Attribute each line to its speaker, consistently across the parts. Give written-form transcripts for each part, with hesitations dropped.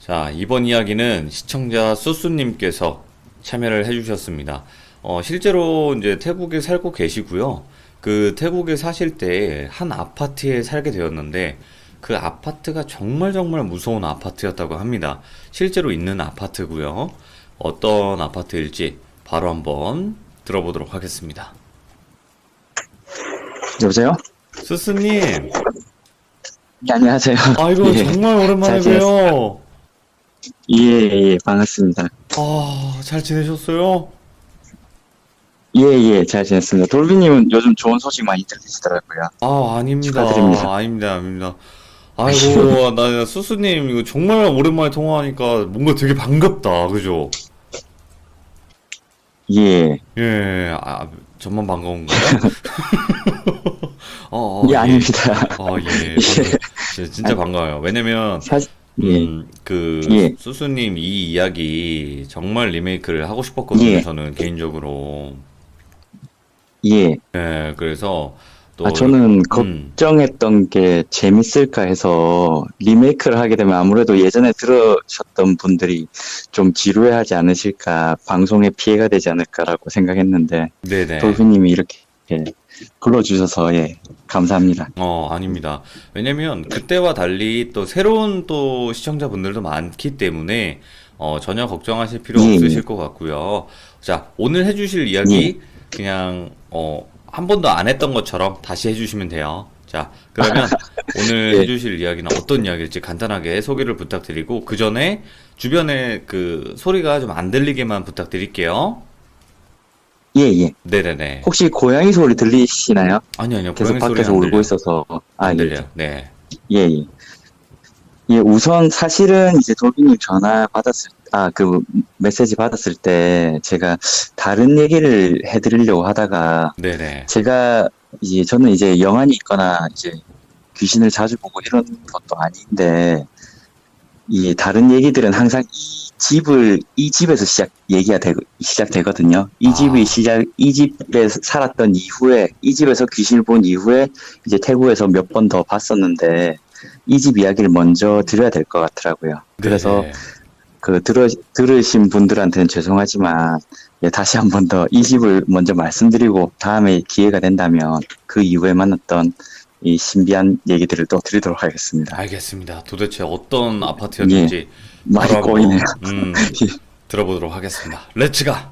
Speaker 1: 자, 이번 이야기는 시청자 쏘쏘님께서 참여를 해주셨습니다. 실제로 이제 태국에 살고 계시고요. 그 태국에 사실 때 한 아파트에 살게 되었는데 그 아파트가 정말 정말 무서운 아파트였다고 합니다. 실제로 있는 아파트고요. 어떤 아파트일지 바로 한번 들어보도록 하겠습니다.
Speaker 2: 여보세요?
Speaker 1: 쏘쏘님,
Speaker 2: 네, 안녕하세요.
Speaker 1: 아이고
Speaker 2: 예,
Speaker 1: 정말 오랜만에
Speaker 2: 잘 지냈어요?
Speaker 1: 봬요.
Speaker 2: 예, 예, 반갑습니다.
Speaker 1: 잘 지내셨어요?
Speaker 2: 예, 잘 지냈습니다. 돌비님은 요즘 좋은 소식 많이 들리시더라고요.
Speaker 1: 아닙니다.
Speaker 2: 축하드립니다.
Speaker 1: 아닙니다. 아이고, 나 수수님, 이거 정말 오랜만에 통화하니까 뭔가 되게 반갑다. 그죠?
Speaker 2: 예,
Speaker 1: 예, 저만 반가운가요?
Speaker 2: 예,
Speaker 1: 예.
Speaker 2: 아닙니다.
Speaker 1: 예. 진짜
Speaker 2: 아,
Speaker 1: 반가워요. 왜냐면,
Speaker 2: 사실, 예,
Speaker 1: 그,
Speaker 2: 예,
Speaker 1: 수수님 이 이야기 정말 리메이크를 하고 싶었거든요.
Speaker 2: 예,
Speaker 1: 저는 개인적으로.
Speaker 2: 예.
Speaker 1: 예, 그래서 또,
Speaker 2: 저는
Speaker 1: 음,
Speaker 2: 걱정했던 게 재밌을까 해서 리메이크를 하게 되면 아무래도 예전에 들으셨던 분들이 좀 지루해하지 않으실까, 방송에 피해가 되지 않을까라고 생각했는데,
Speaker 1: 네네.
Speaker 2: 돌비님이 이렇게 불러주셔서, 예, 감사합니다.
Speaker 1: 아닙니다. 왜냐면 그때와 달리 또 새로운 또 시청자분들도 많기 때문에 전혀 걱정하실 필요
Speaker 2: 예,
Speaker 1: 없으실 것 같고요. 자, 오늘 해주실
Speaker 2: 예.
Speaker 1: 이야기 그냥 한 번도 안 했던 것처럼 다시 해주시면 돼요. 자, 그러면 오늘
Speaker 2: 예.
Speaker 1: 해주실 이야기는 어떤 이야기일지 간단하게 소개를 부탁드리고 그 전에 주변에 그 소리가 좀 안 들리게만 부탁드릴게요.
Speaker 2: 예, 예.
Speaker 1: 네네네.
Speaker 2: 혹시 고양이 소리 들리시나요?
Speaker 1: 아니요.
Speaker 2: 계속
Speaker 1: 고양이 소리는
Speaker 2: 밖에서
Speaker 1: 안
Speaker 2: 울고
Speaker 1: 들려요.
Speaker 2: 있어서.
Speaker 1: 안
Speaker 2: 예.
Speaker 1: 들려요. 네.
Speaker 2: 예, 예. 예, 우선 사실은 이제 돌비님 전화 받았을, 그 메시지 받았을 때 제가 다른 얘기를 해드리려고 하다가
Speaker 1: 네네.
Speaker 2: 저는 이제 영안이 있거나 이제 귀신을 자주 보고 이런 것도 아닌데 이 다른 얘기들은 항상 이 집에서 시작되거든요.
Speaker 1: 아.
Speaker 2: 이 집에 살았던 이후에, 이 집에서 귀신을 본 이후에 이제 태국에서 몇 번 더 봤었는데, 이 집 이야기를 먼저 드려야 될 것 같더라고요. 그래서
Speaker 1: 네.
Speaker 2: 들으신 분들한테는 죄송하지만, 예, 다시 한 번 더 이 집을 먼저 말씀드리고, 다음에 기회가 된다면 그 이후에 만났던 이 신비한 얘기들을 또 드리도록 하겠습니다.
Speaker 1: 알겠습니다. 도대체 어떤
Speaker 2: 예,
Speaker 1: 아파트였는지
Speaker 2: 많이
Speaker 1: 바로
Speaker 2: 꼬이네요.
Speaker 1: 한번 들어보도록 하겠습니다. 렛츠가!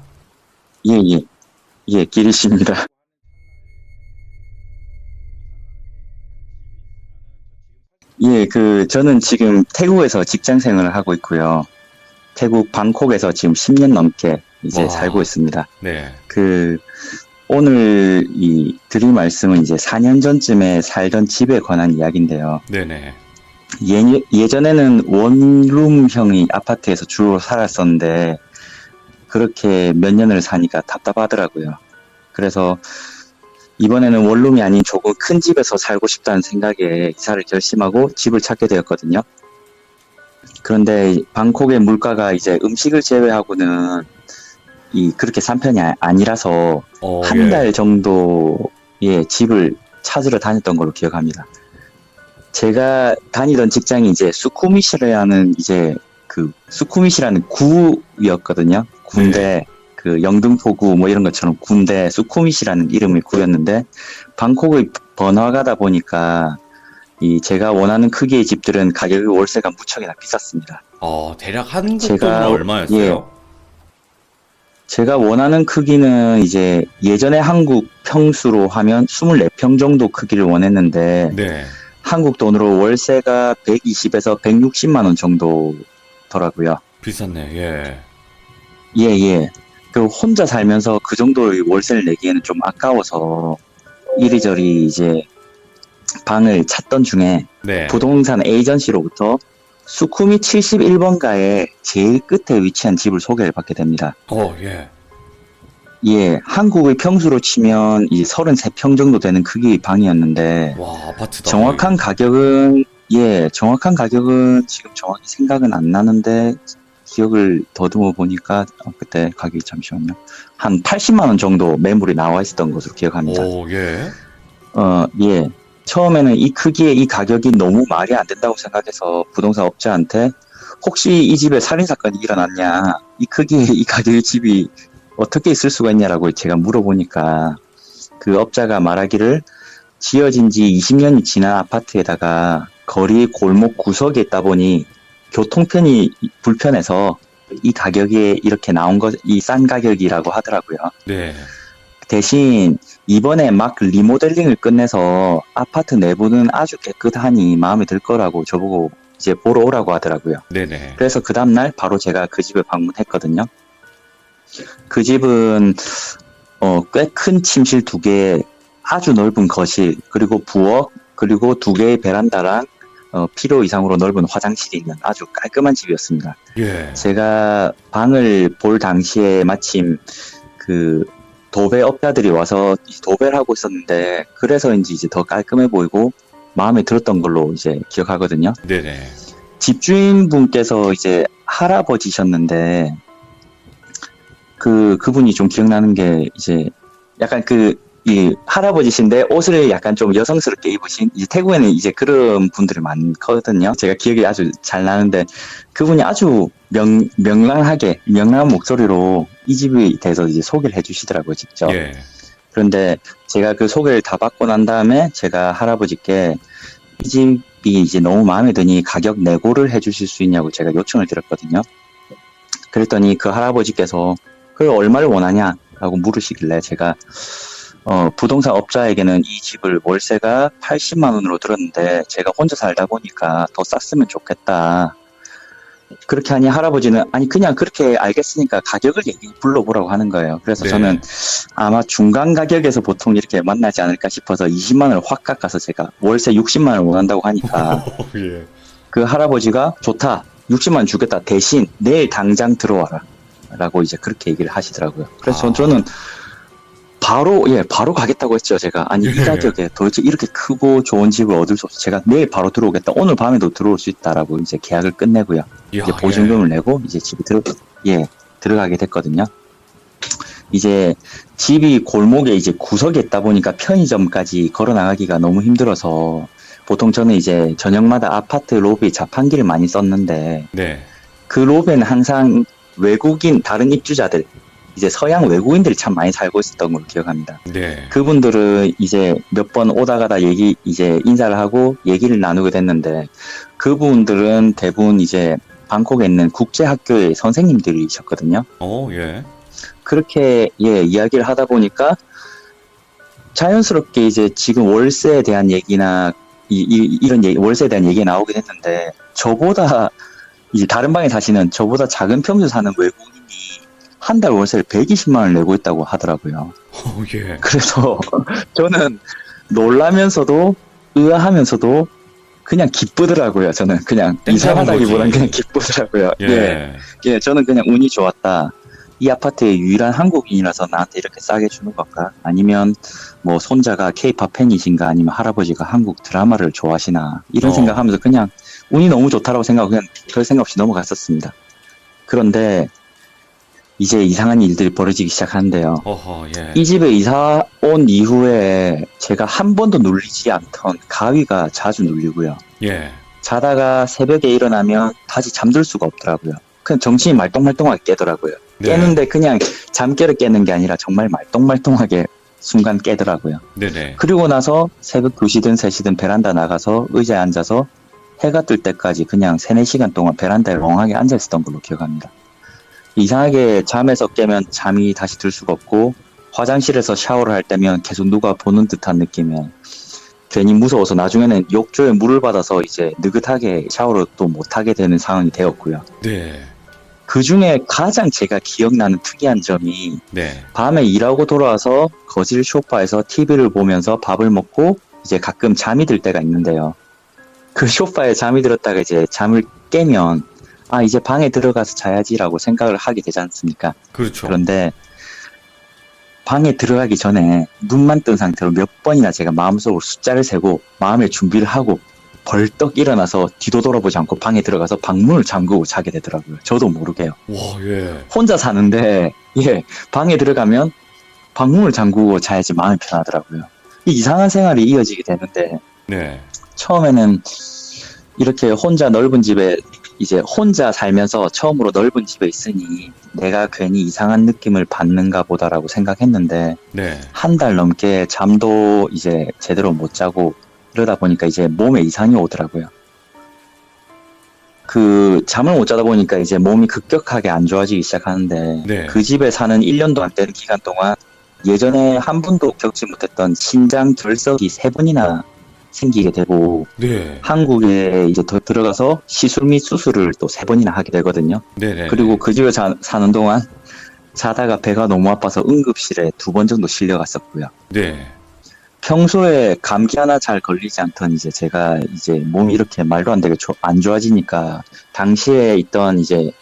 Speaker 2: 예, 예, 예, 기리십니다. 예, 저는 지금 태국에서 직장 생활을 하고 있고요. 태국 방콕에서 지금 10년 넘게 이제 살고
Speaker 1: 와,
Speaker 2: 있습니다.
Speaker 1: 네,
Speaker 2: 그, 오늘 드릴 말씀은 이제 4년 전쯤에 살던 집에 관한 이야기인데요.
Speaker 1: 네네.
Speaker 2: 예전에는 원룸형의 아파트에서 주로 살았었는데, 그렇게 몇 년을 사니까 답답하더라고요. 그래서 이번에는 원룸이 아닌 조금 큰 집에서 살고 싶다는 생각에 이사를 결심하고 집을 찾게 되었거든요. 그런데 방콕의 물가가 이제 음식을 제외하고는 그렇게 싼 편이 아니라서 한
Speaker 1: 예.
Speaker 2: 달 정도의 집을 찾으러 다녔던 걸로 기억합니다. 제가 다니던 직장이 이제 수쿠미시라는 구였거든요.
Speaker 1: 네.
Speaker 2: 군대, 그 영등포구 뭐 이런 것처럼 군대 수쿠미시라는 이름의 구였는데, 방콕의 번화가다 보니까 제가 원하는 크기의 집들은 가격이 월세가 무척이나 비쌌습니다.
Speaker 1: 대략 한국 돈으로
Speaker 2: 제가, 예,
Speaker 1: 얼마였어요?
Speaker 2: 제가 원하는 크기는 이제 예전에 한국 평수로 하면 24평 정도 크기를 원했는데,
Speaker 1: 네.
Speaker 2: 한국 돈으로 월세가 120에서 160만 원 정도더라고요.
Speaker 1: 비쌌네, 예.
Speaker 2: 예, 예. 혼자 살면서 그 정도의 월세를 내기에는 좀 아까워서 이리저리 이제 방을 찾던 중에
Speaker 1: 네.
Speaker 2: 부동산 에이전시로부터 수쿠미 71번가의 제일 끝에 위치한 집을 소개를 받게 됩니다.
Speaker 1: 예.
Speaker 2: 예, 한국의 평수로 치면 이 33평 정도 되는 크기의 방이었는데,
Speaker 1: 와, 아파트다, 거의.
Speaker 2: 정확한 가격은 지금 정확히 생각은 안 나는데, 기억을 더듬어 보니까, 그때 가격이 잠시만요. 한 80만 원 정도 매물이 나와 있었던 것으로 기억합니다.
Speaker 1: 예.
Speaker 2: 예. 처음에는 이 크기에 이 가격이 너무 말이 안 된다고 생각해서 부동산 업자한테 혹시 이 집에 살인사건이 일어났냐, 이 크기의 이 가격의 집이 어떻게 있을 수가 있냐라고 제가 물어보니까 그 업자가 말하기를 지어진 지 20년이 지난 아파트에다가 거리 골목 구석에 있다 보니 교통편이 불편해서 이 가격에 이렇게 나온 것, 이 싼 가격이라고 하더라고요.
Speaker 1: 네.
Speaker 2: 대신 이번에 막 리모델링을 끝내서 아파트 내부는 아주 깨끗하니 마음에 들 거라고 저보고 이제 보러 오라고 하더라고요.
Speaker 1: 네네.
Speaker 2: 그래서 그 다음날 바로 제가 그 집을 방문했거든요. 그 집은 꽤 큰 침실 2개, 아주 넓은 거실, 그리고 부엌, 그리고 2개의 베란다랑 필요 이상으로 넓은 화장실이 있는 아주 깔끔한 집이었습니다.
Speaker 1: 예.
Speaker 2: 제가 방을 볼 당시에 마침 그 도배 업자들이 와서 도배를 하고 있었는데, 그래서인지 이제 더 깔끔해 보이고 마음에 들었던 걸로 이제 기억하거든요.
Speaker 1: 네네.
Speaker 2: 집주인분께서 이제 할아버지셨는데, 그분이 좀 기억나는 게 이제 약간 이 할아버지신데 옷을 약간 좀 여성스럽게 입으신, 이제 태국에는 이제 그런 분들이 많거든요. 제가 기억이 아주 잘 나는데 그분이 아주 명랑한 목소리로 이 집에 대해서 이제 소개를 해주시더라고요, 직접.
Speaker 1: 예.
Speaker 2: 그런데 제가 그 소개를 다 받고 난 다음에 제가 할아버지께 이 집이 이제 너무 마음에 드니 가격 내고를 해주실 수 있냐고 제가 요청을 드렸거든요. 그랬더니 그 할아버지께서 그걸 얼마를 원하냐라고 물으시길래 제가 부동산 업자에게는 이 집을 월세가 80만 원으로 들었는데 제가 혼자 살다 보니까 더 쌌으면 좋겠다. 그렇게 하니 할아버지는 아니 그냥 그렇게 알겠으니까 가격을 불러보라고 하는 거예요. 그래서
Speaker 1: 네.
Speaker 2: 저는 아마 중간 가격에서 보통 이렇게 만나지 않을까 싶어서 20만 원을 확 깎아서 제가 월세 60만 원을 원한다고 하니까
Speaker 1: 예.
Speaker 2: 그 할아버지가 좋다, 60만 원 주겠다, 대신 내일 당장 들어와라 라고 이제 그렇게 얘기를 하시더라고요. 그래서 저는 바로 가겠다고 했죠, 제가. 아니, 이 가격에 도대체 이렇게 크고 좋은 집을 얻을 수 없어. 제가 내일 바로 들어오겠다. 오늘 밤에도 들어올 수 있다라고 이제 계약을 끝내고요.
Speaker 1: 이야,
Speaker 2: 이제 보증금을 내고 이제 집에 들어가게 됐거든요. 이제 집이 골목에 이제 구석에 있다 보니까 편의점까지 걸어 나가기가 너무 힘들어서 보통 저는 이제 저녁마다 아파트 로비 자판기를 많이 썼는데
Speaker 1: 네.
Speaker 2: 그 로비는 항상 외국인, 다른 입주자들, 이제 서양 외국인들이 참 많이 살고 있었던 걸로 기억합니다.
Speaker 1: 네.
Speaker 2: 그분들은 이제 몇 번 오다 가다 이제 인사를 하고 얘기를 나누게 됐는데, 그분들은 대부분 이제 방콕에 있는 국제학교의 선생님들이셨거든요.
Speaker 1: 예.
Speaker 2: 그렇게, 이야기를 하다 보니까 자연스럽게 이제 지금 월세에 대한 얘기나, 이런 월세에 대한 얘기가 나오게 됐는데, 저보다, 이제 다른 방에 사시는 저보다 작은 평수 사는 외국인이 한 달 월세를 120만 원을 내고 있다고 하더라고요.
Speaker 1: 예.
Speaker 2: 그래서 저는 놀라면서도 의아하면서도 그냥 기쁘더라고요. 저는 그냥 이상하다기보다는 그냥 기쁘더라고요.
Speaker 1: 예.
Speaker 2: 저는 그냥 운이 좋았다. 이 아파트의 유일한 한국인이라서 나한테 이렇게 싸게 주는 건가? 아니면 뭐 손자가 K-팝 팬이신가? 아니면 할아버지가 한국 드라마를 좋아하시나? 이런 생각하면서 그냥 운이 너무 좋다라고 생각하고 그냥 별 생각 없이 넘어갔었습니다. 그런데 이제 이상한 일들이 벌어지기 시작하는데요.
Speaker 1: 예.
Speaker 2: 이 집에 이사 온 이후에 제가 한 번도 눌리지 않던 가위가 자주 눌리고요.
Speaker 1: 예.
Speaker 2: 자다가 새벽에 일어나면 다시 잠들 수가 없더라고요. 그냥 정신이 말똥말똥하게 깨더라고요.
Speaker 1: 네.
Speaker 2: 깨는데 그냥 잠결에 깨는 게 아니라 정말 말똥말똥하게 순간 깨더라고요.
Speaker 1: 네네.
Speaker 2: 그리고 나서 새벽 2시든 3시든 베란다 나가서 의자에 앉아서 해가 뜰 때까지 그냥 3-4시간 동안 베란다에 멍하게 앉아 있었던 걸로 기억합니다. 이상하게 잠에서 깨면 잠이 다시 들 수가 없고, 화장실에서 샤워를 할 때면 계속 누가 보는 듯한 느낌에 괜히 무서워서 나중에는 욕조에 물을 받아서 이제 느긋하게 샤워를 또 못하게 되는 상황이 되었고요.
Speaker 1: 네.
Speaker 2: 그 중에 가장 제가 기억나는 특이한 점이,
Speaker 1: 네.
Speaker 2: 밤에 일하고 돌아와서 거실 소파에서 TV를 보면서 밥을 먹고 이제 가끔 잠이 들 때가 있는데요. 그 소파에 잠이 들었다가 이제 잠을 깨면 이제 방에 들어가서 자야지라고 생각을 하게 되지 않습니까?
Speaker 1: 그렇죠.
Speaker 2: 그런데 방에 들어가기 전에 눈만 뜬 상태로 몇 번이나 제가 마음속으로 숫자를 세고 마음의 준비를 하고 벌떡 일어나서 뒤도 돌아보지 않고 방에 들어가서 방문을 잠그고 자게 되더라고요. 저도 모르게요.
Speaker 1: 와, 예.
Speaker 2: 혼자 사는데 방에 들어가면 방문을 잠그고 자야지 마음이 편하더라고요. 이 이상한 생활이 이어지게 되는데,
Speaker 1: 네.
Speaker 2: 처음에는 이렇게 혼자 넓은 집에 이제 혼자 살면서 처음으로 넓은 집에 있으니 내가 괜히 이상한 느낌을 받는가 보다라고 생각했는데
Speaker 1: 네.
Speaker 2: 한 달 넘게 잠도 이제 제대로 못 자고 이러다 보니까 이제 몸에 이상이 오더라고요. 그 잠을 못 자다 보니까 이제 몸이 급격하게 안 좋아지기 시작하는데
Speaker 1: 네.
Speaker 2: 그 집에 사는 1년도 안 되는 기간 동안 예전에 한 번도 겪지 못했던 신장 결석이 3번이나 생기게 되고
Speaker 1: 네.
Speaker 2: 한국에 이제 더 들어가서 시술 및 수술을 또 3번이나 하게 되거든요.
Speaker 1: 네네.
Speaker 2: 그리고 그 집에 사는 동안 자다가 배가 너무 아파서 응급실에 2번 정도 실려갔었고요.
Speaker 1: 네.
Speaker 2: 평소에 감기 하나 잘 걸리지 않던 이제 제가 이제 몸이 이렇게 말도 안 되게 안 좋아지니까 당시에 있던 이제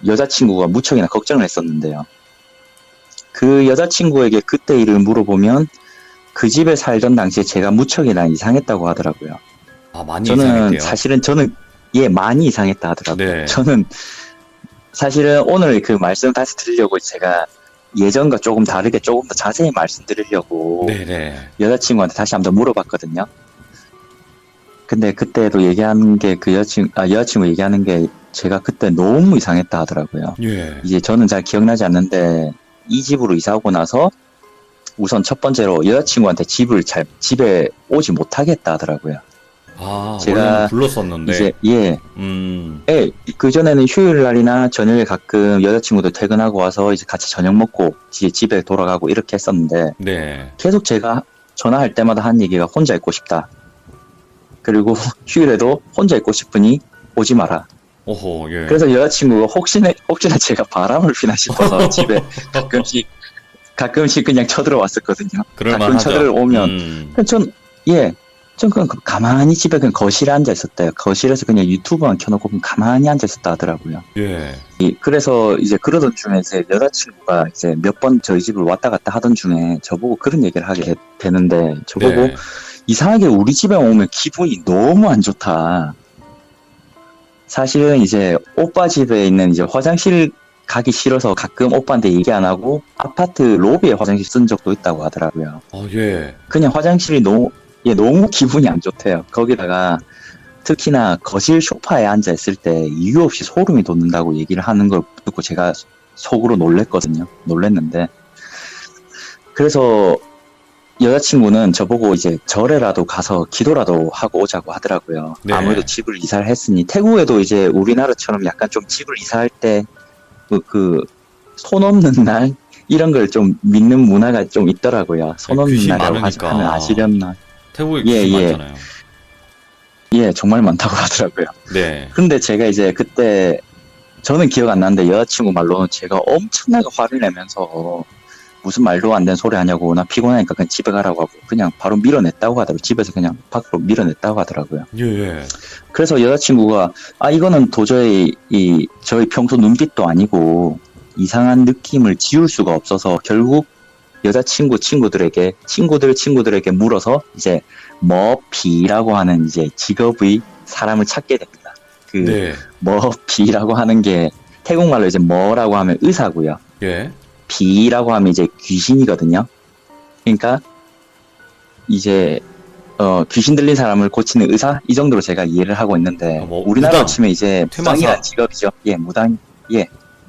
Speaker 2: 여자친구가 무척이나 걱정을 했었는데요. 그 여자친구에게 그때 일을 물어보면 그 집에 살던 당시에 제가 무척이나 이상했다고 하더라고요.
Speaker 1: 아, 많이
Speaker 2: 저는
Speaker 1: 이상했대요.
Speaker 2: 사실은 저는 많이 이상했다 하더라고요.
Speaker 1: 네.
Speaker 2: 저는 사실은 오늘 그 말씀 다시 드리려고 제가 예전과 조금 다르게 조금 더 자세히 말씀드리려고
Speaker 1: 네네.
Speaker 2: 여자친구한테 다시 한번 물어봤거든요. 근데 그때도 얘기한 게 그 여자친구 얘기하는 게 제가 그때 너무 이상했다 하더라고요.
Speaker 1: 예.
Speaker 2: 이제 저는 잘 기억나지 않는데 이 집으로 이사 오고 나서 우선 첫 번째로 여자친구한테 집에 오지 못하겠다 하더라고요.
Speaker 1: 아,
Speaker 2: 제가
Speaker 1: 원래는 불렀었는데.
Speaker 2: 이제 그전에는 휴일 날이나 저녁에 가끔 여자친구도 퇴근하고 와서 이제 같이 저녁 먹고 집에 돌아가고 이렇게 했었는데
Speaker 1: 네.
Speaker 2: 계속 제가 전화할 때마다 한 얘기가 혼자 있고 싶다. 그리고 휴일에도 혼자 있고 싶으니 오지 마라.
Speaker 1: 오호, 예.
Speaker 2: 그래서 여자친구가 혹시나 제가 바람을 피나 싶어서 집에 가끔씩 그냥 쳐들어왔었거든요. 가끔
Speaker 1: 그럴만하죠.
Speaker 2: 쳐들어오면 전 그냥 가만히 집에 그냥 거실에 앉아 있었대요. 거실에서 그냥 유튜브만 켜놓고 그냥 가만히 앉아 있었다 하더라고요.
Speaker 1: 예.
Speaker 2: 그래서 이제 그러던 중에 이제 여자친구가 이제 몇 번 저희 집을 왔다 갔다 하던 중에 저보고 그런 얘기를 하게 되는데 저보고
Speaker 1: 네.
Speaker 2: 이상하게 우리 집에 오면 기분이 너무 안 좋다. 사실은 이제 오빠 집에 있는 이제 화장실 가기 싫어서 가끔 오빠한테 얘기 안 하고 아파트 로비에 화장실 쓴 적도 있다고 하더라고요.
Speaker 1: 예.
Speaker 2: 그냥 화장실이 너무 기분이 안 좋대요. 거기다가 특히나 거실 소파에 앉아 있을 때 이유 없이 소름이 돋는다고 얘기를 하는 걸 듣고 제가 속으로 놀랬는데 그래서 여자친구는 저보고 이제 절에라도 가서 기도라도 하고 오자고 하더라고요.
Speaker 1: 네.
Speaker 2: 아무래도 집을 이사를 했으니 태국에도 이제 우리나라처럼 약간 좀 집을 이사할 때 손 없는 날 이런 걸 좀 믿는 문화가 좀 있더라고요. 손 없는
Speaker 1: 귀신
Speaker 2: 날이라고
Speaker 1: 많으니까.
Speaker 2: 하면 아시렵나?
Speaker 1: 태국에 귀신
Speaker 2: 예.
Speaker 1: 많잖아요.
Speaker 2: 예, 정말 많다고 하더라고요.
Speaker 1: 네.
Speaker 2: 근데 제가 이제 그때 저는 기억 안 나는데 여자친구 말로는 제가 엄청나게 화를 내면서 무슨 말도 안 되는 소리 하냐고 나 피곤하니까 그냥 집에 가라고 하고 그냥 바로 밀어냈다고 하더라고요. 집에서 그냥 밖으로 밀어냈다고 하더라고요.
Speaker 1: 예.
Speaker 2: 그래서 여자친구가 이거는 도저히 저희 평소 눈빛도 아니고 이상한 느낌을 지울 수가 없어서 결국 친구들에게 물어서 이제 머피라고 하는 이제 직업의 사람을 찾게 됩니다.
Speaker 1: 네.
Speaker 2: 머피라고 하는 게 태국말로 이제 머라고 하면 의사고요.
Speaker 1: 예.
Speaker 2: 비라고 하면 이제 귀신이거든요. 그러니까 이제 귀신 들린 사람을 고치는 의사 이 정도로 제가 이해를 하고 있는데 우리나라로
Speaker 1: 무당,
Speaker 2: 치면 이제
Speaker 1: 퇴마사.
Speaker 2: 무당이라는 직업이죠.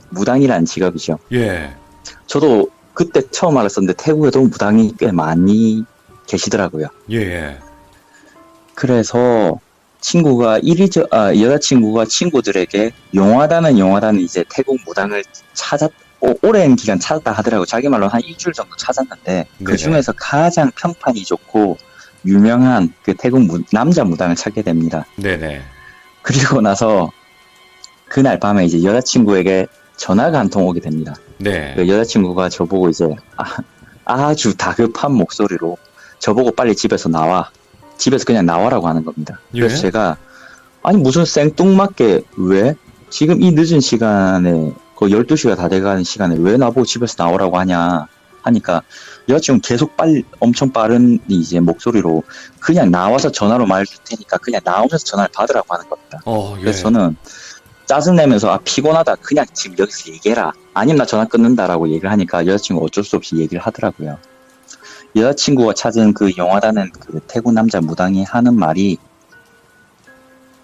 Speaker 2: 무당이라는 직업이죠.
Speaker 1: 예.
Speaker 2: 저도 그때 처음 알았었는데 태국에도 무당이 꽤 많이 계시더라고요.
Speaker 1: 예.
Speaker 2: 그래서 여자친구가 친구들에게 용하다는 이제 태국 무당을 오랜 기간 찾았다 하더라고. 자기 말로 한 일주일 정도 찾았는데 그 중에서 가장 평판이 좋고 유명한 그 태국 남자 무당을 찾게 됩니다.
Speaker 1: 네네.
Speaker 2: 그리고 나서 그날 밤에 이제 여자친구에게 전화가 한 통 오게 됩니다.
Speaker 1: 네.
Speaker 2: 그 여자친구가 저보고 이제 아주 다급한 목소리로 저보고 빨리 집에서 그냥 나와라고 하는 겁니다. 그래서
Speaker 1: 예?
Speaker 2: 제가 무슨 생뚱맞게 왜 지금 이 늦은 시간에 12시가 다 돼가는 시간에 왜 나보고 집에서 나오라고 하냐 하니까 여자친구 계속 엄청 빠른 이제 목소리로 그냥 나와서 전화로 말해줄 테니까 그냥 나오면서 전화를 받으라고 하는 겁니다.
Speaker 1: 예.
Speaker 2: 그래서 저는 짜증내면서 피곤하다 그냥 지금 여기서 얘기해라 아니면 나 전화 끊는다라고 얘기를 하니까 여자친구가 어쩔 수 없이 얘기를 하더라고요. 여자친구가 찾은 그 용하다는 그 태국 남자 무당이 하는 말이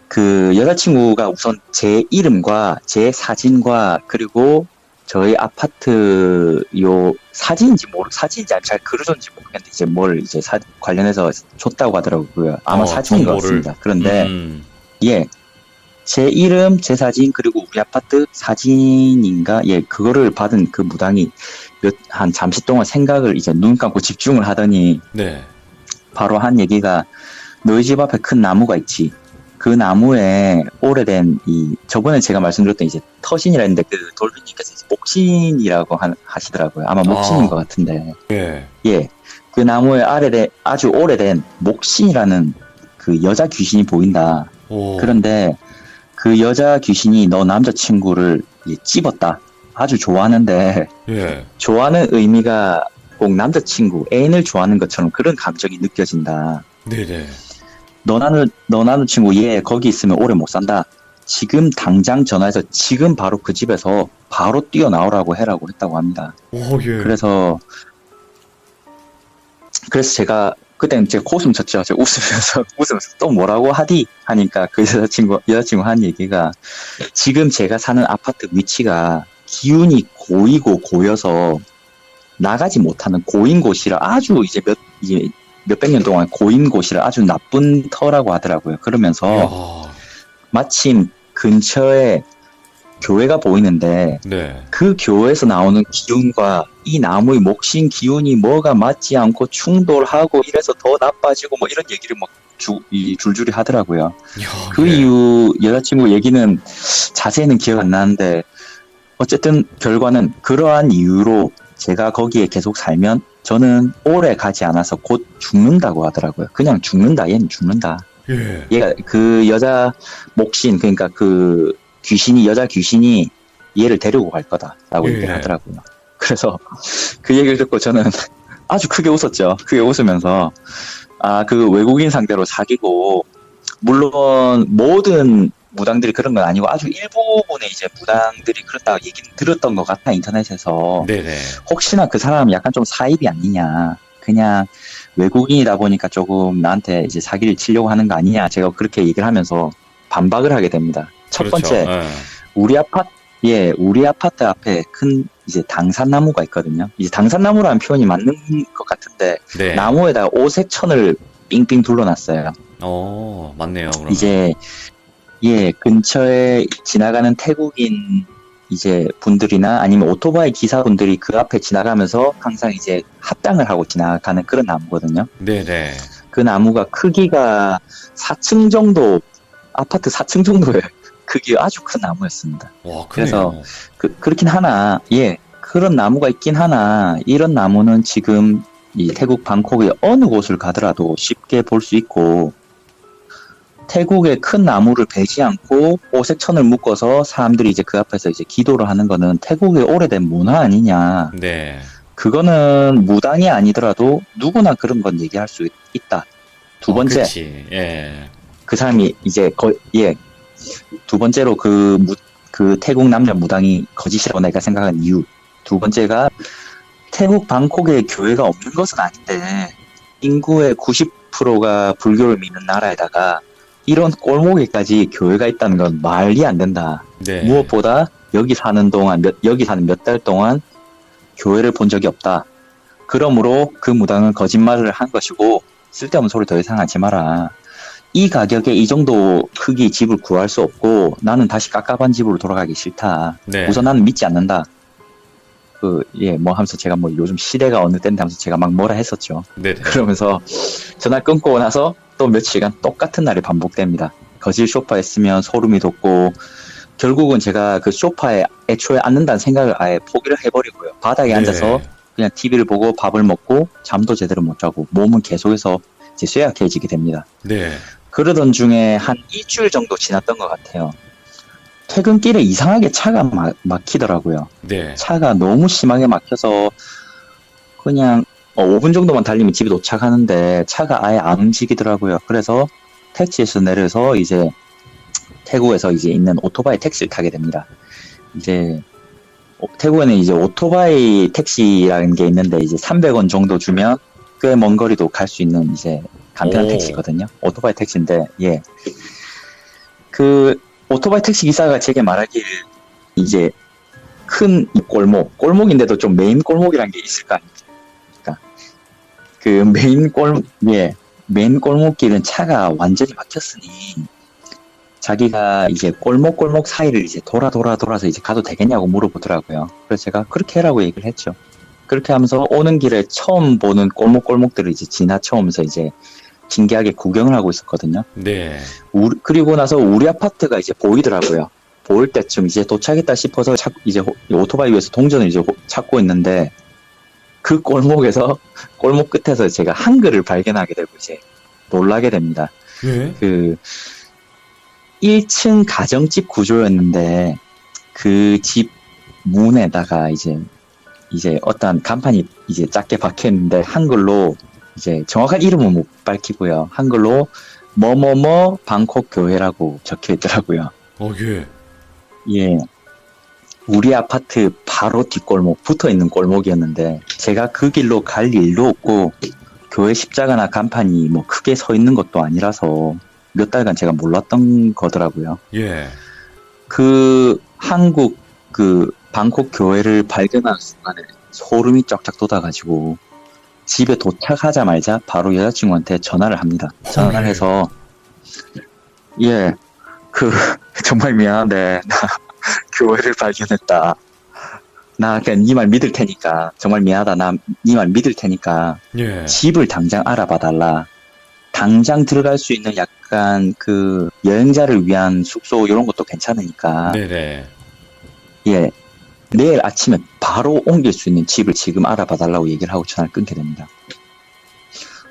Speaker 2: 그 여자친구가 우선 제 이름과 제 사진과 그리고 저희 아파트 요 사진인지 잘 그려줬는지 모르겠는데 이제 뭘 이제 관련해서 줬다고 하더라고요. 아마 사진인 것
Speaker 1: 정보를.
Speaker 2: 같습니다. 그런데 예, 제 이름, 제 사진 그리고 우리 아파트 사진인가 예 그거를 받은 그 무당이 한 잠시 동안 생각을 이제 눈 감고 집중을 하더니
Speaker 1: 네.
Speaker 2: 바로 한 얘기가 너희 집 앞에 큰 나무가 있지. 그 나무에 오래된 저번에 제가 말씀드렸던 이제 터신이라 했는데 그 돌비님께서 이제 목신이라고 하시더라고요. 아마 목신인 것 같은데.
Speaker 1: 예.
Speaker 2: 예. 그 나무에 아주 오래된 목신이라는 그 여자 귀신이 보인다.
Speaker 1: 오.
Speaker 2: 그런데 그 여자 귀신이 너 남자친구를 찝었다. 아주 좋아하는데
Speaker 1: 예.
Speaker 2: 좋아하는 의미가 꼭 남자친구, 애인을 좋아하는 것처럼 그런 감정이 느껴진다.
Speaker 1: 네네.
Speaker 2: 너 남자친구 얘 거기 있으면 오래 못 산다. 지금 당장 전화해서 지금 바로 그 집에서 바로 뛰어나오라고 해라고 했다고 합니다.
Speaker 1: 오, 예.
Speaker 2: 그래서 제가 그때는 제가 고웃음 쳤죠. 제가 웃으면서 또 뭐라고 하디 하니까 그 여자친구 한 얘기가 지금 제가 사는 아파트 위치가 기운이 고이고 고여서 나가지 못하는 고인 곳이라 아주 이제 몇백 년 동안 고인 곳이라 아주 나쁜 터라고 하더라고요. 그러면서
Speaker 1: 야.
Speaker 2: 마침 근처에 교회가 보이는데
Speaker 1: 네.
Speaker 2: 그 교회에서 나오는 기운과 이 나무의 목신 기운이 뭐가 맞지 않고 충돌하고 이래서 더 나빠지고 뭐 이런 얘기를 막 줄줄이 하더라고요.
Speaker 1: 야,
Speaker 2: 그
Speaker 1: 예.
Speaker 2: 이후 여자친구 얘기는 자세히는 기억 안 나는데 어쨌든 결과는 그러한 이유로 제가 거기에 계속 살면 저는 오래 가지 않아서 곧 죽는다고 하더라고요. 그냥 죽는다. 얘는 죽는다.
Speaker 1: 예.
Speaker 2: 얘가 그 여자 목신 그러니까 그 여자 귀신이 얘를 데리고 갈 거다라고
Speaker 1: 예.
Speaker 2: 얘기를 하더라고요. 그래서 그 얘기를 듣고 저는 아주 크게 웃었죠. 크게 웃으면서 그 외국인 상대로 사귀고 물론 모든 무당들이 그런 건 아니고 아주 일부분의 이제 무당들이 그렇다 얘기는 들었던 것 같아 인터넷에서.
Speaker 1: 네네.
Speaker 2: 혹시나 그 사람 약간 좀 사입이 아니냐. 그냥 외국인이다 보니까 조금 나한테 이제 사기를 치려고 하는 거 아니냐. 제가 그렇게 얘기를 하면서 반박을 하게 됩니다. 첫
Speaker 1: 그렇죠.
Speaker 2: 번째,
Speaker 1: 예.
Speaker 2: 우리 아파트 앞에 큰 이제 당산나무가 있거든요. 이제 당산나무라는 표현이 맞는 것 같은데
Speaker 1: 네.
Speaker 2: 나무에다가 오색천을 삥삥 둘러놨어요.
Speaker 1: 맞네요. 그러면.
Speaker 2: 이제 근처에 지나가는 태국인 이제 분들이나 아니면 오토바이 기사분들이 그 앞에 지나가면서 항상 이제 합당을 하고 지나가는 그런 나무거든요.
Speaker 1: 네네.
Speaker 2: 그 나무가 크기가 4층 정도, 아파트 4층 정도의 크기 아주 큰 나무였습니다.
Speaker 1: 와,
Speaker 2: 그래서
Speaker 1: 크네요.
Speaker 2: 그렇긴 하나, 그런 나무가 있긴 하나, 이런 나무는 지금 이 태국 방콕의 어느 곳을 가더라도 쉽게 볼 수 있고, 태국에 큰 나무를 베지 않고 오색천을 묶어서 사람들이 이제 그 앞에서 이제 기도를 하는 거는 태국의 오래된 문화 아니냐.
Speaker 1: 네.
Speaker 2: 그거는 무당이 아니더라도 누구나 그런 건 얘기할 수 있다. 두 번째,
Speaker 1: 그치. 예.
Speaker 2: 그 사람이 이제 두 번째로 그 태국 남자 무당이 거짓이라고 내가 생각한 이유. 두 번째가 태국 방콕에 교회가 없는 것은 아닌데 인구의 90%가 불교를 믿는 나라에다가 이런 꼴목에까지 교회가 있다는 건 말이 안 된다.
Speaker 1: 네.
Speaker 2: 무엇보다 여기 사는 몇 달 동안 교회를 본 적이 없다. 그러므로 그 무당은 거짓말을 한 것이고 쓸데없는 소리 더 이상 하지 마라. 이 가격에 이 정도 크기 집을 구할 수 없고 나는 다시 깝깝한 집으로 돌아가기 싫다.
Speaker 1: 네.
Speaker 2: 우선 나는 믿지 않는다. 하면서 제가 요즘 시대가 어느 때인데 하면서 제가 막 뭐라 했었죠.
Speaker 1: 네.
Speaker 2: 그러면서 전화 끊고 나서 또 며칠간 똑같은 날이 반복됩니다. 거실 소파에 쓰면 소름이 돋고 결국은 제가 그 소파에 애초에 앉는다는 생각을 아예 포기를 해버리고요. 바닥에 앉아서 그냥 TV를 보고 밥을 먹고 잠도 제대로 못 자고 몸은 계속해서 이제 쇠약해지게 됩니다.
Speaker 1: 네.
Speaker 2: 그러던 중에 한 일주일 정도 지났던 것 같아요. 퇴근길에 이상하게 차가 막히더라고요.
Speaker 1: 네.
Speaker 2: 차가 너무 심하게 막혀서 그냥 5분 정도만 달리면 집에 도착하는데 차가 아예 안 움직이더라고요. 그래서 택시에서 내려서 이제 태국에서 이제 있는 오토바이 택시를 타게 됩니다. 이제 태국에는 이제 오토바이 택시라는 게 있는데 이제 300원 정도 주면 꽤 먼 거리도 갈 수 있는 이제 간편한
Speaker 1: 오.
Speaker 2: 택시거든요. 오토바이 택시인데 그 오토바이 택시 기사가 제게 말하길 이제 큰 골목인데도 좀 메인 골목이란 게 있을 거 아닙니까? 그 메인 골목길은 차가 완전히 막혔으니 자기가 이제 골목 사이를 이제 돌아서 이제 가도 되겠냐고 물어보더라고요. 그래서 제가 그렇게 해라고 얘기를 했죠. 그렇게 하면서 오는 길에 처음 보는 골목들을 이제 지나쳐 오면서 이제 진기하게 구경을 하고 있었거든요.
Speaker 1: 네.
Speaker 2: 그리고 나서 우리 아파트가 이제 보이더라고요. 보일 때쯤 이제 도착했다 싶어서 이제 오토바이 위에서 동전을 이제 찾고 있는데 그 골목 끝에서 제가 한글을 발견하게 되고 이제 놀라게 됩니다.
Speaker 1: 예?
Speaker 2: 그 1층 가정집 구조였는데 그 집 문에다가 이제 어떤 간판이 이제 작게 박혀 있는데 한글로 이제 정확한 이름은 못 밝히고요. 한글로 뭐뭐뭐 방콕 교회라고 적혀 있더라고요.
Speaker 1: 예.
Speaker 2: 예. 우리 아파트 바로 뒷골목, 붙어 있는 골목이었는데, 제가 그 길로 갈 일도 없고, 교회 십자가나 간판이 뭐 크게 서 있는 것도 아니라서, 몇 달간 제가 몰랐던 거더라고요.
Speaker 1: 예.
Speaker 2: 그 한국 그 방콕 교회를 발견한 순간에 소름이 쫙쫙 돋아가지고, 집에 도착하자마자 바로 여자친구한테 전화를 합니다. 전화를 해서, 예, 정말 미안한데, 나 교회를 발견했다. 나 그냥 네 말 믿을 테니까, 정말 미안하다. 나 네 말 믿을 테니까,
Speaker 1: 예.
Speaker 2: 집을 당장 알아봐달라. 당장 들어갈 수 있는 약간 그 여행자를 위한 숙소 이런 것도 괜찮으니까,
Speaker 1: 네네.
Speaker 2: 예, 내일 아침에 바로 옮길 수 있는 집을 지금 알아봐달라고 얘기를 하고 전화를 끊게 됩니다.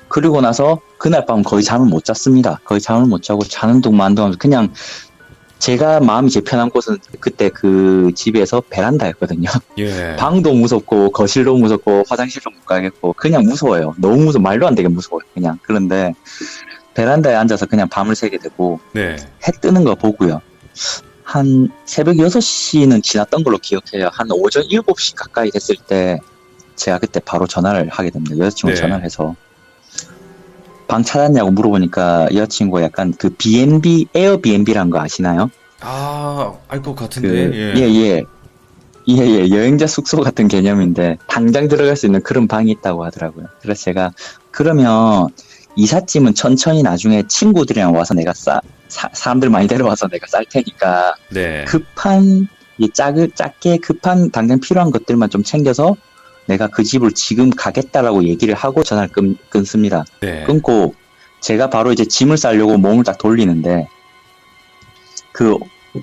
Speaker 2: 그리고 나서 그날 밤 거의 잠을 못 잤습니다. 거의 잠을 못 자고 자는 둥 마는 둥 하면서 그냥 제가 마음이 제일 편한 곳은 그때 그 집에서 베란다였거든요.
Speaker 1: 예.
Speaker 2: 방도 무섭고 거실도 무섭고 화장실도 못 가겠고 그냥 무서워요. 너무 무서워. 말도 안 되게 무서워요. 그냥. 그런데 베란다에 앉아서 그냥 밤을 새게 되고
Speaker 1: 네.
Speaker 2: 해 뜨는 거 보고요. 한 새벽 6시는 지났던 걸로 기억해요. 한 오전 7시 가까이 됐을 때 제가 그때 바로 전화를 하게 됩니다. 여자친구
Speaker 1: 네.
Speaker 2: 전화를 해서 방 찾았냐고 물어보니까 여자친구가 약간 그 에어비앤비라는 거 아시나요?
Speaker 1: 알 것 같은데.
Speaker 2: 예. 여행자 숙소 같은 개념인데 당장 들어갈 수 있는 그런 방이 있다고 하더라고요. 그래서 제가 그러면 이삿짐은 천천히 나중에 친구들이랑 와서 내가 사람들 많이 데려와서 내가 쌀 테니까
Speaker 1: 네.
Speaker 2: 작게 급한 당장 필요한 것들만 좀 챙겨서 내가 그 집을 지금 가겠다라고 얘기를 하고 전화를 끊습니다.
Speaker 1: 네.
Speaker 2: 끊고 제가 바로 이제 짐을 싸려고 몸을 딱 돌리는데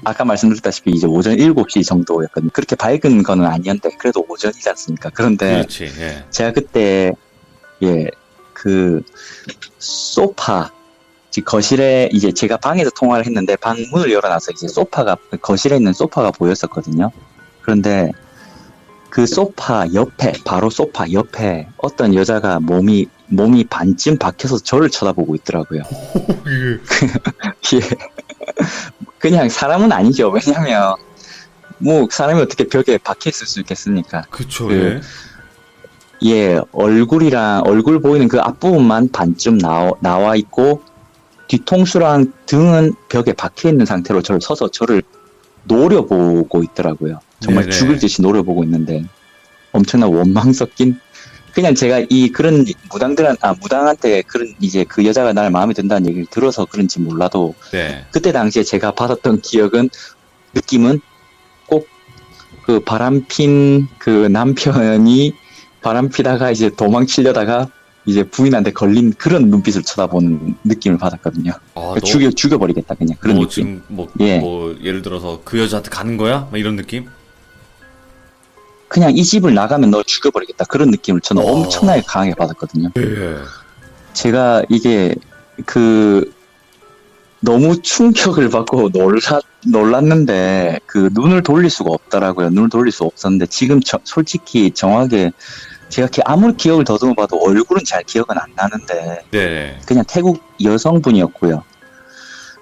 Speaker 2: 아까 말씀드렸다시피 이제 오전 7시 정도였거든요. 그렇게 밝은 거는 아니었는데 그래도 오전이지 않습니까? 그런데
Speaker 1: 그렇지. 예.
Speaker 2: 제가 그때 그 소파 거실에 이제 제가 방에서 통화를 했는데 방 문을 열어놔서 이제 거실에 있는 소파가 보였었거든요. 그런데 그 바로 소파 옆에 어떤 여자가 몸이 반쯤 박혀서 저를 쳐다보고 있더라고요. 예. 그냥 사람은 아니죠. 왜냐면 뭐 사람이 어떻게 벽에 박혀 있을 수 있겠습니까?
Speaker 1: 그쵸.
Speaker 2: 얼굴 보이는 그 앞부분만 반쯤 나와 있고 뒤통수랑 등은 벽에 박혀 있는 상태로 저를 노려보고 있더라고요. 정말
Speaker 1: 네네.
Speaker 2: 죽을 듯이 노려보고 있는데 엄청난 원망 섞인 그냥 제가 그런 무당한테 그런 이제 그 여자가 날 마음에 든다는 얘기를 들어서 그런지 몰라도
Speaker 1: 네.
Speaker 2: 그때 당시에 제가 받았던 느낌은 꼭 그 바람핀 그 남편이 바람피다가 이제 도망치려다가 이제 부인한테 걸린 그런 눈빛을 쳐다보는 느낌을 받았거든요. 죽여버리겠다 그냥 그런 느낌.
Speaker 1: 지금
Speaker 2: 예.
Speaker 1: 예를 들어서 그 여자한테 가는 거야? 막 이런 느낌?
Speaker 2: 그냥 이 집을 나가면 널 죽여버리겠다 그런 느낌을 저는 엄청나게 강하게 받았거든요.
Speaker 1: 예.
Speaker 2: 제가 이게 너무 충격을 받고 놀랐는데 눈을 돌릴 수가 없더라고요. 눈을 돌릴 수 없었는데 지금 솔직히 정확하게 제가 아무리 기억을 더듬어봐도 얼굴은 잘 기억은 안 나는데
Speaker 1: 네.
Speaker 2: 그냥 태국 여성분이었고요.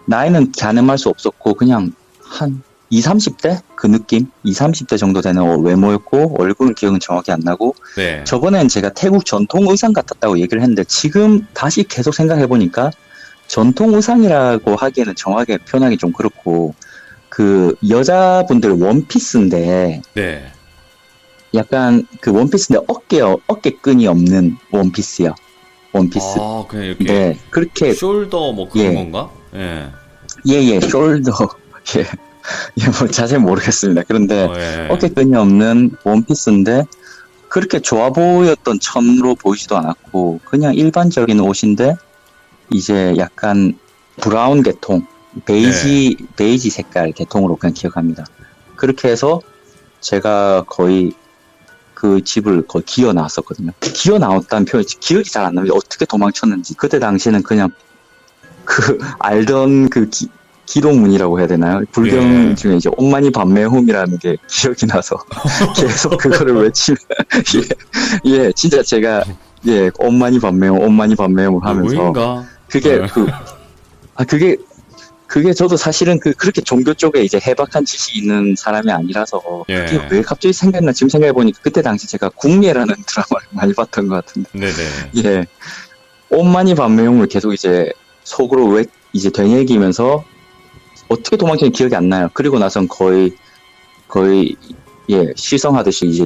Speaker 2: 나이는 가늠할 수 없었고 그냥 한 20, 30대? 그 느낌? 20, 30대 정도 되는 외모였고 얼굴은 기억은 정확히 안 나고
Speaker 1: 네.
Speaker 2: 저번엔 제가 태국 전통 의상 같았다고 얘기를 했는데 지금 다시 계속 생각해보니까 전통 의상이라고 하기에는 정확하게 표현하기 좀 그렇고, 그 여자분들 원피스인데,
Speaker 1: 네.
Speaker 2: 약간 그 원피스인데 어깨끈이 없는 원피스요. 원피스.
Speaker 1: 아, 그냥 이렇게
Speaker 2: 네, 그렇게,
Speaker 1: 숄더 뭐 그런
Speaker 2: 예.
Speaker 1: 건가? 예.
Speaker 2: 예, 숄더. 예, 예, 뭐 자세히 모르겠습니다. 그런데
Speaker 1: 예.
Speaker 2: 어깨끈이 없는 원피스인데, 그렇게 좋아 보였던 천으로 보이지도 않았고, 그냥 일반적인 옷인데, 이제 약간 브라운 계통, 베이지 색깔 계통으로 그냥 기억합니다. 그렇게 해서 제가 거의 그 집을 거의 기어 나왔었거든요. 기어 나왔다는 표현이 기억이 잘 안 납니다. 어떻게 도망쳤는지. 그때 당시에는 그냥 그 알던 그 기도문이라고 해야 되나요? 불경
Speaker 1: 예.
Speaker 2: 중에 이제 옴마니 밤매홈이라는 게 기억이 나서 계속 그거를 외치면 예, 예, 진짜 제가 예, 옴마니 밤매홈을 하면서
Speaker 1: 누구인가?
Speaker 2: 그게
Speaker 1: 예.
Speaker 2: 그게 저도 사실은 그렇게 종교 쪽에 이제 해박한 지식이 있는 사람이 아니라서
Speaker 1: 예.
Speaker 2: 그게 왜 갑자기 생각나 지금 생각해보니까 그때 당시 제가 궁예라는 드라마를 많이 봤던 것 같은데
Speaker 1: 네네.
Speaker 2: 예, 옴마니 밤매홈을 계속 이제 속으로 왜 이제 되새기면서 어떻게 도망치는지 기억이 안 나요. 그리고 나선 거의 예, 시성하듯이 이제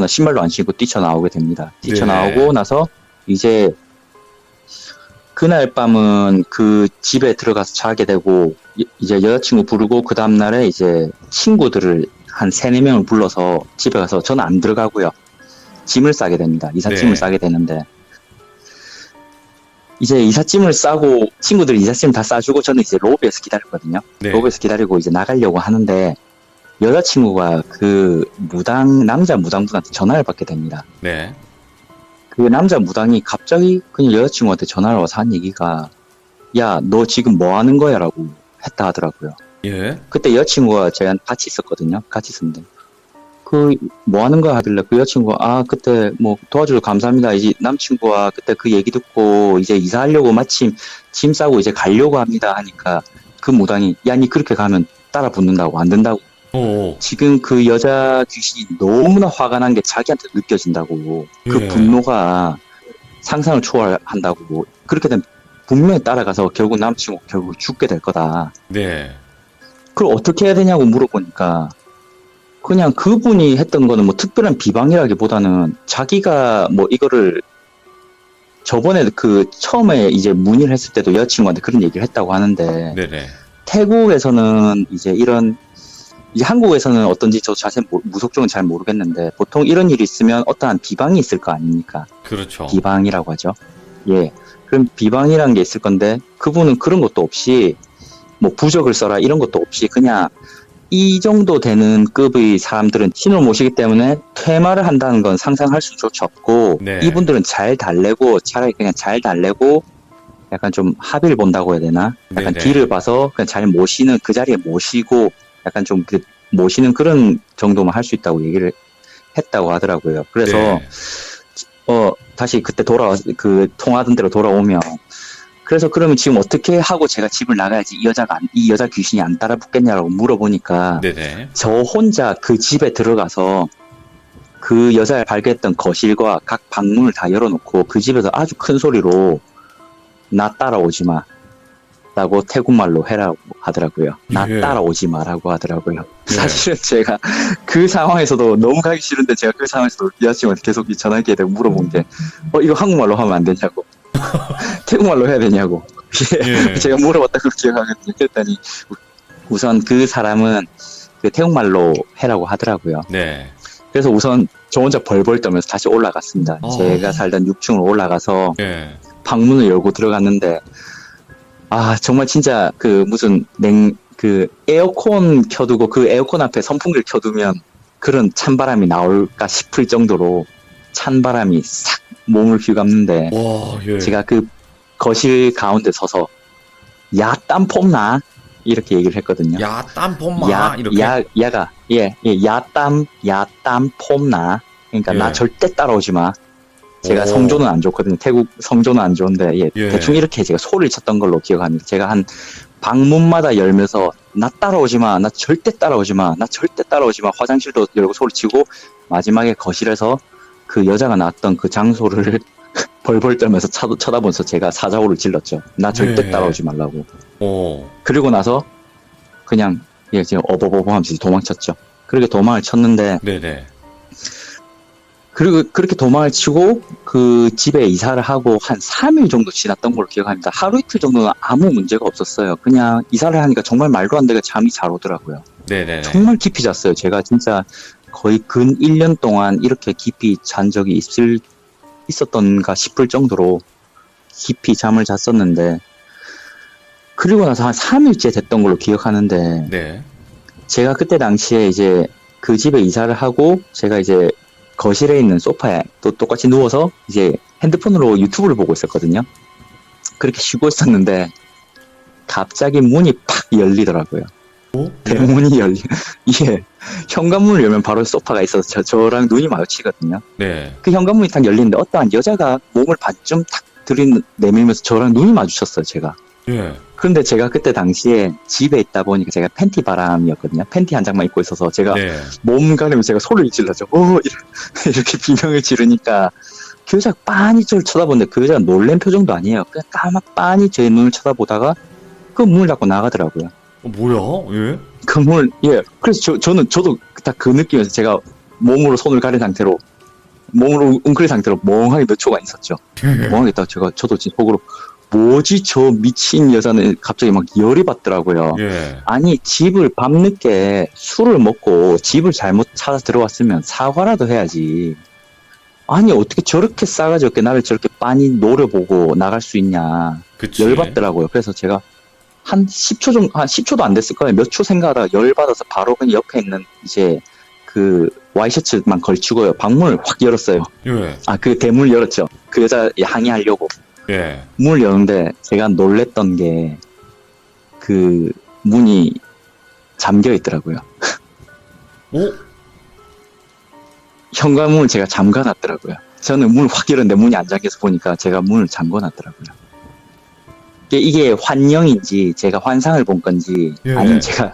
Speaker 2: 신발도 안 신고 뛰쳐나오게 됩니다. 뛰쳐나오고
Speaker 1: 네.
Speaker 2: 나서 이제 그날 밤은 그 집에 들어가서 자게 되고 이제 여자친구 부르고 그 다음날에 이제 친구들을 한 3-4명을 불러서 집에 가서 저는 안 들어가고요. 짐을 싸게 됩니다. 이삿짐을
Speaker 1: 네.
Speaker 2: 싸게 되는데 이제 이삿짐을 싸고 친구들이 이삿짐을 다 싸주고 저는 이제 로비에서 기다렸거든요.
Speaker 1: 네.
Speaker 2: 로비에서 기다리고 이제 나가려고 하는데 여자친구가 그 남자 무당분한테 전화를 받게 됩니다.
Speaker 1: 네.
Speaker 2: 그 남자 무당이 갑자기 그냥 여자친구한테 전화를 와서 한 얘기가 야, 너 지금 뭐 하는 거야? 라고 했다 하더라고요.
Speaker 1: 예.
Speaker 2: 그때 여자친구가 제가 같이 있었거든요. 같이 있었는데 뭐 하는 거야 하길래 그 여자친구가 그때 뭐 도와줘서 감사합니다. 이제 남친구와 그때 그 얘기 듣고 이제 이사하려고 마침 짐 싸고 이제 가려고 합니다 하니까 그 무당이 야, 니 그렇게 가면 따라 붙는다고 안 된다고.
Speaker 1: 오.
Speaker 2: 지금 그 여자 귀신이 너무나 화가 난 게 자기한테 느껴진다고. 그
Speaker 1: 예.
Speaker 2: 분노가 상상을 초월한다고. 그렇게 되면 분명히 따라가서 결국 남친구 결국 죽게 될 거다.
Speaker 1: 네.
Speaker 2: 그걸 어떻게 해야 되냐고 물어보니까 그냥 그분이 했던 거는 뭐 특별한 비방이라기보다는 자기가 뭐 이거를 저번에 그 처음에 이제 문의를 했을 때도 여자친구한테 그런 얘기를 했다고 하는데
Speaker 1: 네네.
Speaker 2: 태국에서는 이제 이제 한국에서는 어떤지 저 자세히 무속적은 잘 모르겠는데 보통 이런 일이 있으면 어떠한 비방이 있을 거 아닙니까?
Speaker 1: 그렇죠.
Speaker 2: 비방이라고 하죠. 예. 그럼 비방이라는 게 있을 건데 그분은 그런 것도 없이 뭐 부적을 써라 이런 것도 없이 그냥 이 정도 되는 급의 사람들은 신을 모시기 때문에 퇴마를 한다는 건 상상할 수조차 없고
Speaker 1: 네.
Speaker 2: 이분들은 잘 달래고 차라리 그냥 잘 달래고 약간 좀 합의를 본다고 해야 되나? 약간
Speaker 1: 네네.
Speaker 2: 딜을 봐서 그냥 잘 모시는 그 자리에 모시고 약간 좀 모시는 그런 정도만 할 수 있다고 얘기를 했다고 하더라고요. 그래서
Speaker 1: 네.
Speaker 2: 다시 그때 그 통화하던 대로 돌아오면 그래서 그러면 지금 어떻게 하고 제가 집을 나가야지 이 여자 귀신이 안 따라 붙겠냐라고 물어보니까
Speaker 1: 네네.
Speaker 2: 저 혼자 그 집에 들어가서 그 여자를 발견했던 거실과 각 방문을 다 열어놓고 그 집에서 아주 큰 소리로 나 따라오지 마 라고 태국말로 해라고 하더라고요. 나
Speaker 1: 예.
Speaker 2: 따라오지 마라고 하더라고요.
Speaker 1: 예.
Speaker 2: 사실은 제가 그 상황에서도 너무 가기 싫은데 제가 그 상황에서도 여자친구한테 계속 전화기에 대고 물어본 게 이거 한국말로 하면 안 되냐고 태국말로 해야 되냐고
Speaker 1: 예.
Speaker 2: 제가 물어봤다고 기억하거든요. 그랬더니 우선 그 사람은 그 태국말로 해라고 하더라고요.
Speaker 1: 네.
Speaker 2: 그래서 우선 저 혼자 벌벌 떨면서 다시 올라갔습니다. 제가 살던 6층으로 올라가서
Speaker 1: 예.
Speaker 2: 방문을 열고 들어갔는데 정말 진짜 무슨 에어컨 켜두고 그 에어컨 앞에 선풍기를 켜두면 그런 찬바람이 나올까 싶을 정도로 찬바람이 싹 몸을 휘감는데
Speaker 1: 와, 예.
Speaker 2: 제가 그 거실 가운데 서서 야, 땀 폼나? 이렇게 얘기를 했거든요.
Speaker 1: 야, 땀폼마 이렇게.
Speaker 2: 야, 땀 폼나? 그러니까
Speaker 1: 예.
Speaker 2: 나 절대 따라오지 마. 제가
Speaker 1: 오.
Speaker 2: 성조는 안 좋거든요. 태국 성조는 안 좋은데,
Speaker 1: 예.
Speaker 2: 대충 이렇게 제가 소리를 쳤던 걸로 기억합니다. 제가 한 방문마다 열면서, 나 따라오지 마. 나 절대 따라오지 마. 나 절대 따라오지 마. 화장실도 열고 소리치고, 마지막에 거실에서 그 여자가 나왔던 그 장소를 벌벌 떨면서 쳐다보면서 제가 사자호를 질렀죠. 나 절대
Speaker 1: 네.
Speaker 2: 따라오지 말라고.
Speaker 1: 오,
Speaker 2: 그리고 나서 그냥 얘 지금 어버버버 하면서 도망쳤죠. 그렇게 도망을 쳤는데
Speaker 1: 네네.
Speaker 2: 그리고 그렇게 도망을 치고 그 집에 이사를 하고 한 3일 정도 지났던 걸로 기억합니다. 하루 이틀 정도는 아무 문제가 없었어요. 그냥 이사를 하니까 정말 말도 안 되게 잠이 잘 오더라고요.
Speaker 1: 네네네.
Speaker 2: 정말 깊이 잤어요. 제가 진짜 거의 근 1년 동안 이렇게 깊이 잔 적이 있었던가 싶을 정도로 깊이 잠을 잤었는데 그리고 나서 한 3일째 됐던 걸로 기억하는데
Speaker 1: 네.
Speaker 2: 제가 그때 당시에 이제 그 집에 이사를 하고 제가 이제 거실에 있는 소파에 또 똑같이 누워서 이제 핸드폰으로 유튜브를 보고 있었거든요. 그렇게 쉬고 있었는데 갑자기 문이 팍 열리더라고요.
Speaker 1: 오?
Speaker 2: 대문이 이게 현관문을 열면 바로 소파가 있어서 저랑 눈이 마주치거든요.
Speaker 1: 네.
Speaker 2: 그 현관문이 딱 열리는데 어떠한 여자가 몸을 반쯤 탁 내밀면서 저랑 눈이 마주쳤어요, 제가.
Speaker 1: 예.
Speaker 2: 그런데 제가 그때 당시에 집에 있다 보니까 제가 팬티 바람이었거든요. 팬티 한 장만 입고 있어서 제가
Speaker 1: 네.
Speaker 2: 몸 가리면 제가 소리를 질러죠. 이렇게 비명을 지르니까 그 여자가 빤히 저를 쳐다보는데 그 여자가 놀란 표정도 아니에요. 그냥 까맣 빤히 제 눈을 쳐다보다가 그 문을 닫고 나가더라고요.
Speaker 1: 뭐야? 예?
Speaker 2: 그 문을, 예. 그래서 저도 딱 그 느낌에서 제가 몸으로 손을 가린 상태로, 몸으로 웅크린 상태로 멍하게 몇 초간 있었죠. 멍하게 있다가 저도 진짜 속으로, 뭐지 저 미친 여자는 갑자기 막 열이 받더라고요.
Speaker 1: 예.
Speaker 2: 아니 집을 밤늦게 술을 먹고 집을 잘못 찾아 들어왔으면 사과라도 해야지. 아니 어떻게 저렇게 싸가지 없게 나를 저렇게 빤히 노려보고 나갈 수 있냐.
Speaker 1: 그치.
Speaker 2: 열받더라고요. 그래서 제가 한 10초 정도, 한 10초도 안 됐을 거예요. 몇 초 생각하다가 열받아서 바로 그냥 옆에 있는 이제 그 와이셔츠만 걸치고요. 방문을 확 열었어요.
Speaker 1: 예.
Speaker 2: 아, 그 대문을 열었죠. 그 여자 항의하려고.
Speaker 1: 예.
Speaker 2: 문을 여는데 제가 놀랬던 게 그 문이 잠겨 있더라고요.
Speaker 1: 오?
Speaker 2: 현관문을 제가 잠가놨더라고요. 저는 문을 확 열었는데 문이 안 잠겨서 보니까 제가 문을 잠궈놨더라고요. 이게 환영인지 제가 환상을 본 건지
Speaker 1: 예.
Speaker 2: 아니면 제가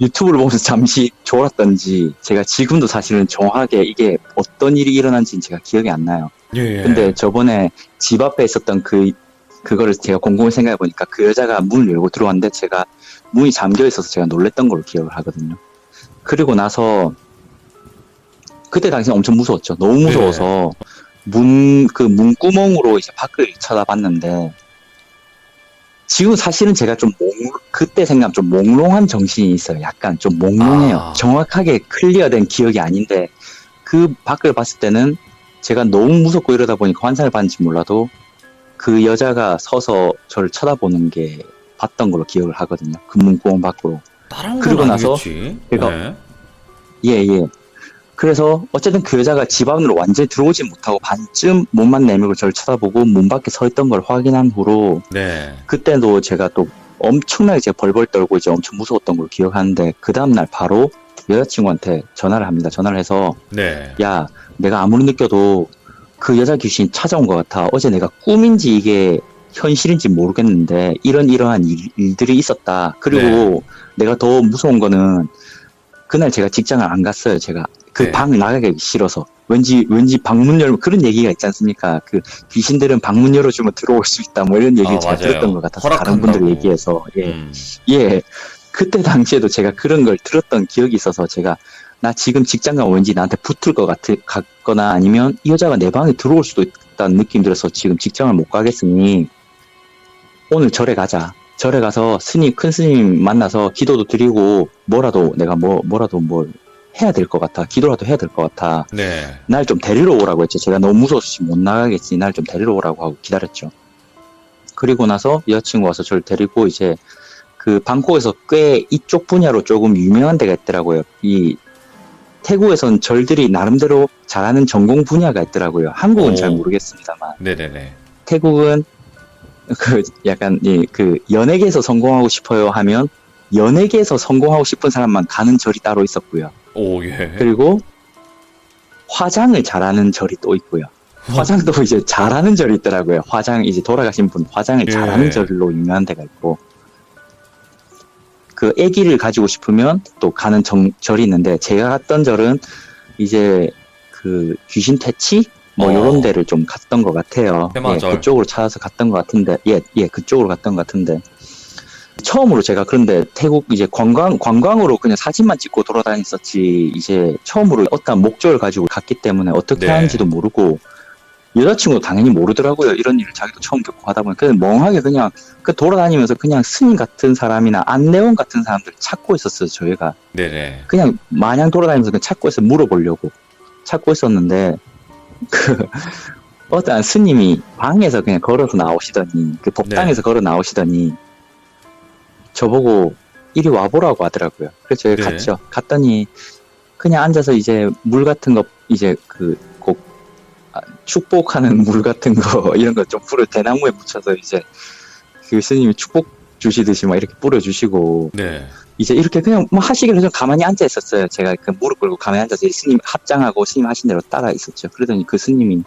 Speaker 2: 유튜브를 보면서 잠시 졸았던지 제가 지금도 사실은 정확하게 이게 어떤 일이 일어난지는 제가 기억이 안 나요.
Speaker 1: 예.
Speaker 2: 근데 저번에 집 앞에 있었던 그거를 제가 곰곰이 생각해 보니까 그 여자가 문을 열고 들어왔는데 제가 문이 잠겨 있어서 제가 놀랬던 걸로 기억을 하거든요. 그리고 나서 그때 당시에 엄청 무서웠죠. 너무 무서워서 문구멍으로 이제 밖을 쳐다봤는데 지금 사실은 제가 좀 그때 생각하면 좀 몽롱한 정신이 있어요. 약간 좀 몽롱해요.
Speaker 1: 아.
Speaker 2: 정확하게 클리어된 기억이 아닌데 그 밖을 봤을 때는 제가 너무 무섭고 이러다 보니까 환상을 봤는지 몰라도 그 여자가 서서 저를 쳐다보는 게 봤던 걸로 기억을 하거든요. 그 문구멍 밖으로.
Speaker 1: 다른
Speaker 2: 그리고
Speaker 1: 건
Speaker 2: 나서
Speaker 1: 아니겠지?
Speaker 2: 제가
Speaker 1: 네.
Speaker 2: 예. 그래서 어쨌든 그 여자가 집 안으로 완전히 들어오지 못하고 반쯤 몸만 내밀고 저를 쳐다보고 문 밖에 서 있던 걸 확인한 후로
Speaker 1: 네.
Speaker 2: 그때도 제가 또 엄청나게 제가 벌벌 떨고 이제 엄청 무서웠던 걸 기억하는데 그 다음날 바로 여자친구한테 전화를 합니다. 전화를 해서
Speaker 1: 네.
Speaker 2: 야 내가 아무리 느껴도 그 여자 귀신이 찾아온 것 같아. 어제 내가 꿈인지 이게 현실인지 모르겠는데 이러한 일들이 있었다. 그리고 내가 더 무서운 거는 그날 제가 직장을 안 갔어요. 제가 그
Speaker 1: 네.
Speaker 2: 방을 나가기 싫어서 왠지 방문 열면 그런 얘기가 있지 않습니까? 그 귀신들은 방문 열어주면 들어올 수 있다. 뭐 이런 얘기를 제가
Speaker 1: 맞아요.
Speaker 2: 들었던 것 같아서 다른
Speaker 1: 허락한다고.
Speaker 2: 분들 얘기해서
Speaker 1: 음.
Speaker 2: 예. 그때 당시에도 제가 그런 걸 들었던 기억이 있어서 제가 나 지금 직장 가면 왠지 나한테 붙을 것 같거나 아니면 이 여자가 내 방에 들어올 수도 있다는 느낌 들어서 지금 직장을 못 가겠으니 오늘 절에 가자. 절에 가서 큰 스님 만나서 기도도 드리고 뭐라도 내가 뭐라도 뭘 해야 될 것 같아. 기도라도 해야 될 것 같아.
Speaker 1: 네.
Speaker 2: 날 좀 데리러 오라고 했죠. 제가 너무 무서워서 지금 못 나가겠지. 날 좀 데리러 오라고 하고 기다렸죠. 그리고 나서 여자친구 와서 저를 데리고 이제 그 방콕에서 꽤 이쪽 분야로 조금 유명한 데가 있더라고요. 이 태국에선 절들이 나름대로 잘하는 전공 분야가 있더라고요. 한국은 잘 모르겠습니다만.
Speaker 1: 네네네.
Speaker 2: 태국은 그 약간 그 연예계에서 성공하고 싶어요 하면 연예계에서 성공하고 싶은 사람만 가는 절이 따로 있었고요.
Speaker 1: 오, 예.
Speaker 2: 그리고 화장을 잘하는 절이 또 있고요. 화장도 이제 잘하는 절이 있더라고요. 이제 돌아가신 분 화장을
Speaker 1: 예.
Speaker 2: 잘하는 절로 유명한 데가 있고 그 아기를 가지고 싶으면 또 가는 절이 있는데 제가 갔던 절은 이제 그 귀신 퇴치 뭐 요런 데를 좀 갔던 것 같아요. 예,
Speaker 1: 테마절.
Speaker 2: 그쪽으로 찾아서 갔던 것 같은데, 그쪽으로 갔던 것 같은데. 처음으로 제가 그런데 태국 이제 관광으로 그냥 사진만 찍고 돌아다녔었지, 이제 처음으로 어떤 목적을 가지고 갔기 때문에 어떻게
Speaker 1: 네.
Speaker 2: 하는지도 모르고, 여자친구도 당연히 모르더라고요. 이런 일을 자기도 처음 겪고 하다 보니까 그냥 멍하게 그냥 그 돌아다니면서 그냥 스님 같은 사람이나 안내원 같은 사람들 찾고 있었어요. 저희가
Speaker 1: 네네.
Speaker 2: 그냥 마냥 돌아다니면서 그냥 찾고 있어 물어보려고 찾고 있었는데, 그 어떤 스님이 방에서 그냥 걸어서 나오시더니, 그 법당에서 걸어 나오시더니 저보고 이리 와보라고 하더라고요. 그래서 저희
Speaker 1: 네.
Speaker 2: 갔죠. 갔더니 그냥 앉아서 이제 물 같은 거 이제 축복하는 물 같은 거 이런 거 좀 대나무에 묻혀서 이제 그 스님이 축복 주시듯이 막 이렇게 뿌려주시고,
Speaker 1: 네.
Speaker 2: 이제 이렇게 그냥 뭐 하시기로 좀 가만히 앉아 있었어요. 제가 그 무릎 꿇고 가만히 앉아서 스님 합장하고 스님 하신 대로 따라 있었죠. 그러더니 그 스님이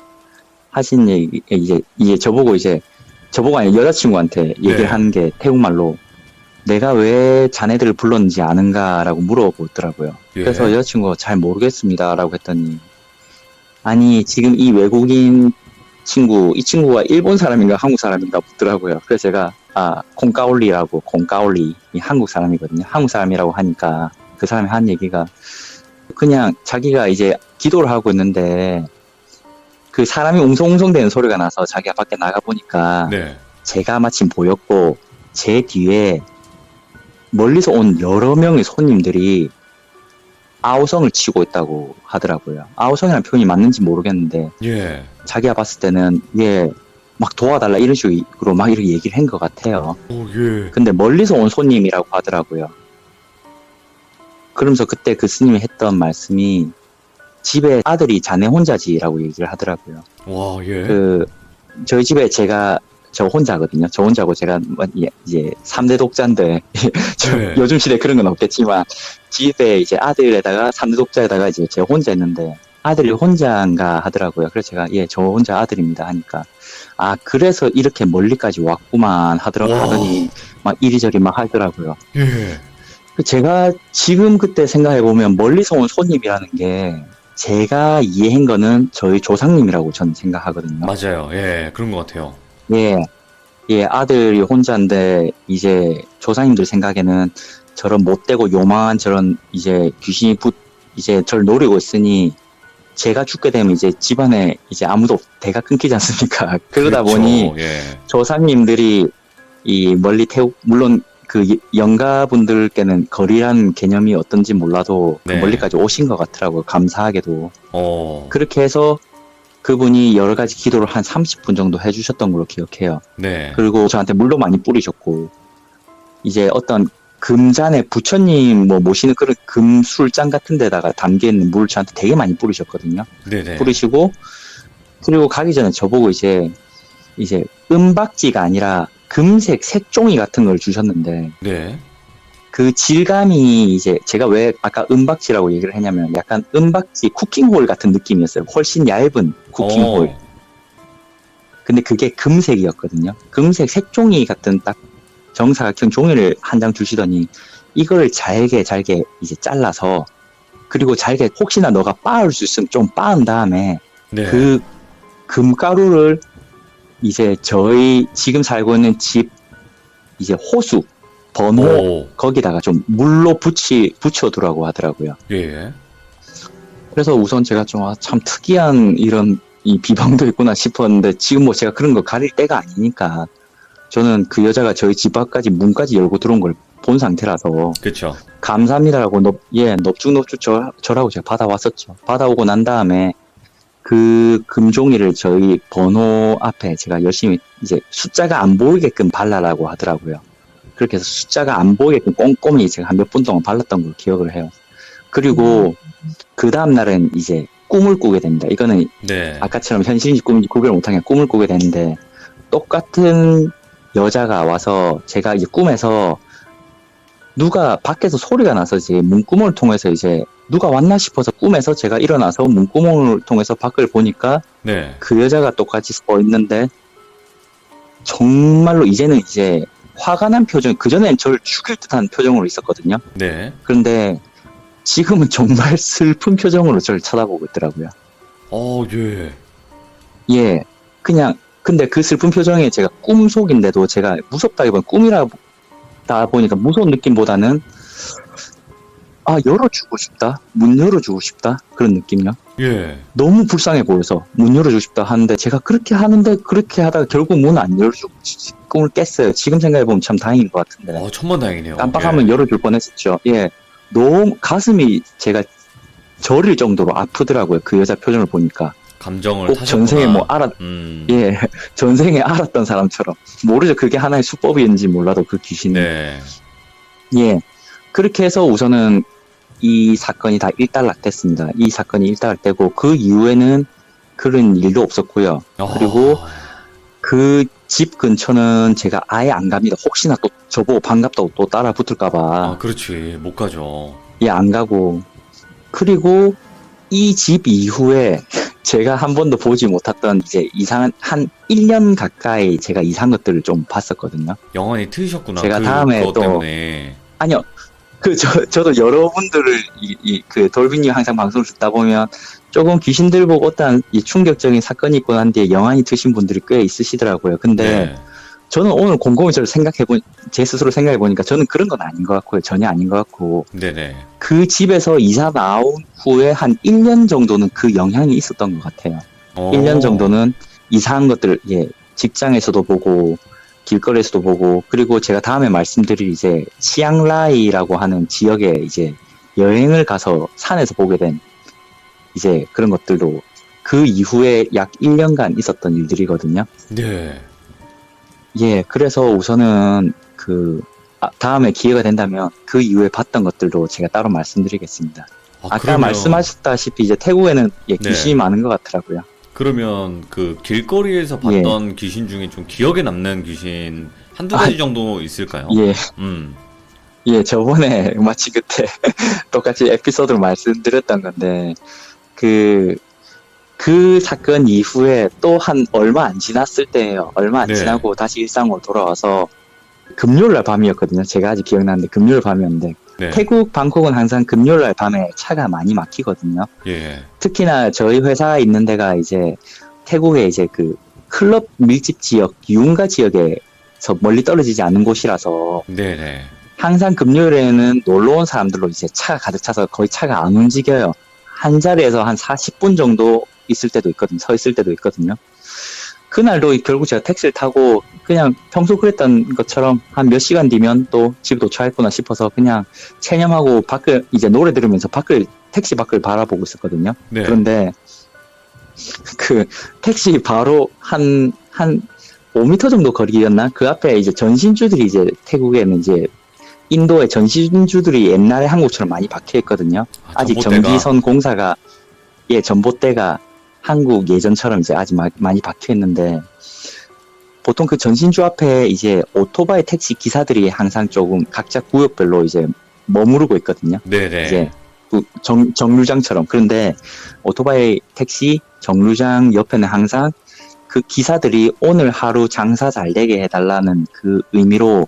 Speaker 2: 하신 얘기, 이제 저보고 아니 여자친구한테 얘기를
Speaker 1: 네.
Speaker 2: 하는 게 태국말로 내가 왜 자네들을 불렀는지 아는가라고 물어보더라고요.
Speaker 1: 예.
Speaker 2: 그래서 여자친구가 잘 모르겠습니다라고 했더니, 아니 지금 이 외국인 친구, 이 친구가 일본 사람인가 한국 사람인가 묻더라고요. 그래서 제가 콩까올리 이 한국 사람이거든요. 한국 사람이라고 하니까 그 사람이 한 얘기가 그냥 자기가 이제 기도를 하고 있는데 그 사람이 웅성웅성대는 소리가 나서 자기가 밖에 나가 보니까
Speaker 1: 네.
Speaker 2: 제가 마침 보였고, 제 뒤에 멀리서 온 여러 명의 손님들이 아우성을 치고 있다고 하더라고요. 아우성이라는 표현이 맞는지 모르겠는데
Speaker 1: 예.
Speaker 2: 자기가 봤을 때는 막 도와달라 이런 식으로 막 이렇게 얘기를 한 것 같아요.
Speaker 1: 오, 예.
Speaker 2: 근데 멀리서 온 손님이라고 하더라고요. 그러면서 그때 그 스님이 했던 말씀이 집에 아들이 자네 혼자지라고 얘기를 하더라고요.
Speaker 1: 와, 예.
Speaker 2: 저희 집에 저 혼자거든요. 저 혼자고 제가 이제 3대 독자인데
Speaker 1: 네.
Speaker 2: 요즘 시대에 그런 건 없겠지만 집에 이제 아들에다가 3대 독자에다가 이제 제가 혼자 있는데 아들이 혼자인가 하더라고요. 그래서 제가 저 혼자 아들입니다 하니까, 아 그래서 이렇게 멀리까지 왔구만
Speaker 1: 와.
Speaker 2: 하더니 막 이리저리 막 하더라고요.
Speaker 1: 예.
Speaker 2: 제가 지금 그때 생각해보면 멀리서 온 손님이라는 게 제가 이해한 거는 저희 조상님이라고 저는 생각하거든요.
Speaker 1: 맞아요. 예. 그런 것 같아요.
Speaker 2: 아들이 혼자인데 이제 조상님들 생각에는 저런 못되고 요망한 저런 이제 귀신이 이제 저를 노리고 있으니 제가 죽게 되면 이제 집안에 이제 아무도 대가 끊기지 않습니까? 그러다
Speaker 1: 그렇죠.
Speaker 2: 보니
Speaker 1: 예.
Speaker 2: 조상님들이 이 멀리 물론 그 영가분들께는 거리라는 개념이 어떤지 몰라도 그
Speaker 1: 네.
Speaker 2: 멀리까지 오신 것 같더라고요. 감사하게도.
Speaker 1: 어.
Speaker 2: 그렇게 해서 그분이 여러 가지 기도를 한 30분 정도 해주셨던 걸로 기억해요.
Speaker 1: 네.
Speaker 2: 그리고 저한테 물도 많이 뿌리셨고, 이제 어떤 금잔에 부처님 모시는 그런 금술잔 같은 데다가 담겨있는 물 저한테 되게 많이 뿌리셨거든요.
Speaker 1: 네네.
Speaker 2: 뿌리시고, 그리고 가기 전에 저보고 이제 은박지가 아니라 금색 색종이 같은 걸 주셨는데,
Speaker 1: 네.
Speaker 2: 그 질감이 이제 제가 왜 아까 은박지라고 얘기를 했냐면 약간 은박지 쿠킹홀 같은 느낌이었어요. 훨씬 얇은 쿠킹홀.
Speaker 1: 어.
Speaker 2: 근데 그게 금색이었거든요. 금색 색종이 같은 딱 정사각형 종이를 한 장 주시더니 이걸 잘게 이제 잘라서, 그리고 잘게 혹시나 너가 빻을 수 있으면 좀 빻은 다음에
Speaker 1: 네.
Speaker 2: 그 금가루를 이제 저희 지금 살고 있는 집 이제 호수 번호
Speaker 1: 오.
Speaker 2: 거기다가 좀 물로 붙여두라고 하더라고요.
Speaker 1: 예.
Speaker 2: 그래서 우선 제가 좀 참 특이한 이런 이 비방도 있구나 싶었는데, 지금 뭐 제가 그런 거 가릴 때가 아니니까 저는 그 여자가 저희 집 앞까지 문까지 열고 들어온 걸 본 상태라서
Speaker 1: 그렇죠.
Speaker 2: 감사합니다라고 넙죽넙죽 저라고 제가 받아왔었죠. 받아오고 난 다음에 그 금종이를 저희 번호 앞에 제가 열심히 이제 숫자가 안 보이게끔 발라라고 하더라고요. 그렇게 해서 숫자가 안 보이게끔 꼼꼼히 제가 한 몇 분 동안 발랐던 걸 기억을 해요. 그리고 그 다음날은 이제 꿈을 꾸게 됩니다. 이거는
Speaker 1: 네.
Speaker 2: 아까처럼 현실인지 꿈인지 구별 못하게 꿈을 꾸게 되는데, 똑같은 여자가 와서 제가 이제 꿈에서 누가 밖에서 소리가 나서 이제 문구멍을 통해서 이제 누가 왔나 싶어서 꿈에서 제가 일어나서 문구멍을 통해서 밖을 보니까
Speaker 1: 네.
Speaker 2: 그 여자가 똑같이 서 있는데, 정말로 이제는 이제 화가 난 표정, 그전엔 저를 죽일 듯한 표정으로 있었거든요.
Speaker 1: 네.
Speaker 2: 그런데 지금은 정말 슬픈 표정으로 저를 쳐다보고 있더라고요.
Speaker 1: 어, 예.
Speaker 2: 예, 그냥, 근데 그 슬픈 표정에 제가 꿈속인데도 제가 무섭다기보다 꿈이라다 보니까 무서운 느낌보다는, 아, 열어주고 싶다? 문 열어주고 싶다? 그런 느낌이요.
Speaker 1: 예.
Speaker 2: 너무 불쌍해 보여서 문 열어주고 싶다 하는데 제가 그렇게 하는데 그렇게 하다가 결국 문 안 열어주고 꿈을 깼어요. 지금 생각해보면 참 다행인 것 같은데.
Speaker 1: 천만다행이네요.
Speaker 2: 깜빡하면
Speaker 1: 예.
Speaker 2: 열어줄 뻔했었죠. 예, 너무 가슴이 제가 저릴 정도로 아프더라고요. 그 여자 표정을 보니까.
Speaker 1: 감정을
Speaker 2: 꼭
Speaker 1: 타셨구나.
Speaker 2: 전생에 뭐 예, 전생에 알았던 사람처럼. 모르죠. 그게 하나의 수법인지 몰라도 그 귀신이.
Speaker 1: 네.
Speaker 2: 예. 그렇게 해서 우선은 이 사건이 다 일단락됐습니다. 이 사건이 일단락되고 그 이후에는 그런 일도 없었고요. 그리고 그 집 근처는 제가 아예 안 갑니다. 혹시나 또 저보고 반갑다고 또 따라 붙을까봐.
Speaker 1: 그렇지. 못 가죠.
Speaker 2: 예, 안 가고. 그리고 이 집 이후에 제가 한 번도 보지 못했던 이제 이상한 한 1년 가까이 제가 이상한 것들을 좀 봤었거든요.
Speaker 1: 영원히 트이셨구나.
Speaker 2: 제가 다음에
Speaker 1: 그것
Speaker 2: 또-
Speaker 1: 때문에.
Speaker 2: 아니요. 저도 여러분들을, 그, 돌빈님 항상 방송을 듣다 보면 조금 귀신들 보고 어떠한 이 충격적인 사건이 있고 난 뒤에 영안이 드신 분들이 꽤 있으시더라고요. 근데
Speaker 1: 네.
Speaker 2: 저는 오늘 곰곰이 저를 제 스스로 생각해보니까 저는 그런 건 아닌 것 같고요. 전혀 아닌 것 같고.
Speaker 1: 네네.
Speaker 2: 그 집에서 이사 나온 후에 한 1년 정도는 그 영향이 있었던 것 같아요. 1년 정도는 이상한 것들을, 예, 직장에서도 보고, 길거리에서도 보고, 그리고 제가 다음에 말씀드릴 이제, 치앙라이라고 하는 지역에 이제 여행을 가서 산에서 보게 된 이제 그런 것들도 그 이후에 약 1년간 있었던 일들이거든요.
Speaker 1: 네.
Speaker 2: 예, 그래서 우선은 다음에 기회가 된다면 그 이후에 봤던 것들도 제가 따로 말씀드리겠습니다. 아까
Speaker 1: 그러면-
Speaker 2: 말씀하셨다시피 이제 태국에는 예,
Speaker 1: 네.
Speaker 2: 귀신이 많은 것 같더라고요.
Speaker 1: 그러면 그 길거리에서
Speaker 2: 예.
Speaker 1: 봤던 귀신 중에 좀 기억에 남는 귀신 한두 가지 정도 있을까요?
Speaker 2: 예,
Speaker 1: 음.
Speaker 2: 예, 저번에 마치 그때 똑같이 에피소드로 말씀드렸던 건데, 그 사건 이후에 또 한 얼마 안 지났을 때예요. 얼마 안
Speaker 1: 네.
Speaker 2: 지나고 다시 일상으로 돌아와서 금요일날 밤이었거든요. 제가 아직 기억나는데 금요일 밤이었는데
Speaker 1: 네.
Speaker 2: 태국 방콕은 항상 금요일날 밤에 차가 많이 막히거든요.
Speaker 1: 예.
Speaker 2: 특히나 저희 회사 있는 데가 이제 태국의 이제 그 클럽 밀집 지역, 유흥가 지역에서 멀리 떨어지지 않은 곳이라서
Speaker 1: 네네.
Speaker 2: 항상 금요일에는 놀러 온 사람들로 이제 차가 가득 차서 거의 차가 안 움직여요. 한 자리에서 한 40분 정도 있을 때도 있거든요. 서 있을 때도 있거든요. 그날도 결국 제가 택시를 타고 그냥 평소 그랬던 것처럼 한 몇 시간 뒤면 또 집에 도착했구나 싶어서 그냥 체념하고 밖을 이제 노래 들으면서 택시 밖을 바라보고 있었거든요.
Speaker 1: 네.
Speaker 2: 그런데 그 택시 바로 한 5m 정도 거리였나? 그 앞에 이제 전신주들이 이제 태국에는 이제 인도의 전신주들이 옛날에 한국처럼 많이 박혀 있거든요. 아직
Speaker 1: 전봇대가.
Speaker 2: 전기선 공사가, 예, 전봇대가 한국 예전처럼 이제 아직 많이 박혀 있는데, 보통 그 전신주 앞에 이제 오토바이 택시 기사들이 항상 조금 각자 구역별로 이제 머무르고 있거든요.
Speaker 1: 네네.
Speaker 2: 이제 정류장처럼. 그런데 오토바이 택시 정류장 옆에는 항상 그 기사들이 오늘 하루 장사 잘 되게 해달라는 그 의미로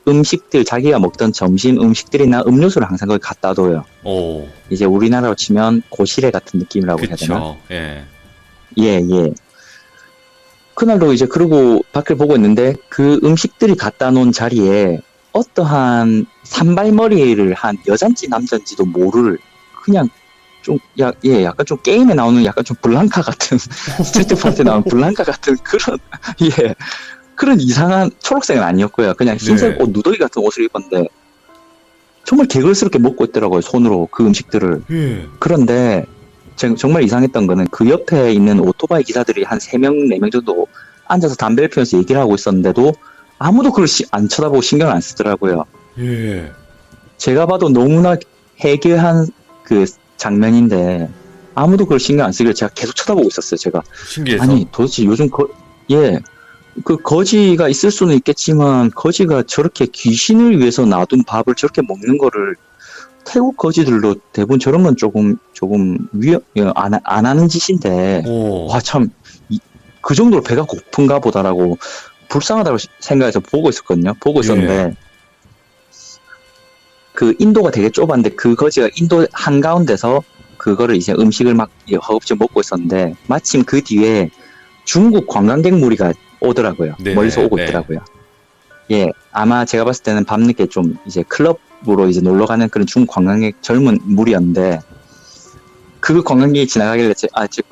Speaker 2: 음식들, 자기가 먹던 점심 음식들이나 음료수를 항상 거기 갖다 둬요.
Speaker 1: 오.
Speaker 2: 이제 우리나라로 치면 고시래 같은 느낌이라고 해야 되나?
Speaker 1: 그쵸. 예.
Speaker 2: 예, 예. 그날도 이제 그러고 밖을 보고 있는데 그 음식들이 갖다 놓은 자리에 어떠한 산발머리를 한 여잔지 남잔지도 모를 그냥 좀, 약간 좀 게임에 나오는 약간 좀 블랑카 같은, 스트리트 파티에 나오는 블랑카 같은 그런, 예. 그런 이상한 초록색은 아니었고요. 그냥 흰색
Speaker 1: 네.
Speaker 2: 옷, 누더기 같은 옷을 입었는데 정말 개걸스럽게 먹고 있더라고요. 손으로 그 음식들을.
Speaker 1: 예.
Speaker 2: 그런데 정말 이상했던 거는 그 옆에 있는 오토바이 기사들이 한 3명, 4명 정도 앉아서 담배를 피우면서 얘기를 하고 있었는데도 아무도 그걸 안 쳐다보고 신경을 안 쓰더라고요.
Speaker 1: 예.
Speaker 2: 제가 봐도 너무나 해괴한 그 장면인데 아무도 그걸 신경 안 쓰길래 제가 계속 쳐다보고 있었어요. 제가.
Speaker 1: 신기해서.
Speaker 2: 아니 도대체 요즘 그 거지가 있을 수는 있겠지만 거지가 저렇게 귀신을 위해서 놔둔 밥을 저렇게 먹는 거를 태국 거지들도 대부분 저런 건 조금 안 하는 짓인데
Speaker 1: 오.
Speaker 2: 와 참 그 정도로 배가 고픈가 보다라고 불쌍하다고 생각해서 보고 있었거든요. 보고 있었는데 그 인도가 되게 좁았는데 그 거지가 인도 한가운데서 그거를 이제 음식을 막 허겁지겁 먹고 있었는데 마침 그 뒤에 중국 관광객 무리가 오더라고요.
Speaker 1: 네네,
Speaker 2: 멀리서 오고
Speaker 1: 네.
Speaker 2: 있더라고요. 예, 아마 제가 봤을 때는 밤늦게 좀 이제 클럽으로 이제 놀러 가는 그런 중국 관광객 젊은 무리였는데, 그 관광객이 지나가길래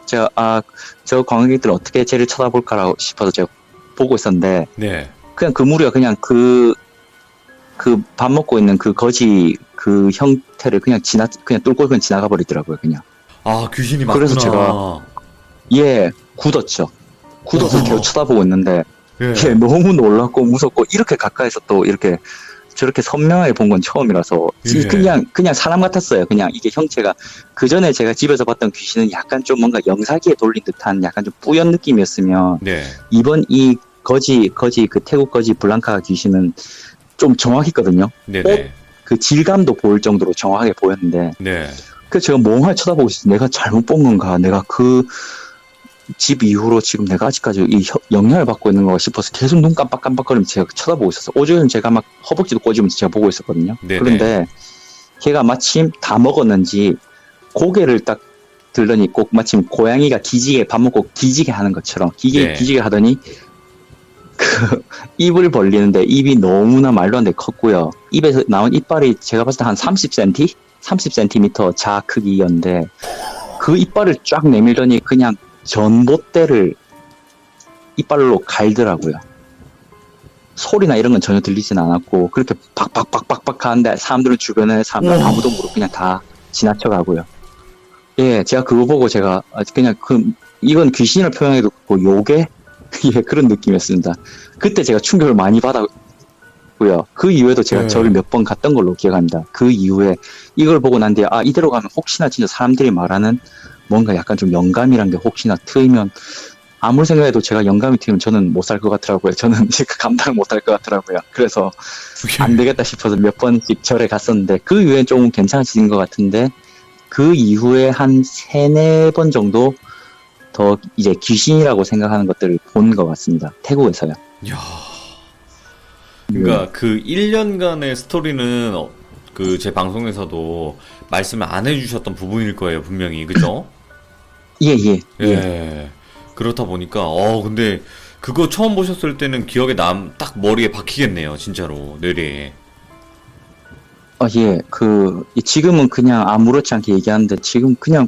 Speaker 2: 저 관광객들 어떻게 쟤를 쳐다볼까라고 싶어서 제가 보고 있었는데,
Speaker 1: 네.
Speaker 2: 그냥 그 무리가 그냥 그 밥 먹고 있는 그 거지 그 형태를 그냥 뚫고 그냥 지나가 버리더라고요, 그냥.
Speaker 1: 아, 귀신이 맞구나.
Speaker 2: 그래서 제가 예, 굳었죠. 굳어서 계속 쳐다보고 있는데,
Speaker 1: 예.
Speaker 2: 예, 너무 놀랍고 무섭고, 이렇게 가까이서 또 이렇게 저렇게 선명하게 본 건 처음이라서,
Speaker 1: 예.
Speaker 2: 그냥 사람 같았어요. 그냥 이게 형체가. 그 전에 제가 집에서 봤던 귀신은 약간 좀 뭔가 영사기에 돌린 듯한 약간 좀 뿌연 느낌이었으면,
Speaker 1: 네.
Speaker 2: 이번 이 그 태국 거지 블랑카 귀신은 좀 정확했거든요.
Speaker 1: 네네.
Speaker 2: 그 질감도 보일 정도로 정확하게 보였는데,
Speaker 1: 네.
Speaker 2: 그래서 제가 멍하니 쳐다보고 있었어요. 내가 잘못 본 건가? 내가 그 집 이후로 지금 내가 아직까지 이 영향을 받고 있는 건가 싶어서 계속 눈 깜빡깜빡거리면서 제가 쳐다보고 있었어요. 오죽은 제가 막 허벅지도 꼬집으면서 제가 보고 있었거든요.
Speaker 1: 네네.
Speaker 2: 그런데 걔가 마침 다 먹었는지 고개를 딱 들더니 꼭 마침 고양이가 밥 먹고 기지개 하는 것처럼
Speaker 1: 네.
Speaker 2: 기지개 하더니 그 입을 벌리는데 입이 너무나 말도 안 되게 컸고요. 입에서 나온 이빨이 제가 봤을 때 한 30cm? 30cm 자 크기였는데, 그 이빨을 쫙 내밀더니 그냥 전봇대를 이빨로 갈더라고요. 소리나 이런 건 전혀 들리진 않았고, 그렇게 박박박박박 하는데 주변에 사람들
Speaker 1: 우와.
Speaker 2: 아무도 모르고 그냥 다 지나쳐가고요. 예, 제가 그거 보고 제가 그냥 이건 귀신을 표현해도 요게 예, 그런 느낌이었습니다. 그때 제가 충격을 많이 받았고요. 그 이후에도 제가
Speaker 1: 네.
Speaker 2: 저를 몇 번 갔던 걸로 기억합니다. 그 이후에 이걸 보고 난 뒤에 이대로 가면 혹시나 진짜 사람들이 말하는 뭔가 약간 좀 영감이란 게 혹시나 트이면, 아무리 생각해도 제가 영감이 트이면 저는 못 살 것 같더라고요. 저는 감당을 못 할 것 같더라고요. 그래서 안 되겠다 싶어서 몇 번씩 절에 갔었는데, 그 이후엔 조금 괜찮아진 것 같은데, 그 이후에 한 3-4번 정도 더 이제 귀신이라고 생각하는 것들을 본 것 같습니다. 태국에서요.
Speaker 1: 야. 그러니까 그 1년간의 스토리는 그 제 방송에서도 말씀을 안 해주셨던 부분일 거예요, 분명히. 그죠?
Speaker 2: 예.
Speaker 1: 예. 그렇다 보니까, 근데 그거 처음 보셨을 때는 기억에 딱 머리에 박히겠네요, 진짜로. 뇌리에.
Speaker 2: 예. 지금은 그냥 아무렇지 않게 얘기하는데, 지금 그냥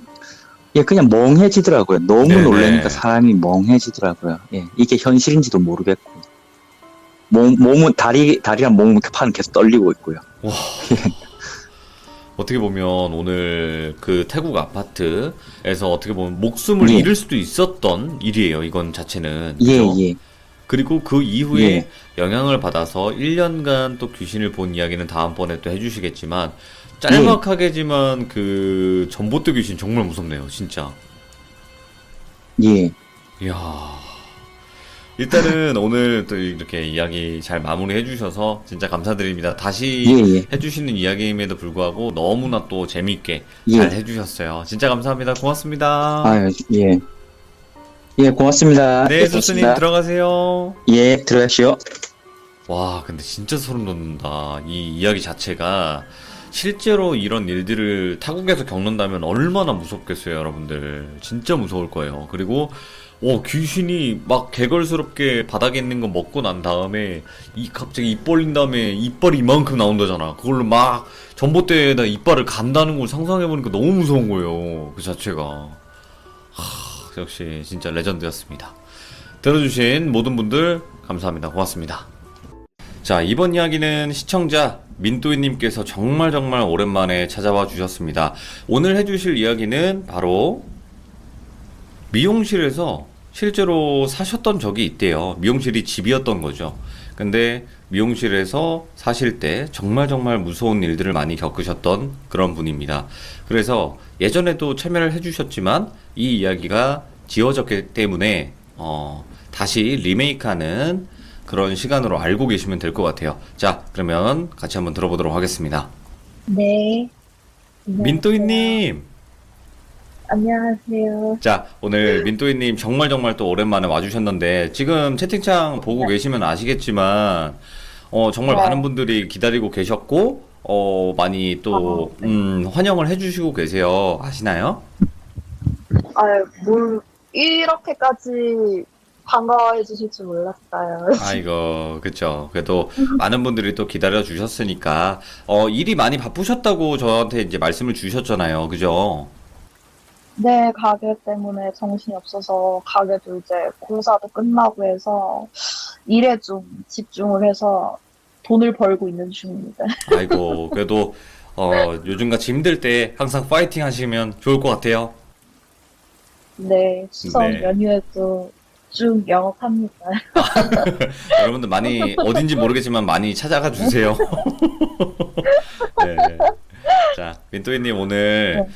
Speaker 2: 멍해지더라고요. 너무
Speaker 1: 네네.
Speaker 2: 놀라니까 사람이 멍해지더라고요. 예. 이게 현실인지도 모르겠고. 몸은, 다리랑 몸은 팔은 계속 떨리고 있고요.
Speaker 1: 와. 어떻게 보면 오늘 그 태국 아파트에서 어떻게 보면 목숨을
Speaker 2: 예.
Speaker 1: 잃을 수도 있었던 일이에요, 이건 자체는.
Speaker 2: 예,
Speaker 1: 그죠?
Speaker 2: 예.
Speaker 1: 그리고 그 이후에
Speaker 2: 예.
Speaker 1: 영향을 받아서 1년간 또 귀신을 본 이야기는 다음번에 또 해주시겠지만, 짤막하게지만 그 전봇대 귀신 정말 무섭네요, 진짜.
Speaker 2: 예.
Speaker 1: 이야. 일단은 오늘 또 이렇게 이야기 잘 마무리해 주셔서 진짜 감사드립니다. 다시
Speaker 2: 예.
Speaker 1: 해주시는 이야기임에도 불구하고 너무나 또 재미있게
Speaker 2: 예.
Speaker 1: 잘 해주셨어요. 진짜 감사합니다. 고맙습니다.
Speaker 2: 예. 예, 고맙습니다.
Speaker 1: 네,
Speaker 2: 예,
Speaker 1: 수스님
Speaker 2: 고맙습니다.
Speaker 1: 들어가세요.
Speaker 2: 예, 들어가시오.
Speaker 1: 와, 근데 진짜 소름 돋는다. 이 이야기 자체가 실제로 이런 일들을 타국에서 겪는다면 얼마나 무섭겠어요, 여러분들. 진짜 무서울 거예요. 그리고 귀신이 막 개걸스럽게 바닥에 있는 거 먹고 난 다음에 갑자기 입 벌린 다음에 이빨이 이만큼 나온다잖아. 그걸로 막 전봇대에다 이빨을 간다는 걸 상상해보니까 너무 무서운 거예요. 그 자체가. 역시 진짜 레전드였습니다. 들어주신 모든 분들 감사합니다. 고맙습니다. 자, 이번 이야기는 시청자 민또이님께서 정말 오랜만에 찾아와 주셨습니다. 오늘 해주실 이야기는 바로 미용실에서 실제로 사셨던 적이 있대요. 미용실이 집이었던 거죠. 근데 미용실에서 사실 때 정말 무서운 일들을 많이 겪으셨던 그런 분입니다. 그래서 예전에도 참여를 해주셨지만 이 이야기가 지워졌기 때문에 다시 리메이크하는 그런 시간으로 알고 계시면 될 것 같아요. 자, 그러면 같이 한번 들어보도록 하겠습니다.
Speaker 3: 네.
Speaker 1: 민또이님!
Speaker 3: 안녕하세요.
Speaker 1: 자, 오늘 민또이님 정말 또 오랜만에 와주셨는데, 지금 채팅창 보고 계시면 아시겠지만, 정말
Speaker 3: 네.
Speaker 1: 많은 분들이 기다리고 계셨고, 많이 또, 환영을 해주시고 계세요. 아시나요?
Speaker 3: 아유, 이렇게까지 반가워해 주실 줄 몰랐어요.
Speaker 1: 아이고, 그쵸. 그래도 많은 분들이 또 기다려 주셨으니까, 일이 많이 바쁘셨다고 저한테 이제 말씀을 주셨잖아요. 그죠?
Speaker 3: 네, 가게 때문에 정신이 없어서 가게도 이제 공사도 끝나고 해서 일에 좀 집중을 해서 돈을 벌고 있는 중입니다.
Speaker 1: 아이고, 그래도, 요즘같이 힘들 때 항상 파이팅 하시면 좋을 것 같아요.
Speaker 3: 네, 추석
Speaker 1: 네.
Speaker 3: 연휴에도 쭉 영업합니다.
Speaker 1: 여러분들 많이, 어딘지 모르겠지만 많이 찾아가 주세요. 네. 자, 민또이님 오늘,
Speaker 3: 네,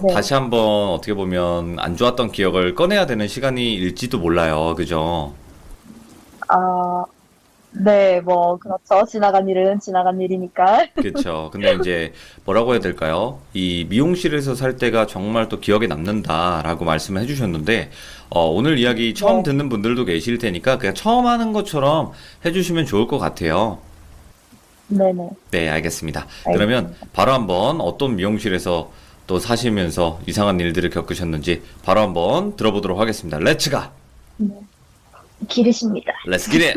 Speaker 3: 네.
Speaker 1: 다시 한번 어떻게 보면 안 좋았던 기억을 꺼내야 되는 시간일지도 몰라요. 그죠?
Speaker 3: 아, 네, 뭐, 그렇죠. 지나간 일은 지나간 일이니까.
Speaker 1: 그쵸. 근데 이제 뭐라고 해야 될까요? 이 미용실에서 살 때가 정말 또 기억에 남는다라고 말씀을 해주셨는데, 오늘 이야기 처음
Speaker 3: 네,
Speaker 1: 듣는 분들도 계실 테니까 그냥 처음 하는 것처럼 해주시면 좋을 것 같아요.
Speaker 3: 네네,
Speaker 1: 네, 알겠습니다. 그러면
Speaker 3: 알겠습니다.
Speaker 1: 바로 한번 어떤 미용실에서 또 사시면서 이상한 일들을 겪으셨는지 바로 한번 들어보도록 하겠습니다. 렛츠 가!
Speaker 3: 네, 기르십니다.
Speaker 1: 렛츠 기릿!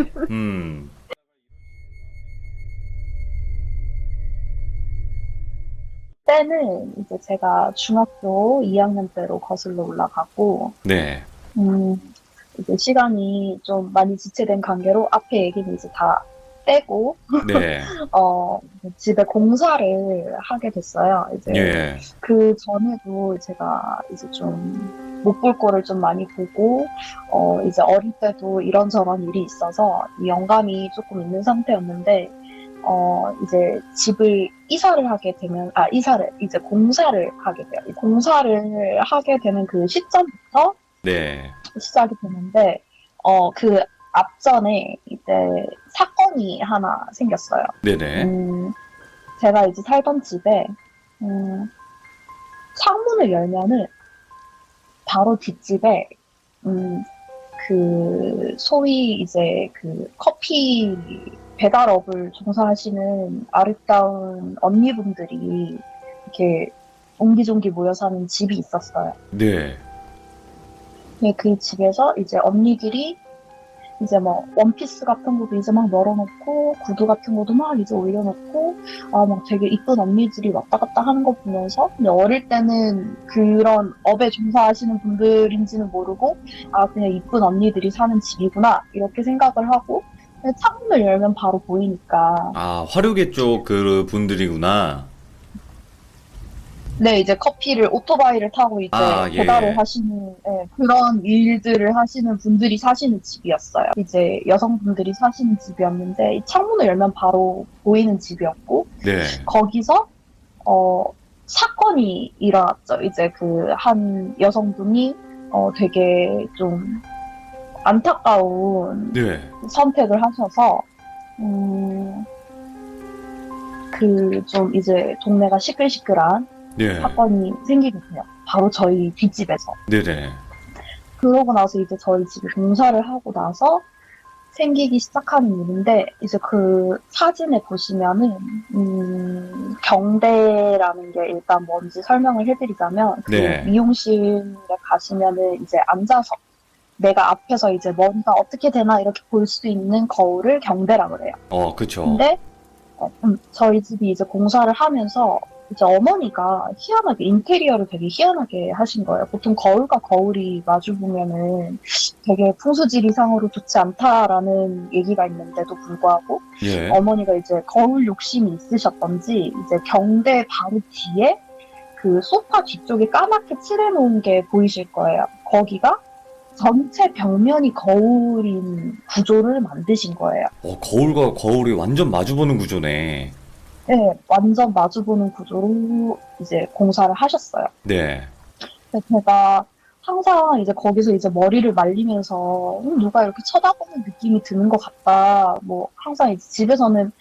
Speaker 3: 때는 이제 제가 중학교 2학년 때로 거슬러 올라가고,
Speaker 1: 네,
Speaker 3: 음, 이제 시간이 좀 많이 지체된 관계로 앞에 얘기는 이제 다 빼고,
Speaker 1: 네,
Speaker 3: 집에 공사를 하게 됐어요. 이제
Speaker 1: 예,
Speaker 3: 그 전에도 제가 이제 좀 못 볼 거를 좀 많이 보고, 이제 어릴 때도 이런저런 일이 있어서 이 영감이 조금 있는 상태였는데, 이제 집을 이사를 하게 되면, 이제 공사를 하게 돼요. 이 공사를 하게 되는 그 시점부터
Speaker 1: 네,
Speaker 3: 시작이 되는데, 그 앞전에 이제 사건이 하나 생겼어요.
Speaker 1: 네네,
Speaker 3: 음, 제가 이제 살던 집에, 음, 창문을 열면은 바로 뒷집에, 음, 그, 소위 이제 그 커피 배달업을 종사하시는 아름다운 언니분들이 이렇게 옹기종기 모여 사는 집이 있었어요.
Speaker 1: 네,
Speaker 3: 근데 그 집에서 이제 언니들이 이제 뭐 원피스 같은 것도 이제 막 널어놓고 구두 같은 것도 막 이제 올려놓고 막 되게 이쁜 언니들이 왔다 갔다 하는 거 보면서 근데 어릴 때는 그런 업에 종사하시는 분들인지는 모르고 그냥 이쁜 언니들이 사는 집이구나 이렇게 생각을 하고 근데 창문을 열면 바로 보이니까
Speaker 1: 아, 화류계 쪽 그 분들이구나.
Speaker 3: 네, 이제 커피를, 오토바이를 타고 이제
Speaker 1: 아, 예,
Speaker 3: 배달을
Speaker 1: 예.
Speaker 3: 하시는, 예, 그런 일들을 하시는 분들이 사시는 집이었어요. 이제 여성분들이 사시는 집이었는데, 이 창문을 열면 바로 보이는 집이었고,
Speaker 1: 네,
Speaker 3: 거기서, 어, 사건이 일어났죠. 이제 그 한 여성분이, 되게 좀 안타까운
Speaker 1: 네,
Speaker 3: 선택을 하셔서, 음, 그 좀 이제 동네가 시끌시끌한
Speaker 1: 네,
Speaker 3: 사건이 생기게 돼요. 바로 저희 뒷집에서.
Speaker 1: 네네.
Speaker 3: 그러고 나서 이제 저희 집이 공사를 하고 나서 생기기 시작하는 일인데, 이제 그 사진에 보시면은, 경대라는 게 일단 뭔지 설명을 해드리자면, 그
Speaker 1: 네.
Speaker 3: 미용실에 가시면은 이제 앉아서 내가 앞에서 이제 머리가 어떻게 되나 이렇게 볼 수 있는 거울을 경대라고 그래요.
Speaker 1: 그쵸.
Speaker 3: 근데 저희 집이 이제 공사를 하면서 이제 어머니가 희한하게 인테리어를 되게 희한하게 하신 거예요. 보통 거울과 거울이 마주 보면은 되게 풍수지리상으로 좋지 않다라는 얘기가 있는데도 불구하고
Speaker 1: 예.
Speaker 3: 어머니가 이제 거울 욕심이 있으셨던지 이제 경대 바로 뒤에 그 소파 뒤쪽에 까맣게 칠해놓은 게 보이실 거예요. 거기가 전체 벽면이 거울인 구조를 만드신 거예요.
Speaker 1: 거울과 거울이 완전 마주보는 구조네.
Speaker 3: 네, 완전 마주보는 구조로 이제 공사를 하셨어요.
Speaker 1: 네.
Speaker 3: 근데 제가 항상 이제 거기서 이제 머리를 말리면서 누가 이렇게 쳐다보는 느낌이 드는 것 같다. 뭐 항상 이제 집에서는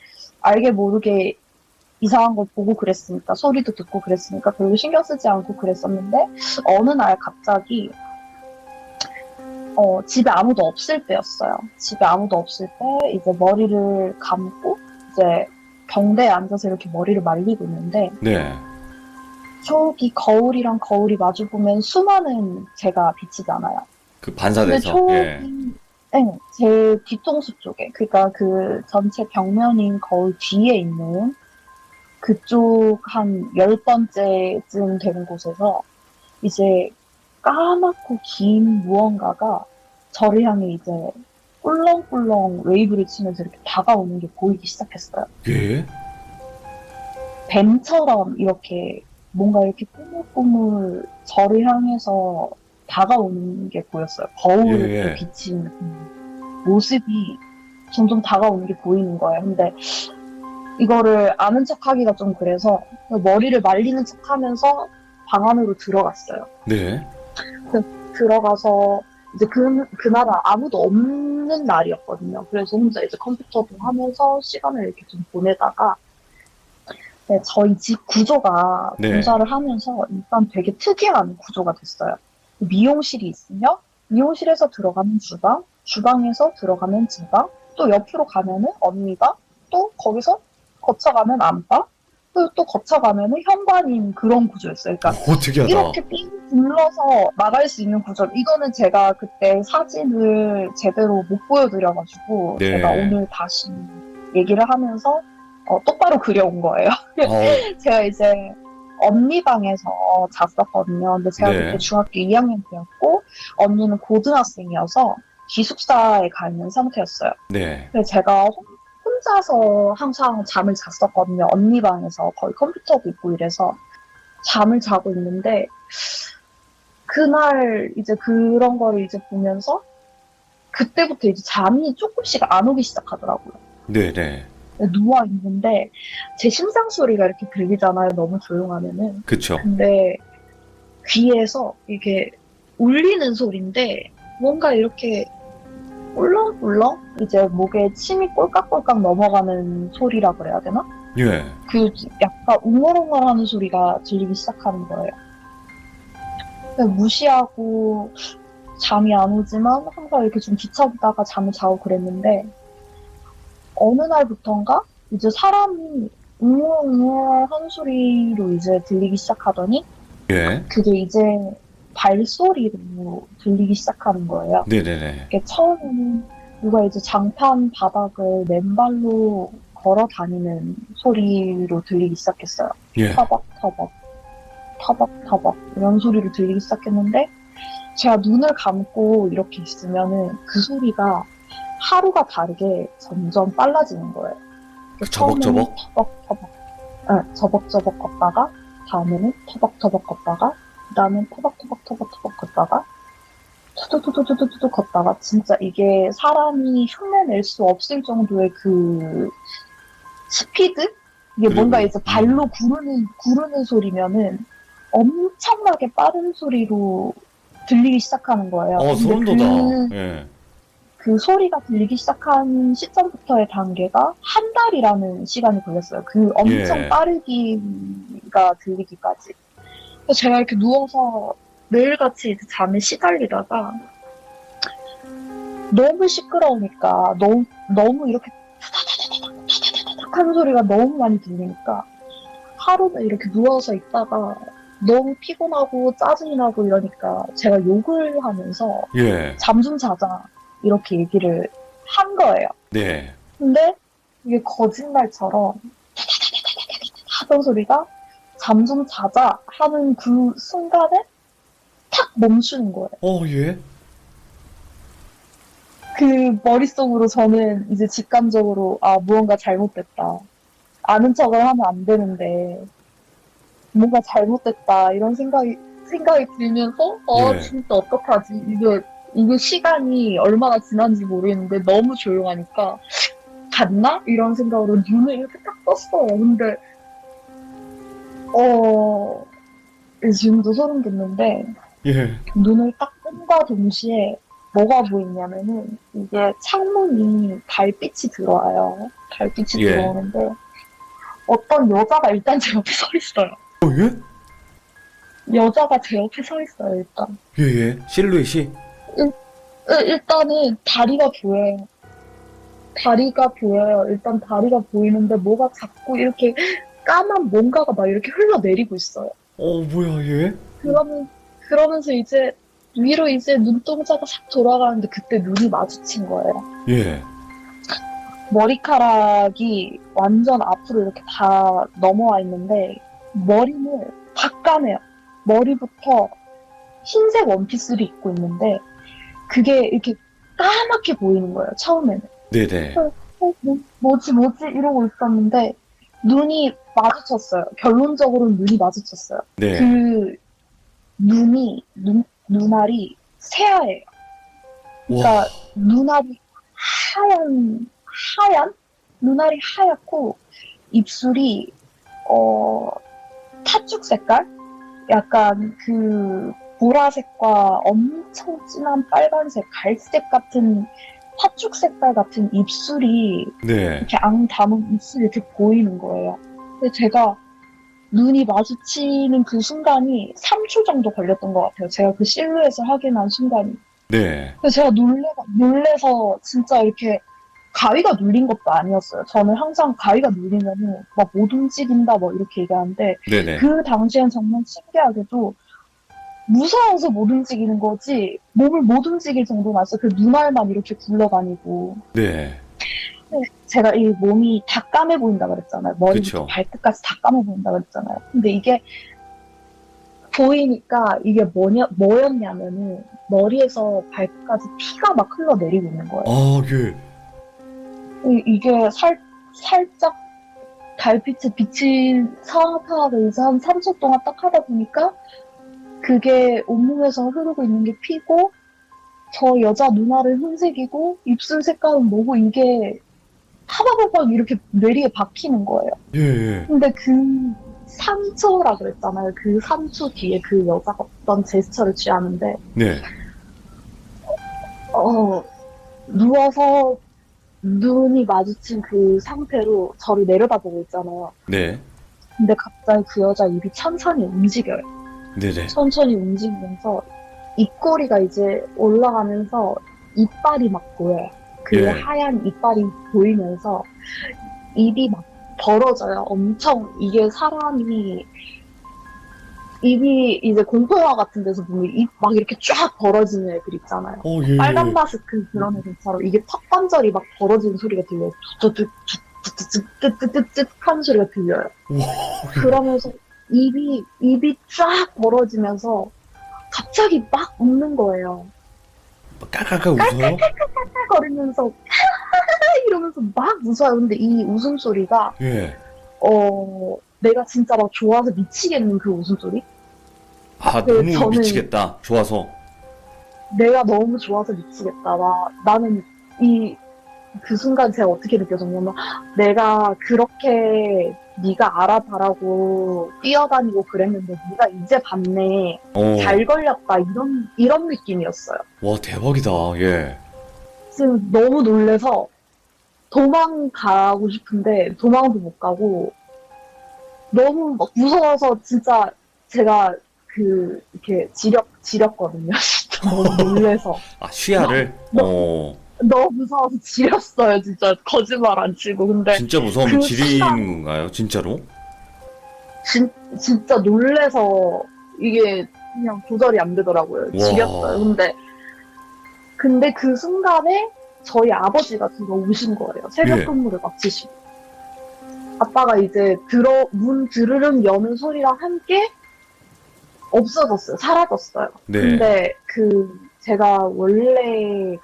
Speaker 3: 알게 모르게 이상한 걸 보고 그랬으니까 소리도 듣고 그랬으니까 별로 신경 쓰지 않고 그랬었는데 어느 날 갑자기 집에 아무도 없을 때였어요. 집에 아무도 없을 때 이제 머리를 감고 이제 경대에 앉아서 이렇게 머리를 말리고 있는데
Speaker 1: 네.
Speaker 3: 저기 거울이랑 거울이 마주보면 수많은 개가 비치잖아요.
Speaker 1: 그
Speaker 3: 근데
Speaker 1: 반사돼서.
Speaker 3: 초,
Speaker 1: 예.
Speaker 3: 네, 제 뒤통수 쪽에, 그러니까 그 전체 벽면인 거울 뒤에 있는 그쪽 한 10번째쯤 되는 곳에서 이제 까맣고 긴 무언가가 저를 향해 이제 꿀렁꿀렁 웨이브를 치면서 이렇게 다가오는 게 보이기 시작했어요.
Speaker 1: 예?
Speaker 3: 뱀처럼 이렇게 뭔가 이렇게 꾸물꾸물 저를 향해서 다가오는 게 보였어요. 거울에
Speaker 1: 예.
Speaker 3: 비친 모습이 점점 다가오는 게 보이는 거예요. 근데 이거를 아는 척하기가 좀 그래서 머리를 말리는 척하면서 방 안으로 들어갔어요.
Speaker 1: 네.
Speaker 3: 들어가서 이제 그날은 아무도 없는 날이었거든요. 그래서 혼자 이제 컴퓨터도 하면서 시간을 이렇게 좀 보내다가 네, 저희 집 구조가
Speaker 1: 네.
Speaker 3: 공사를 하면서 일단 되게 특이한 구조가 됐어요. 미용실이 있으며 미용실에서 들어가면 주방, 주방에서 들어가면 주방, 또 옆으로 가면은 언니가 또 거기서 거쳐가면 안방, 또 거쳐가면은 현관인 그런 구조였어요. 그러니까
Speaker 1: 특이하다.
Speaker 3: 이렇게 삥 둘러서 나갈 수 있는 구조. 이거는 제가 그때 사진을 제대로 못 보여드려가지고
Speaker 1: 네.
Speaker 3: 제가 오늘 다시 얘기를 하면서 똑바로 그려온 거예요.
Speaker 1: 어,
Speaker 3: 제가 이제 언니 방에서 잤었거든요. 근데 제가
Speaker 1: 네.
Speaker 3: 그때 중학교 2학년 때였고 언니는 고등학생이어서 기숙사에 가 있는 상태였어요.
Speaker 1: 네.
Speaker 3: 그래서 제가 혼자서 항상 잠을 잤었거든요. 언니 방에서 거의 컴퓨터도 있고 이래서 잠을 자고 있는데 그날 이제 그런 거를 이제 보면서 그때부터 이제 잠이 조금씩 안 오기 시작하더라고요.
Speaker 1: 네네.
Speaker 3: 누워 있는데 제 심장 소리가 이렇게 들리잖아요. 너무 조용하면은.
Speaker 1: 그쵸.
Speaker 3: 근데 귀에서 이게 울리는 소리인데 뭔가 이렇게 꿀렁꿀렁 이제 목에 침이 꼴깍꼴깍 넘어가는 소리라 그래야 되나?
Speaker 1: 예.
Speaker 3: 그 약간 웅얼웅얼하는 소리가 들리기 시작하는 거예요. 그냥 무시하고 잠이 안 오지만 항상 이렇게 좀 뒤척이다가 잠을 자고 그랬는데 어느 날부턴가 이제 사람이 웅얼웅얼한 소리로 이제 들리기 시작하더니
Speaker 1: 예.
Speaker 3: 그게 이제 발소리로 들리기 시작하는 거예요.
Speaker 1: 네네네.
Speaker 3: 이게 처음에는 누가 이제 장판 바닥을 맨발로 걸어 다니는 소리로 들리기 시작했어요.
Speaker 1: 예.
Speaker 3: 터벅터벅, 터벅터벅 이런 소리로 들리기 시작했는데 제가 눈을 감고 이렇게 있으면은 그 소리가 하루가 다르게 점점 빨라지는 거예요. 처음에는
Speaker 1: 저벅저벅?
Speaker 3: 터벅터벅, 네, 저벅저벅 걷다가 다음에는 터벅터벅 걷다가 그다음엔 터벅터벅 걷다가 투두두두두두두 걷다가 진짜 이게 사람이 흉내낼 수 없을 정도의 그 스피드? 이게 뭔가
Speaker 1: 그리고,
Speaker 3: 이제 발로 구르는 소리면은 엄청나게 빠른 소리로 들리기 시작하는 거예요. 근데
Speaker 1: 소름 돋아. 예.
Speaker 3: 그 소리가 들리기 시작한 시점부터의 단계가 한 달이라는 시간이 걸렸어요. 그 엄청
Speaker 1: 예.
Speaker 3: 빠르기가 들리기까지. 그래서 제가 이렇게 누워서 매일같이 이제 잠에 시달리다가 너무 시끄러우니까 너무 이렇게 타다다다닥 하는 소리가 너무 많이 들리니까 하루는 이렇게 누워서 있다가 너무 피곤하고 짜증이 나고 이러니까 제가 욕을 하면서
Speaker 1: 예.
Speaker 3: 잠 좀 자자 이렇게 얘기를 한 거예요.
Speaker 1: 네.
Speaker 3: 근데 이게 거짓말처럼 하던 소리가 잠 좀 자자 하는 그 순간에 탁 멈추는 거예요.
Speaker 1: 예.
Speaker 3: 그 머릿속으로 저는 이제 직감적으로 무언가 잘못됐다. 아는 척을 하면 안 되는데 뭔가 잘못됐다 이런 생각이 들면서
Speaker 1: 네.
Speaker 3: 진짜 어떡하지? 이게 시간이 얼마나 지난지 모르겠는데 너무 조용하니까 갔나? 이런 생각으로 눈을 이렇게 딱 떴어요. 근데 지금도 소름 돋는데
Speaker 1: 예.
Speaker 3: 눈을 딱 뜬과 동시에 뭐가 보이냐면은 이게 창문이 달빛이 들어와요. 달빛이
Speaker 1: 예.
Speaker 3: 들어오는데 어떤 여자가 일단 제 옆에 서 있어요.
Speaker 1: 예?
Speaker 3: 여자가 제 옆에 서 있어요, 일단.
Speaker 1: 예. 실루엣이?
Speaker 3: 일단은 다리가 보여요. 다리가 보여요. 일단 다리가 보이는데 뭐가 자꾸 이렇게 까만 뭔가가 막 이렇게 흘러내리고 있어요.
Speaker 1: 뭐야, 예?
Speaker 3: 그러면서 이제 위로 이제 눈동자가 싹 돌아가는데 그때 눈이 마주친 거예요.
Speaker 1: 예.
Speaker 3: 머리카락이 완전 앞으로 이렇게 다 넘어와 있는데 머리는 다 까매요. 머리부터 흰색 원피스를 입고 있는데 그게 이렇게 까맣게 보이는 거예요. 처음에는.
Speaker 1: 네네.
Speaker 3: 뭐지 이러고 있었는데 눈이 마주쳤어요. 결론적으로는 눈이 마주쳤어요.
Speaker 1: 네.
Speaker 3: 그 눈알이 새하얘요. 그러니까
Speaker 1: 와.
Speaker 3: 눈알이 하얀 눈알이 하얗고 입술이 팥죽 색깔? 약간 그 보라색과 엄청 진한 빨간색, 갈색 같은 팥죽 색깔 같은 입술이
Speaker 1: 네.
Speaker 3: 이렇게 앙 담은 입술이 이렇게 보이는 거예요. 근데 제가 눈이 마주치는 그 순간이 3초 정도 걸렸던 것 같아요. 제가 그 실루엣을 확인한 순간이.
Speaker 1: 네.
Speaker 3: 그래서 제가 놀래서 진짜 이렇게 가위가 눌린 것도 아니었어요. 저는 항상 가위가 눌리면은 막 못 움직인다 뭐 이렇게 얘기하는데
Speaker 1: 네네.
Speaker 3: 그 당시엔 정말 신기하게도 무서워서 못 움직이는 거지 몸을 못 움직일 정도는 아니었어요. 그 눈알만 이렇게 굴러다니고
Speaker 1: 네.
Speaker 3: 제가 이 몸이 다 까매 보인다 그랬잖아요. 머리부터
Speaker 1: 그쵸.
Speaker 3: 발끝까지 다 까매 보인다 그랬잖아요. 근데 이게 보이니까 이게 뭐였냐면은 머리에서 발끝까지 피가 막 흘러내리고 있는 거예요.
Speaker 1: 아, 예.
Speaker 3: 이게 살짝 달빛에 비친 상황파악을 이제 한 3초 동안 딱 하다 보니까 그게 온몸에서 흐르고 있는 게 피고 저 여자 눈알은 흰색이고 입술 색깔은 뭐고 이게 파바바박 이렇게 뇌리에 박히는 거예요.
Speaker 1: 예, 예.
Speaker 3: 근데 그 3초라 그랬잖아요. 그 3초 뒤에 그 여자가 어떤 제스처를 취하는데
Speaker 1: 네.
Speaker 3: 누워서 눈이 마주친 그 상태로 저를 내려다보고 있잖아요.
Speaker 1: 네.
Speaker 3: 근데 갑자기 그 여자 입이 천천히 움직여요.
Speaker 1: 네네.
Speaker 3: 천천히 움직이면서 입꼬리가 이제 올라가면서 이빨이 막 보여요. 그
Speaker 1: 예.
Speaker 3: 하얀 이빨이 보이면서 입이 막 벌어져요. 엄청 이게 사람이 입이 이제 공포영화 같은 데서 보면 입 막 이렇게 쫙 벌어지는 애들 있잖아요.
Speaker 1: 예.
Speaker 3: 빨간 마스크 그런 애들처럼 이게 턱 관절이 막 벌어지는 소리가 들려요. 뚜뚜뚜뚜뚜뚜뚜뚜뚜 하는 소리가 들려요. 그러면서 입이 쫙 벌어지면서 갑자기 막 웃는 거예요.
Speaker 1: 까까까 웃어요?
Speaker 3: 거리면서 이러면서 막 웃어요. 근데 이 웃음소리가
Speaker 1: 예.
Speaker 3: 내가 진짜 막 좋아서 미치겠는 그 웃음소리?
Speaker 1: 아,
Speaker 3: 그
Speaker 1: 너무
Speaker 3: 저는-
Speaker 1: 미치겠다. 좋아서.
Speaker 3: 내가 너무 좋아서 미치겠다. 나는 그 순간 제가 어떻게 느껴졌냐면 내가 그렇게 네가 알아봐라고 뛰어다니고 그랬는데 네가 이제 봤네. 잘 걸렸다. 이런 느낌이었어요.
Speaker 1: 와, 대박이다. 예.
Speaker 3: 지금 너무 놀래서 도망가고 싶은데 도망도 못 가고 너무 막 무서워서 진짜 제가 이렇게 지렸거든요. 진짜 너무 놀래서.
Speaker 1: 아, 쉬야를?
Speaker 3: 너무 무서워서 지렸어요. 진짜 거짓말 안 치고. 근데
Speaker 1: 진짜 무서우면
Speaker 3: 그
Speaker 1: 지리는
Speaker 3: 순간-
Speaker 1: 건가요? 진짜로?
Speaker 3: 진짜 놀래서 이게 그냥 조절이 안 되더라고요.
Speaker 1: 와.
Speaker 3: 지렸어요. 근데 그 순간에 저희 아버지가 들어오신 거예요. 새벽
Speaker 1: 예.
Speaker 3: 근무를 마치시고. 아빠가 이제 문 드르륵 여는 소리랑 함께 없어졌어요. 사라졌어요.
Speaker 1: 네.
Speaker 3: 근데 제가 원래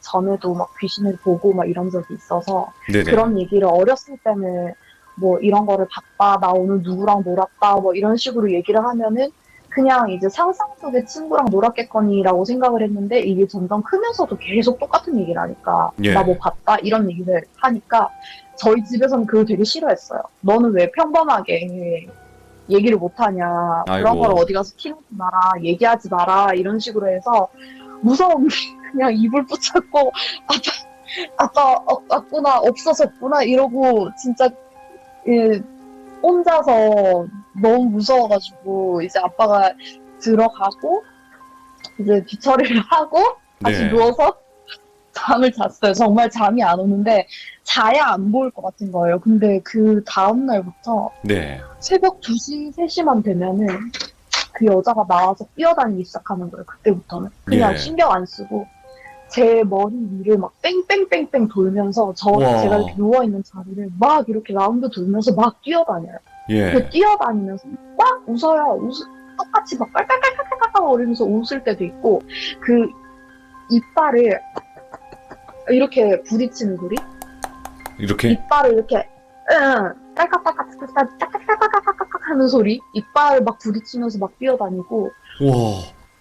Speaker 3: 전에도 막 귀신을 보고 막 이런 적이 있어서
Speaker 1: 네네.
Speaker 3: 그런 얘기를 어렸을 때는 뭐 이런 거를 봤다, 나 오늘 누구랑 놀았다, 뭐 이런 식으로 얘기를 하면은 그냥 이제 상상 속의 친구랑 놀았겠거니라고 생각을 했는데 이게 점점 크면서도 계속 똑같은 얘기를 하니까
Speaker 1: 예.
Speaker 3: 나 뭐 봤다 이런 얘기를 하니까 저희 집에서는 그걸 되게 싫어했어요. 너는 왜 평범하게 얘기를 못하냐, 그런
Speaker 1: 아이고.
Speaker 3: 걸 어디 가서 티내지 마라, 얘기하지 마라 이런 식으로 해서 무서운 게 그냥 입을 붙잡고 아빠 왔구나, 없어졌구나 이러고 진짜 혼자서 너무 무서워가지고 이제 아빠가 들어가고 이제 뒤처리를 하고 다시
Speaker 1: 네.
Speaker 3: 누워서 잠을 잤어요. 정말 잠이 안 오는데 자야 안 보일 것 같은 거예요. 근데 그 다음 날부터
Speaker 1: 네.
Speaker 3: 새벽 2시, 3시만 되면은 그 여자가 나와서 뛰어다니기 시작하는 거예요. 그때부터는. 그냥
Speaker 1: 예.
Speaker 3: 신경 안 쓰고 제 머리 위를 막 뺑뺑뺑뺑 돌면서
Speaker 1: 와.
Speaker 3: 제가 이렇게 누워있는 자리를 막 이렇게 라운드 돌면서 막 뛰어다녀요. 그
Speaker 1: 예.
Speaker 3: 뛰어다니면서 막 웃어요. 똑같이 막 깔깔깔깔깔깔 거리면서 웃을 때도 있고, 그 이빨을 이렇게 부딪히는 소리?
Speaker 1: 이렇게?
Speaker 3: 이빨을 이렇게 깔깔깔깔깔깔깔깔깔깔깔 하는 소리? 이빨을 막 부딪히면서 막 뛰어다니고,
Speaker 1: 와.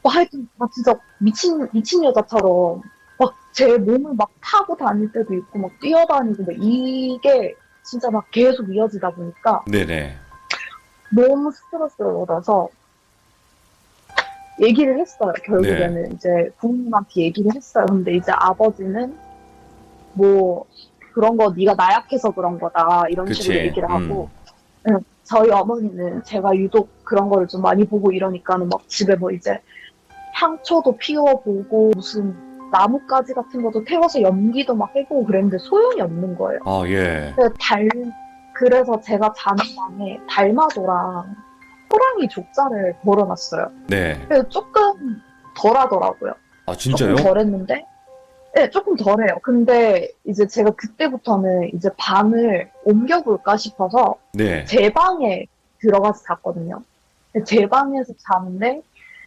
Speaker 3: 막 하여튼 막 진짜 미친 여자처럼 막 제 몸을 막 타고 다닐 때도 있고 막 뛰어다니고 막 이게 진짜 막 계속 이어지다 보니까
Speaker 1: 네네.
Speaker 3: 너무 스트레스를 받아서 얘기를 했어요. 결국에는 이제 부모님한테 얘기를 했어요. 근데 이제 아버지는 뭐 그런 거 네가 나약해서 그런 거다 이런 식으로
Speaker 1: 그치.
Speaker 3: 얘기를 하고, 응, 저희 어머니는 제가 유독 그런 거를 좀 많이 보고 이러니까는 막 집에 뭐 이제 향초도 피워보고 무슨 나뭇가지 같은 것도 태워서 연기도 막 해보고 그랬는데 소용이 없는 거예요.
Speaker 1: 아, 예.
Speaker 3: 그래서 제가 자는 방에 달마도랑 호랑이 족자를 걸어놨어요.
Speaker 1: 네.
Speaker 3: 그래서 조금 덜 하더라고요.
Speaker 1: 아, 진짜요?
Speaker 3: 조금 덜 했는데, 네, 조금 덜 해요. 근데 이제 제가 그때부터는 이제 방을 옮겨볼까 싶어서
Speaker 1: 네.
Speaker 3: 제 방에 들어가서 잤거든요. 제 방에서 자는데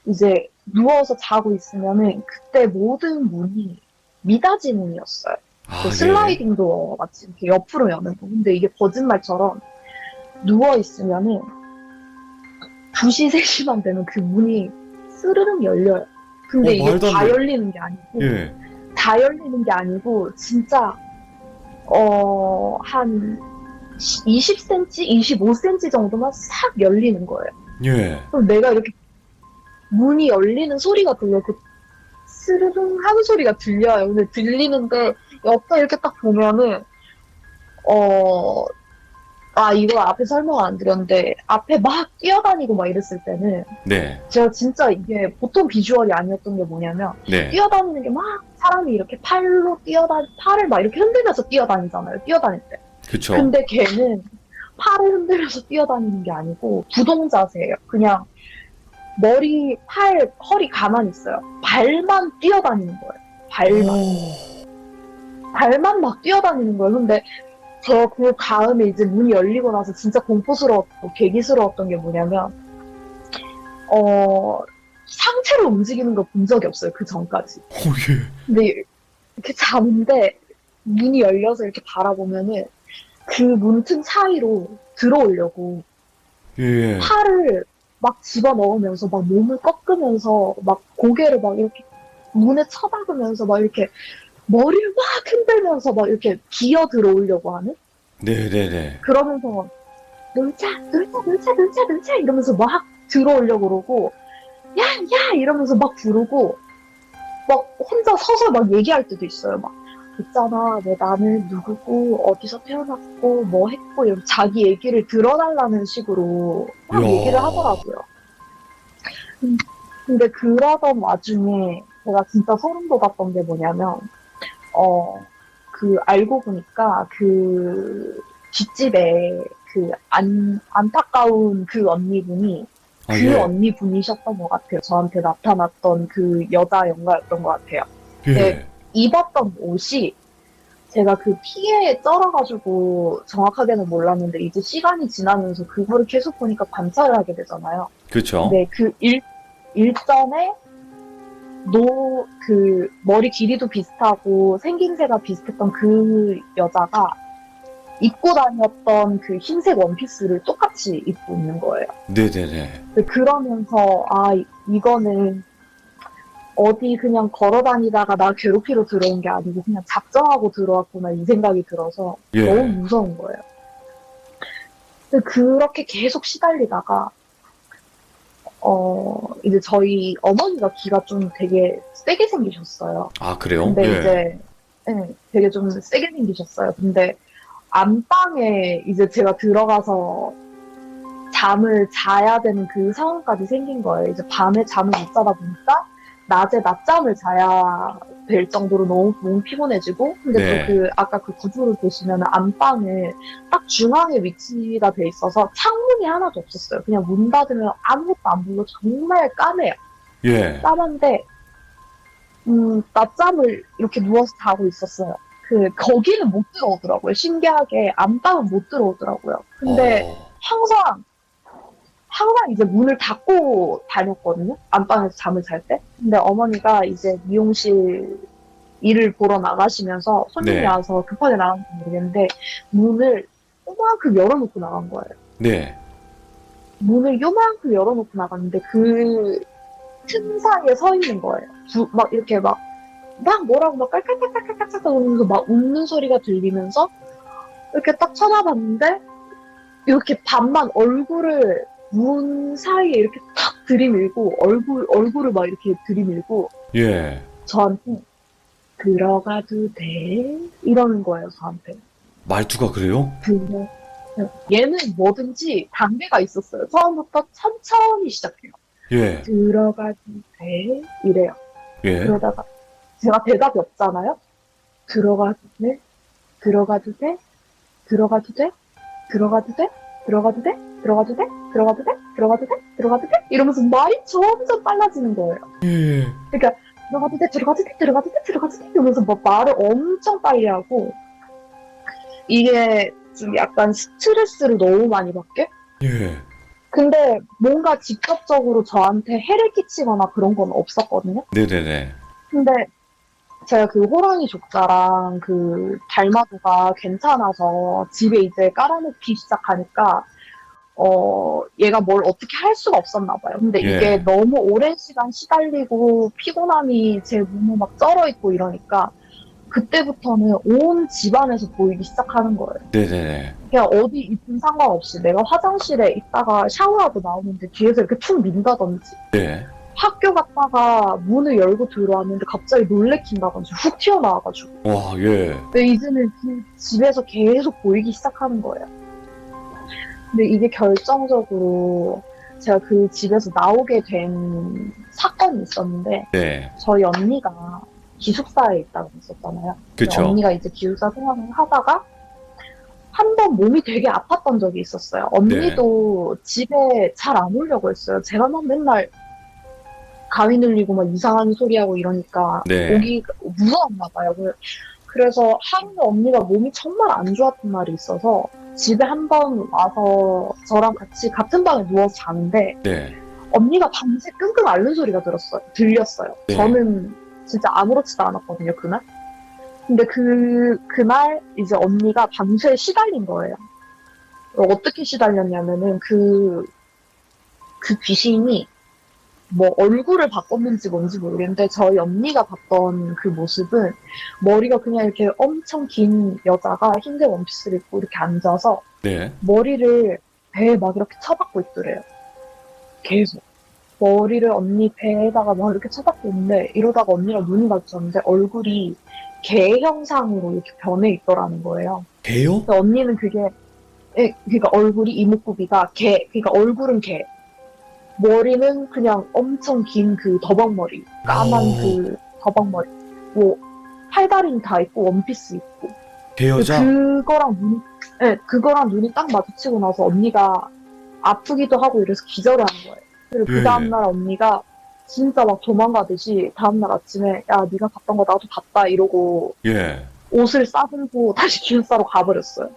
Speaker 3: 이제 누워서 자고 있으면은 그때 모든 문이 미닫이 문이었어요.
Speaker 1: 아,
Speaker 3: 그
Speaker 1: 예.
Speaker 3: 슬라이딩 도어 마치 이렇게 옆으로 여는 거. 근데 이게 거짓말처럼 누워 있으면은 2시, 3시만 되면 그 문이 스르륵 열려요. 근데 이게
Speaker 1: 말도 안
Speaker 3: 다
Speaker 1: 돼.
Speaker 3: 열리는 게 아니고,
Speaker 1: 예.
Speaker 3: 다 열리는 게 아니고, 진짜, 한 20cm, 25cm 정도만 싹 열리는 거예요.
Speaker 1: 예.
Speaker 3: 그럼 내가 이렇게 문이 열리는 소리가 들려요. 그 스르륵 하는 소리가 들려요. 근데 들리는데, 옆에 이렇게 딱 보면은, 이거 앞에 설명 안 드렸는데, 앞에 막 뛰어다니고 막 이랬을 때는,
Speaker 1: 네.
Speaker 3: 제가 진짜 이게 보통 비주얼이 아니었던 게 뭐냐면,
Speaker 1: 네.
Speaker 3: 뛰어다니는 게 막 사람이 이렇게 팔을 막 이렇게 흔들면서 뛰어다니잖아요. 뛰어다닐 때.
Speaker 1: 그쵸.
Speaker 3: 근데 걔는 팔을 흔들면서 뛰어다니는 게 아니고, 부동 자세예요. 그냥 허리 가만히 있어요. 발만 뛰어다니는 거예요. 발만 막 뛰어다니는 거예요. 근데 저 그 다음에 이제 문이 열리고 나서 진짜 공포스러웠고 괴기스러웠던 게 뭐냐면, 상체를 움직이는 거 본 적이 없어요. 그 전까지.
Speaker 1: 예.
Speaker 3: 근데 이렇게 자는데 문이 열려서 이렇게 바라보면은 그 문틈 사이로 들어오려고
Speaker 1: 예.
Speaker 3: 팔을 막 집어넣으면서 막 몸을 꺾으면서 막 고개를 막 이렇게 문에 쳐박으면서 막 이렇게 머리를 막 흔들면서 막 이렇게 기어 들어오려고 하는?
Speaker 1: 네네네.
Speaker 3: 그러면서 놀자 이러면서 막 들어오려고 그러고, 야 이러면서 막 부르고, 막 혼자 서서 막 얘기할 때도 있어요. 막 있잖아, 왜 나는 누구고 어디서 태어났고 뭐 했고 이런 자기 얘기를 들어달라는 식으로 막
Speaker 1: 이야.
Speaker 3: 얘기를 하더라고요. 근데 그러던 와중에 제가 진짜 소름 돋았던 게 뭐냐면, 알고 보니까 뒷집에 안타까운 그 언니분이
Speaker 1: 아,
Speaker 3: 그
Speaker 1: 예.
Speaker 3: 언니분이셨던 것 같아요. 저한테 나타났던 그 여자 연가였던 것 같아요.
Speaker 1: 예.
Speaker 3: 네. 입었던 옷이 제가 그 피해에 쩔어가지고 정확하게는 몰랐는데 이제 시간이 지나면서 그거를 계속 보니까 관찰을 하게 되잖아요.
Speaker 1: 그쵸.
Speaker 3: 근데 그 일전에 머리 길이도 비슷하고 생김새가 비슷했던 그 여자가 입고 다녔던 그 흰색 원피스를 똑같이 입고 있는 거예요.
Speaker 1: 네네네.
Speaker 3: 근데 그러면서 이거는 어디 그냥 걸어 다니다가 나 괴롭히러 들어온 게 아니고 그냥 작정하고 들어왔구나 이 생각이 들어서
Speaker 1: 예.
Speaker 3: 너무 무서운 거예요. 근데 그렇게 계속 시달리다가 이제 저희 어머니가 귀가 좀 되게 세게 생기셨어요.
Speaker 1: 아, 그래요?
Speaker 3: 근데
Speaker 1: 예.
Speaker 3: 이제 되게 좀 세게 생기셨어요. 근데 안방에 이제 제가 들어가서 잠을 자야 되는 그 상황까지 생긴 거예요. 이제 밤에 잠을 못 자다 보니까 낮에 낮잠을 자야 될 정도로 너무 몸 피곤해지고, 근데
Speaker 1: 네.
Speaker 3: 또 아까 그 구조를 보시면 안방에 딱 중앙에 위치가 돼 있어서 창문이 하나도 없었어요. 그냥 문 닫으면 아무것도 안 보여. 정말 까매요.
Speaker 1: 예.
Speaker 3: 까만데, 낮잠을 이렇게 누워서 자고 있었어요. 거기는 못 들어오더라고요. 신기하게 안방은 못 들어오더라고요. 근데 항상 이제 문을 닫고 다녔거든요. 안방에서 잠을 잘 때. 근데 어머니가 이제 미용실 일을 보러 나가시면서 손님이
Speaker 1: 네.
Speaker 3: 와서 급하게 나간지 모르겠는데 문을 요만큼 열어놓고 나간 거예요.
Speaker 1: 네.
Speaker 3: 문을 요만큼 열어놓고 나갔는데 그 틈 사이에 서 있는 거예요. 막 이렇게 막 뭐라고 막 깔깔깔깔깔깔 웃으면서 막 웃는 소리가 들리면서 이렇게 딱 쳐다봤는데 이렇게 반만 얼굴을 문 사이에 이렇게 탁 들이밀고 얼굴을 막 이렇게 들이밀고
Speaker 1: 예.
Speaker 3: 저한테 들어가도 돼? 이러는 거예요, 저한테.
Speaker 1: 말투가 그래요?
Speaker 3: 근데 얘는 뭐든지 단계가 있었어요. 처음부터 천천히 시작해요.
Speaker 1: 예.
Speaker 3: 들어가도 돼? 이래요.
Speaker 1: 예.
Speaker 3: 그러다가 제가 대답이 없잖아요. 들어가도 돼? 들어가도 돼? 들어가도 돼? 들어가도 돼? 들어가도 돼? 들어가도 돼? 들어가도 돼? 들어가도 돼? 들어가도 돼? 이러면서 말이 점점 빨라지는 거예요.
Speaker 1: 예.
Speaker 3: 그러니까 들어가도 돼? 들어가도 돼? 들어가도 돼? 들어가도 돼? 이러면서 막 말을 엄청 빨리 하고 이게 좀 약간 스트레스를 너무 많이 받게?
Speaker 1: 예.
Speaker 3: 근데 뭔가 직접적으로 저한테 해를 끼치거나 그런 건 없었거든요.
Speaker 1: 네네네.
Speaker 3: 근데 제가 그 호랑이 족자랑 그 달마도가 괜찮아서 집에 이제 깔아놓기 시작하니까 얘가 뭘 어떻게 할 수가 없었나 봐요. 근데
Speaker 1: 예.
Speaker 3: 이게 너무 오랜 시간 시달리고 피곤함이 제 몸에 막 쩔어있고 이러니까 그때부터는 온 집안에서 보이기 시작하는 거예요.
Speaker 1: 네네네.
Speaker 3: 그냥 어디 있든 상관없이 내가 화장실에 있다가 샤워하고 나오는데 뒤에서 이렇게 툭 민다든지
Speaker 1: 네.
Speaker 3: 학교 갔다가 문을 열고 들어왔는데 갑자기 놀래킨다든지 훅 튀어나와가지고
Speaker 1: 와, 예.
Speaker 3: 근데 이제는 그 집에서 계속 보이기 시작하는 거예요. 근데 이게 결정적으로 제가 그 집에서 나오게 된 사건이 있었는데
Speaker 1: 네.
Speaker 3: 저희 언니가 기숙사에 있다고 했었잖아요.
Speaker 1: 그쵸.
Speaker 3: 언니가 이제 기숙사 생활을 하다가 한 번 몸이 되게 아팠던 적이 있었어요. 언니도 집에 잘 안 오려고 했어요. 제가 막 맨날 가위 눌리고 막 이상한 소리하고 이러니까
Speaker 1: 네.
Speaker 3: 오기 무서웠나 봐요. 그래서 하루는 언니가 몸이 정말 안 좋았던 날이 있어서 집에 한 번 와서 저랑 같이 같은 방에 누워서 자는데
Speaker 1: 네.
Speaker 3: 언니가 밤새 끙끙 앓는 소리가 들렸어요.
Speaker 1: 네.
Speaker 3: 저는 진짜 아무렇지도 않았거든요, 그날. 근데 그날 이제 언니가 밤새 시달린 거예요. 어떻게 시달렸냐면은 그 귀신이 뭐 얼굴을 바꿨는지 뭔지 모르겠는데 저희 언니가 봤던 그 모습은 머리가 그냥 이렇게 엄청 긴 여자가 흰색 원피스를 입고 이렇게 앉아서
Speaker 1: 네.
Speaker 3: 머리를 배에 막 이렇게 쳐박고 있더래요. 계속. 머리를 언니 배에다가 막 이렇게 쳐박고 있는데 이러다가 언니랑 눈이 마주쳤는데 얼굴이 개 형상으로 이렇게 변해 있더라는 거예요.
Speaker 1: 개요?
Speaker 3: 근데 언니는 그러니까 얼굴이 이목구비가 개, 그러니까 얼굴은 개. 머리는 그냥 엄청 긴 그 더벅머리, 까만
Speaker 1: 오.
Speaker 3: 그 더벅머리. 뭐 팔다리는 다 있고 원피스 입고.
Speaker 1: 개 여자?
Speaker 3: 그거랑 눈이 딱 마주치고 나서 언니가 아프기도 하고 이래서 기절을 한 거예요. 그리고 그
Speaker 1: 예.
Speaker 3: 다음날 언니가 진짜 막 도망가듯이 다음날 아침에 야 네가 봤던 거 나도 봤다 이러고
Speaker 1: 예.
Speaker 3: 옷을 싸들고 다시 기숙사로 가버렸어요.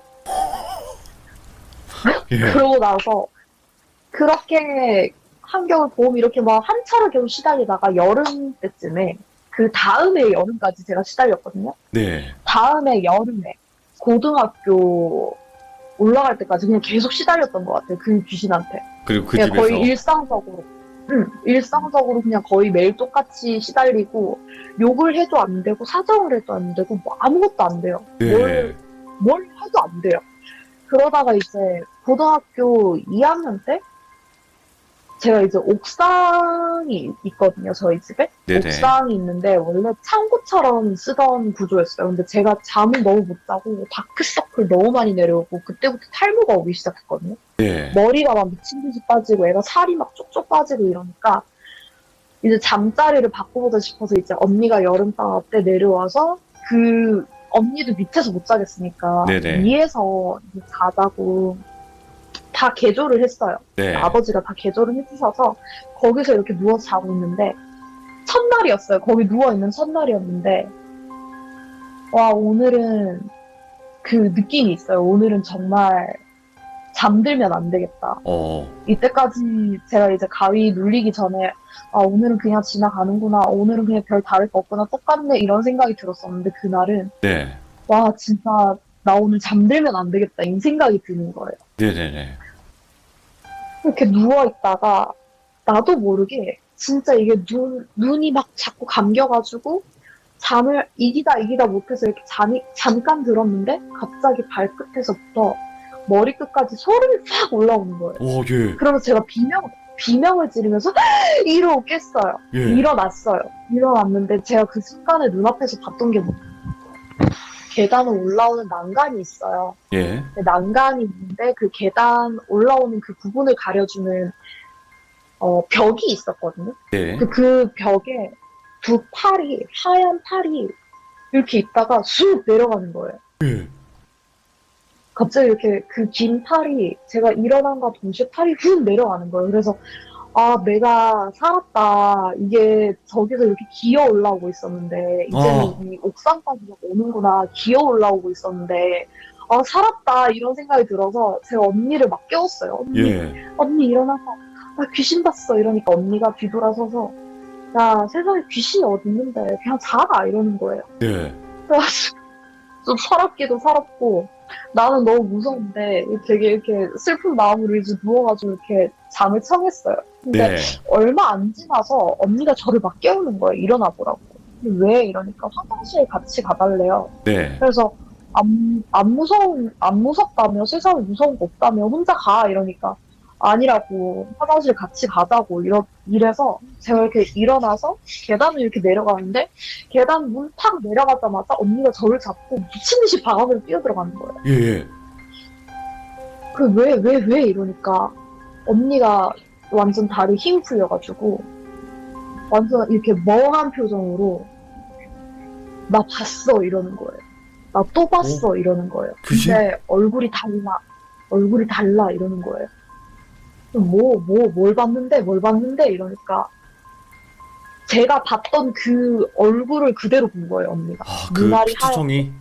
Speaker 1: 예.
Speaker 3: 그러고 나서 그렇게 한겨울 봄 이렇게 막 한철을 계속 시달리다가 여름 때쯤에 그 다음에 여름까지 제가 시달렸거든요.
Speaker 1: 네.
Speaker 3: 다음에 여름에 고등학교 올라갈 때까지 그냥 계속 시달렸던 것 같아요. 그 귀신한테.
Speaker 1: 그리고 그
Speaker 3: 그냥
Speaker 1: 집에서.
Speaker 3: 거의 일상적으로 그냥 거의 매일 똑같이 시달리고 욕을 해도 안 되고 사정을 해도 안 되고 뭐 아무것도 안 돼요.
Speaker 1: 네.
Speaker 3: 뭘 해도 안 돼요. 그러다가 이제 고등학교 2학년 때 제가 이제 옥상이 있거든요, 저희 집에.
Speaker 1: 네네.
Speaker 3: 옥상이 있는데 원래 창고처럼 쓰던 구조였어요. 근데 제가 잠을 너무 못 자고 다크서클 너무 많이 내려오고 그때부터 탈모가 오기 시작했거든요.
Speaker 1: 네.
Speaker 3: 머리가 막 미친 듯이 빠지고 애가 살이 막 쪽쪽 빠지고 이러니까 이제 잠자리를 바꿔보자 싶어서 이제 언니가 여름방학 때 내려와서 그 언니도 밑에서 못 자겠으니까
Speaker 1: 네네.
Speaker 3: 위에서 이제 자자고 다 개조를 했어요.
Speaker 1: 네.
Speaker 3: 아버지가 다 개조를 해주셔서 거기서 이렇게 누워서 자고 있는데 첫날이었어요. 거기 누워있는 첫날이었는데 와 오늘은 그 느낌이 있어요. 오늘은 정말 잠들면 안 되겠다. 이때까지 제가 이제 가위 눌리기 전에 아 오늘은 그냥 지나가는구나. 오늘은 그냥 별 다를 거 없구나. 똑같네 이런 생각이 들었었는데 그날은
Speaker 1: 네.
Speaker 3: 와 진짜 나 오늘 잠들면 안 되겠다 이 생각이 드는 거예요.
Speaker 1: 네네네.
Speaker 3: 이렇게 누워있다가 나도 모르게 진짜 이게 눈이 막 자꾸 감겨가지고 잠을 이기다 못해서 이렇게 잠깐 들었는데 갑자기 발끝에서부터 머리끝까지 소름이 팍 올라오는 거예요.
Speaker 1: 예.
Speaker 3: 그러면서 제가 비명을 지르면서 이러고 깼어요.
Speaker 1: 예.
Speaker 3: 일어났어요. 일어났는데 제가 그 순간에 눈앞에서 봤던 게 계단을 올라오는 난간이 있어요.
Speaker 1: 예.
Speaker 3: 난간이 있는데 그 계단 올라오는 그 부분을 가려주는 벽이 있었거든요.
Speaker 1: 네.
Speaker 3: 그 벽에 두 팔이 하얀 팔이 이렇게 있다가 쑥 내려가는 거예요.
Speaker 1: 예.
Speaker 3: 갑자기 이렇게 그 긴 팔이 제가 일어난과 동시에 팔이 훅 내려가는 거예요. 그래서 아 내가 살았다. 이게 저기서 이렇게 기어 올라오고 있었는데 이제는 이 옥상까지 오는구나. 기어 올라오고 있었는데 아 살았다 이런 생각이 들어서 제가 언니를 막 깨웠어요. 언니 일어나서 아, 귀신 봤어 이러니까 언니가 뒤돌아서서 야 세상에 귀신이 어디 있는데 그냥 자라 이러는 거예요.
Speaker 1: 네.
Speaker 3: 그래가지고 좀 서럽기도 서럽고 나는 너무 무서운데 되게 이렇게 슬픈 마음으로 이제 누워가지고 이렇게 잠을 청했어요. 근데
Speaker 1: 네.
Speaker 3: 얼마 안 지나서 언니가 저를 막 깨우는 거예요. 일어나 보라고. 근데 왜 이러니까 화장실 같이 가달래요.
Speaker 1: 네.
Speaker 3: 그래서 안 무섭다며 세상에 무서운 거 없다며 혼자 가 이러니까 아니라고 화장실 같이 가자고 이래서 제가 이렇게 일어나서 계단을 이렇게 내려가는데 계단 문 탁 내려가자마자 언니가 저를 잡고 미친듯이 방 안으로 뛰어들어가는 거예요.
Speaker 1: 예.
Speaker 3: 왜 이러니까 언니가 완전 다리 힘 풀려가지고 완전 이렇게 멍한 표정으로 나 봤어 이러는 거예요. 나 또 봤어 이러는 거예요.
Speaker 1: 귀신?
Speaker 3: 근데 얼굴이 달라 이러는 거예요. 뭘 봤는데 이러니까 제가 봤던 그 얼굴을 그대로 본 거예요 언니가.
Speaker 1: 아, 그
Speaker 3: 눈알이
Speaker 1: 피투성이?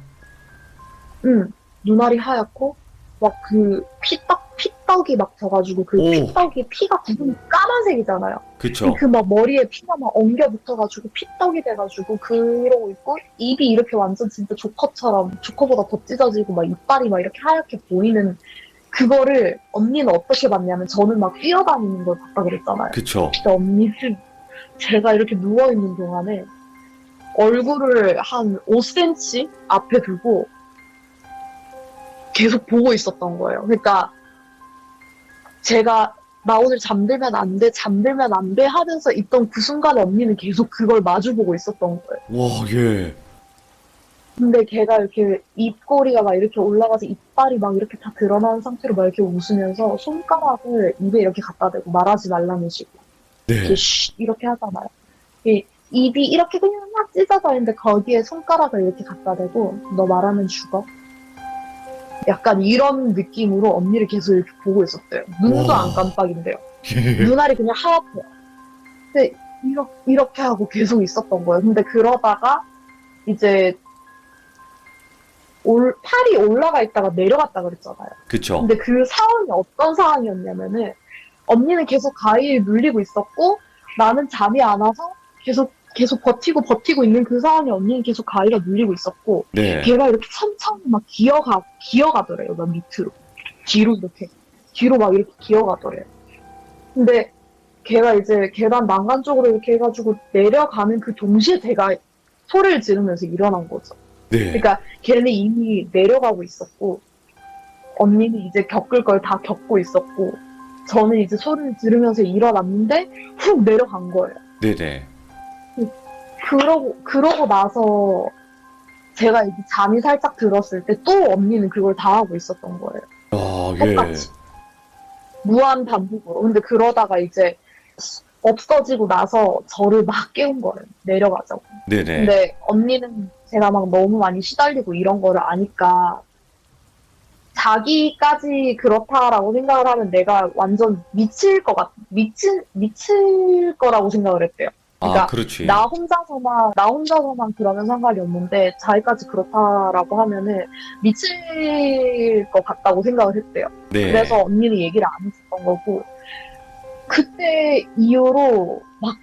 Speaker 3: 눈알이 하얗고 막 그 피떡이 막 져가지고 그 피떡이 피가 굳으면 까만색이잖아요.
Speaker 1: 그쵸.
Speaker 3: 그 막 머리에 피가 막 엉겨 붙어가지고 피떡이 돼가지고 그러고 있고 입이 이렇게 완전 진짜 조커보다 더 찢어지고 막 이빨이 막 이렇게 하얗게 보이는 그거를 언니는 어떻게 봤냐면 저는 막 뛰어다니는 걸 봤다 그랬잖아요.
Speaker 1: 그쵸.
Speaker 3: 근데 언니는 제가 이렇게 누워있는 동안에 얼굴을 한 5cm 앞에 두고 계속 보고 있었던 거예요. 그러니까 제가 나 오늘 잠들면 안 돼 하면서 있던 그 순간에 언니는 계속 그걸 마주보고 있었던 거예요.
Speaker 1: 와, 예.
Speaker 3: 근데 걔가 이렇게 입꼬리가 막 이렇게 올라가서 이빨이 막 이렇게 다 드러나는 상태로 막 이렇게 웃으면서 손가락을 입에 이렇게 갖다 대고 말하지 말라는 식으로
Speaker 1: 네.
Speaker 3: 이렇게 이렇게 하잖아요. 입이 이렇게 그냥 막 찢어져 있는데 거기에 손가락을 이렇게 갖다 대고 너 말하면 죽어? 약간 이런 느낌으로 언니를 계속 이렇게 보고 있었대요. 눈도
Speaker 1: 와.
Speaker 3: 안 깜빡인데요.
Speaker 1: 예.
Speaker 3: 눈알이 그냥 하얗대요. 근데 이렇게 하고 계속 있었던 거예요. 근데 그러다가 이제 팔이 올라가 있다가 내려갔다 그랬잖아요.
Speaker 1: 그쵸.
Speaker 3: 근데 그 상황이 어떤 상황이었냐면은 언니는 계속 가위를 눌리고 있었고 나는 잠이 안 와서 계속 버티고 있는 그 상황에 언니는 계속 가위가 눌리고 있었고
Speaker 1: 네.
Speaker 3: 걔가 이렇게 천천히 막 기어가더래요. 막 밑으로 뒤로 막 이렇게 기어가더래요. 근데 걔가 이제 계단 난간 쪽으로 이렇게 해가지고 내려가는 그 동시에 제가 소리를 지르면서 일어난 거죠.
Speaker 1: 네.
Speaker 3: 그러니까 걔는 이미 내려가고 있었고 언니는 이제 겪을 걸 다 겪고 있었고 저는 이제 소리를 지르면서 일어났는데 훅 내려간 거예요.
Speaker 1: 네네.
Speaker 3: 그러고 나서 제가 이제 잠이 살짝 들었을 때 또 언니는 그걸 다 하고 있었던 거예요.
Speaker 1: 아, 예.
Speaker 3: 똑같이. 무한 반복으로. 근데 그러다가 이제 없어지고 나서 저를 막 깨운 거예요. 내려가자고.
Speaker 1: 네네.
Speaker 3: 근데 언니는 제가 막 너무 많이 시달리고 이런 거를 아니까 자기까지 그렇다라고 생각을 하면 내가 완전 미칠 거라고 생각을 했대요.
Speaker 1: 아,
Speaker 3: 그러니까
Speaker 1: 그렇지.
Speaker 3: 나 혼자서만 그러면 상관이 없는데 자기까지 그렇다라고 하면은 미칠 것 같다고 생각을 했대요.
Speaker 1: 네.
Speaker 3: 그래서 언니는 얘기를 안 했었던 거고 그때 이후로 막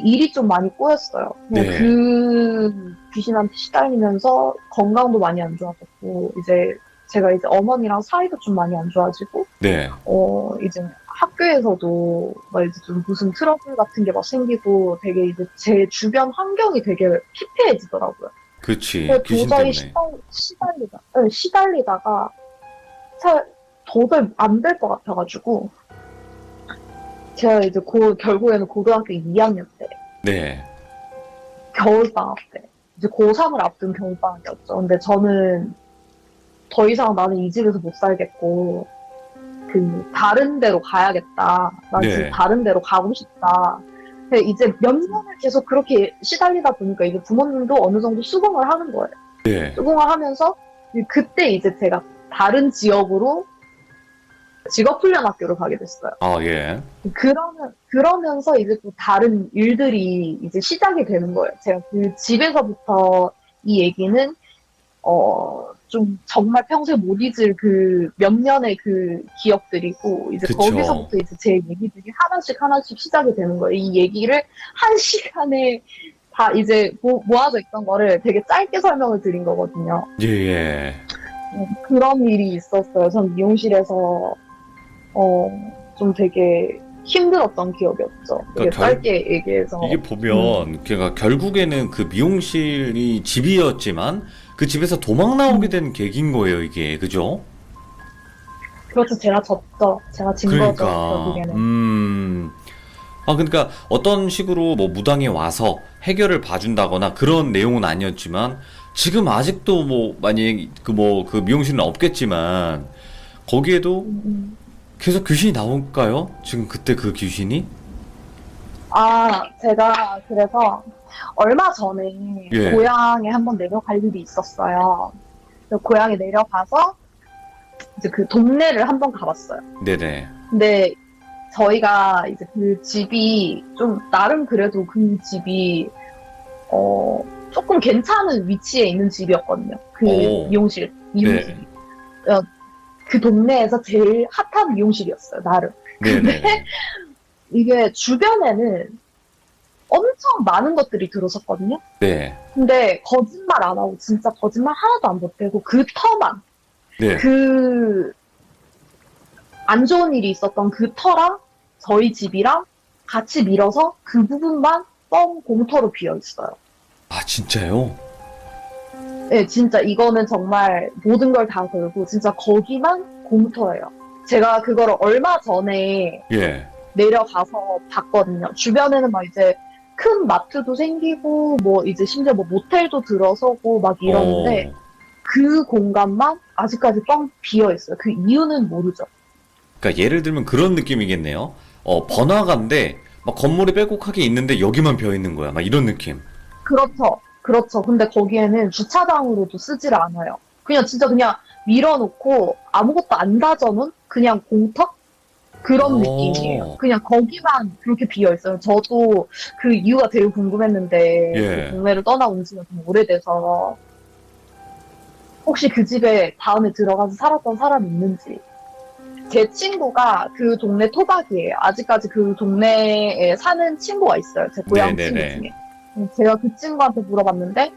Speaker 3: 일이 좀 많이 꼬였어요. 그냥
Speaker 1: 네.
Speaker 3: 그 귀신한테 시달리면서 건강도 많이 안 좋아졌고 이제 제가 이제 어머니랑 사이도 좀 많이 안 좋아지고
Speaker 1: 네.
Speaker 3: 이제 학교에서도 막 이제 좀 무슨 트러블 같은 게 막 생기고 되게 이제 제 주변 환경이 되게 피폐해지더라고요.
Speaker 1: 그렇지.
Speaker 3: 그래서
Speaker 1: 귀신
Speaker 3: 도저히
Speaker 1: 때문에.
Speaker 3: 시달리다가 도저히 안 될 것 같아가지고 제가 이제 결국에는 고등학교 2학년 때
Speaker 1: 네.
Speaker 3: 겨울방학 때 이제 고3을 앞둔 겨울방학이었죠. 근데 저는 더 이상 나는 이 집에서 못 살겠고 다른 데로 가야겠다. 난
Speaker 1: 네.
Speaker 3: 지금 다른 데로 가고 싶다. 근데 이제 몇 년을 계속 그렇게 시달리다 보니까 이제 부모님도 어느 정도 수긍을 하는 거예요.
Speaker 1: 네.
Speaker 3: 수긍을 하면서 그때 이제 제가 다른 지역으로 직업훈련학교를 가게 됐어요.
Speaker 1: 아, 예.
Speaker 3: 그러면서 이제 또 다른 일들이 이제 시작이 되는 거예요. 제가 그 집에서부터 이 얘기는, 좀 정말 평생 못 잊을 그 몇 년의 그 기억들이고, 이제
Speaker 1: 그쵸.
Speaker 3: 거기서부터 이제 제 얘기들이 하나씩 시작이 되는 거예요. 이 얘기를 한 시간에 다 이제 모아져 있던 거를 되게 짧게 설명을 드린 거거든요.
Speaker 1: 예, 예.
Speaker 3: 그런 일이 있었어요. 전 미용실에서 좀 되게 힘들었던 기억이었죠. 되게
Speaker 1: 그러니까
Speaker 3: 짧게 얘기해서.
Speaker 1: 이게 보면, 그러니까 결국에는 그 미용실이 집이었지만, 그 집에서 도망 나오게 된 계기인 거예요, 이게. 그죠?
Speaker 3: 그렇죠. 제가 졌죠. 제가 진 거죠.
Speaker 1: 그러니까,
Speaker 3: 결국에는.
Speaker 1: 그러니까 어떤 식으로 뭐 무당이 와서 해결을 봐준다거나 그런 내용은 아니었지만, 지금 아직도 뭐, 만약에 그 미용실은 없겠지만, 거기에도
Speaker 3: 음.
Speaker 1: 계속 귀신이 나올까요? 지금 그때 그 귀신이?
Speaker 3: 제가 그래서 얼마 전에
Speaker 1: 예.
Speaker 3: 고향에 한번 내려갈 일이 있었어요. 그래서 고향에 내려가서 이제 그 동네를 한번 가봤어요.
Speaker 1: 네네.
Speaker 3: 근데 저희가 이제 그 집이 좀 나름 그래도 그 집이 조금 괜찮은 위치에 있는 집이었거든요. 그
Speaker 1: 오.
Speaker 3: 미용실이.
Speaker 1: 네.
Speaker 3: 그 동네에서 제일 핫한 미용실이었어요, 나름.
Speaker 1: 네네.
Speaker 3: 이게 주변에는 엄청 많은 것들이 들어섰거든요.
Speaker 1: 네.
Speaker 3: 근데 거짓말 안 하고 진짜 거짓말 하나도 안 보태고 그 터만
Speaker 1: 네.
Speaker 3: 그 안 좋은 일이 있었던 그 터랑 저희 집이랑 같이 밀어서 그 부분만 뻥 공터로 비어 있어요.
Speaker 1: 아, 진짜요?
Speaker 3: 네, 진짜 이거는 정말 모든 걸 다 걸고 진짜 거기만 공터예요. 제가 그거를 얼마 전에
Speaker 1: 예.
Speaker 3: 내려가서 봤거든요. 주변에는 막 이제 큰 마트도 생기고 뭐 이제 심지어 뭐 모텔도 들어서고 막 이러는데 그 공간만 아직까지 뻥 비어 있어요. 그 이유는 모르죠.
Speaker 1: 그러니까 예를 들면 그런 느낌이겠네요. 번화가인데 막 건물이 빼곡하게 있는데 여기만 비어 있는 거야. 막 이런 느낌.
Speaker 3: 그렇죠. 근데 거기에는 주차장으로도 쓰질 않아요. 그냥 진짜 그냥 밀어놓고 아무것도 안 다져놓은 그냥 공터? 그런
Speaker 1: 오.
Speaker 3: 느낌이에요. 그냥 거기만 그렇게 비어 있어요. 저도 그 이유가 되게 궁금했는데
Speaker 1: 예.
Speaker 3: 그 동네를 떠나온 지가 좀 오래돼서 혹시 그 집에 다음에 들어가서 살았던 사람이 있는지. 제 친구가 그 동네 토박이에요. 아직까지 그 동네에 사는 친구가 있어요. 제 고향
Speaker 1: 네네네.
Speaker 3: 친구 중에. 제가 그 친구한테 물어봤는데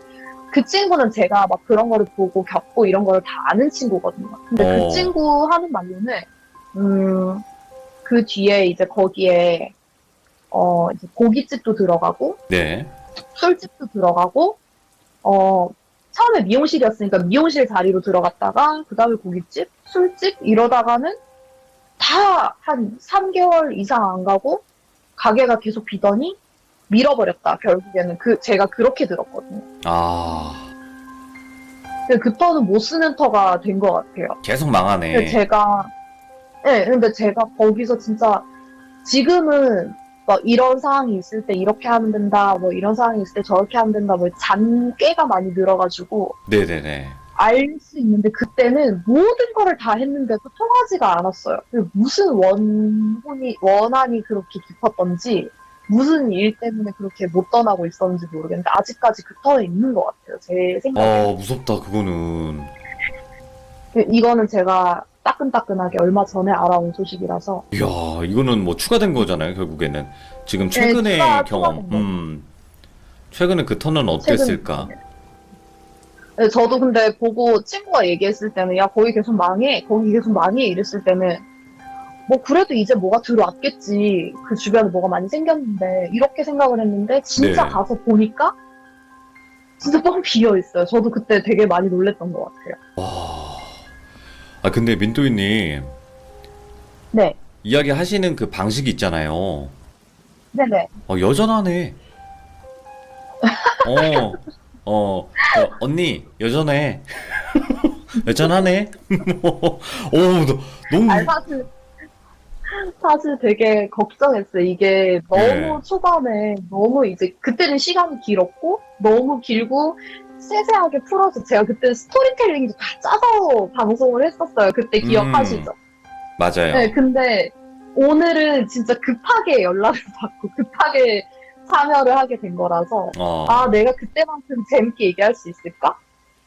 Speaker 3: 그 친구는 제가 막 그런 거를 보고 겪고 이런 거를 다 아는 친구거든요. 근데 그 친구 하는 말로는 그 뒤에 이제 거기에 이제 고깃집도 들어가고
Speaker 1: 네.
Speaker 3: 술집도 들어가고 처음에 미용실이었으니까 미용실 자리로 들어갔다가 그 다음에 고깃집, 술집 이러다가는 다 한 3개월 이상 안 가고 가게가 계속 비더니 밀어버렸다. 결국에는 제가 그렇게 들었거든요. 근데 그 터는 못 쓰는 터가 된 것 같아요.
Speaker 1: 계속 망하네.
Speaker 3: 근데 제가 거기서 진짜 지금은 뭐 이런 상황이 있을 때 이렇게 하면 된다, 뭐 이런 상황이 있을 때 저렇게 하면 된다, 뭐 잔꾀가 많이 늘어가지고
Speaker 1: 네네네.
Speaker 3: 알 수 있는데 그때는 모든 거를 다 했는데도 통하지가 않았어요. 무슨 원한이 그렇게 깊었던지 무슨 일 때문에 그렇게 못 떠나고 있었는지 모르겠는데 아직까지 그 턴에 있는 것 같아요. 제 생각에.
Speaker 1: 무섭다, 그거는.
Speaker 3: 이거는 제가 따끈따끈하게 얼마 전에 알아온 소식이라서.
Speaker 1: 이야, 이거는 뭐 추가된 거잖아요, 결국에는. 지금 최근의 경험.
Speaker 3: 추가된 거.
Speaker 1: 최근에 그 턴은 어땠을까?
Speaker 3: 네, 저도 근데 보고 친구가 얘기했을 때는 야 거기 계속 망해 이랬을 때는 뭐 그래도 이제 뭐가 들어왔겠지 그 주변에 뭐가 많이 생겼는데 이렇게 생각을 했는데 진짜
Speaker 1: 네.
Speaker 3: 가서 보니까 진짜 뻥 비어 있어요. 저도 그때 되게 많이 놀랬던 것 같아요.
Speaker 1: 와. 근데 민또이님,
Speaker 3: 네,
Speaker 1: 이야기 하시는 그 방식이 있잖아요.
Speaker 3: 네네.
Speaker 1: 여전하네. 언니, 여전해. 여전하네. 너무,
Speaker 3: 아니 사실 되게 걱정했어요. 이게 너무
Speaker 1: 네.
Speaker 3: 초반에 너무 이제 그때는 시간이 길었고 너무 길고 세세하게 풀어서 제가 그때 스토리텔링도 다 짜서 방송을 했었어요. 그때 기억하시죠?
Speaker 1: 맞아요.
Speaker 3: 네, 근데 오늘은 진짜 급하게 연락을 받고 급하게 참여를 하게 된 거라서 아, 내가 그때만큼 재밌게 얘기할 수 있을까?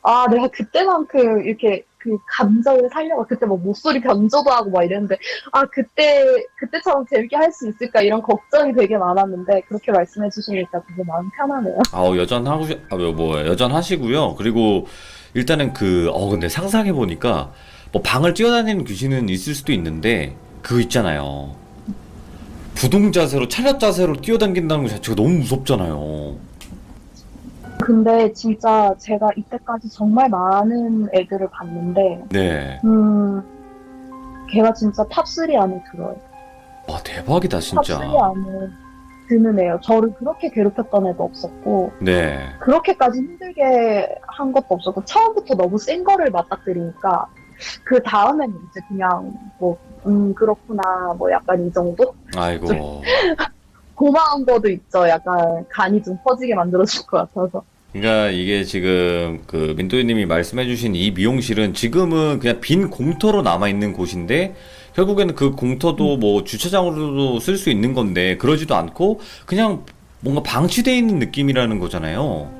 Speaker 3: 아, 내가 그때만큼 이렇게 그 감정을 살려고 그때 뭐 목소리 변조도 하고 막 이랬는데 아, 그때처럼 재밌게 할 수 있을까? 이런 걱정이 되게 많았는데 그렇게 말씀해 주시니까 되게 마음 편하네요.
Speaker 1: 여전하시고요. 그리고 일단은 근데 상상해보니까 뭐 방을 뛰어다니는 귀신은 있을 수도 있는데 그거 있잖아요. 부동 자세로, 차렷 자세로 뛰어다닌다는 것 자체가 너무 무섭잖아요.
Speaker 3: 근데 진짜 제가 이때까지 정말 많은 애들을 봤는데
Speaker 1: 네.
Speaker 3: 걔가 진짜 탑3 안에 들어요.
Speaker 1: 와, 대박이다, 진짜.
Speaker 3: 탑3 안에 드는 애예요. 저를 그렇게 괴롭혔던 애도 없었고
Speaker 1: 네.
Speaker 3: 그렇게까지 힘들게 한 것도 없었고 처음부터 너무 센 거를 맞닥뜨리니까 그 다음에는 이제 그냥 뭐 그렇구나 뭐 약간 이 정도?
Speaker 1: 아이고.
Speaker 3: 고마운 거도 있죠. 약간 간이 좀 퍼지게 만들어줄 것 같아서.
Speaker 1: 그러니까 이게 지금 그 민또이님이 말씀해주신 이 미용실은 지금은 그냥 빈 공터로 남아있는 곳인데 결국에는 그 공터도 뭐 주차장으로도 쓸 수 있는 건데 그러지도 않고 그냥 뭔가 방치되어 있는 느낌이라는 거잖아요.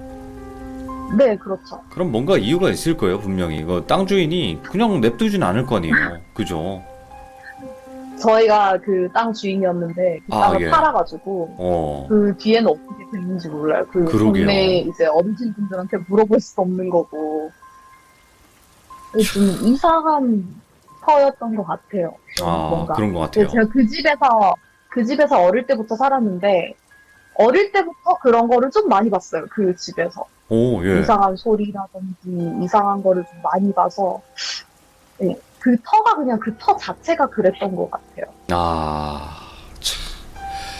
Speaker 3: 네, 그렇죠.
Speaker 1: 그럼 뭔가 이유가 있을 거예요, 분명히. 이거 땅 주인이 그냥 냅두진 않을 거 아니에요. 그죠?
Speaker 3: 저희가 그 땅 주인이었는데 그 땅을
Speaker 1: 예.
Speaker 3: 팔아가지고 그 뒤에는 어떻게 됐는지 몰라요. 그
Speaker 1: 그러게요.
Speaker 3: 동네 이제 어르신분들한테 물어볼 수도 없는 거고 좀 이상한 터였던 것 같아요. 뭔가.
Speaker 1: 그런 것 같아요.
Speaker 3: 제가 그 집에서 어릴 때부터 살았는데 어릴 때부터 그런 거를 좀 많이 봤어요. 그 집에서
Speaker 1: 오, 예.
Speaker 3: 이상한 소리라든지 이상한 거를 좀 많이 봐서 네, 그 터가 그냥 그 터 자체가 그랬던 것 같아요.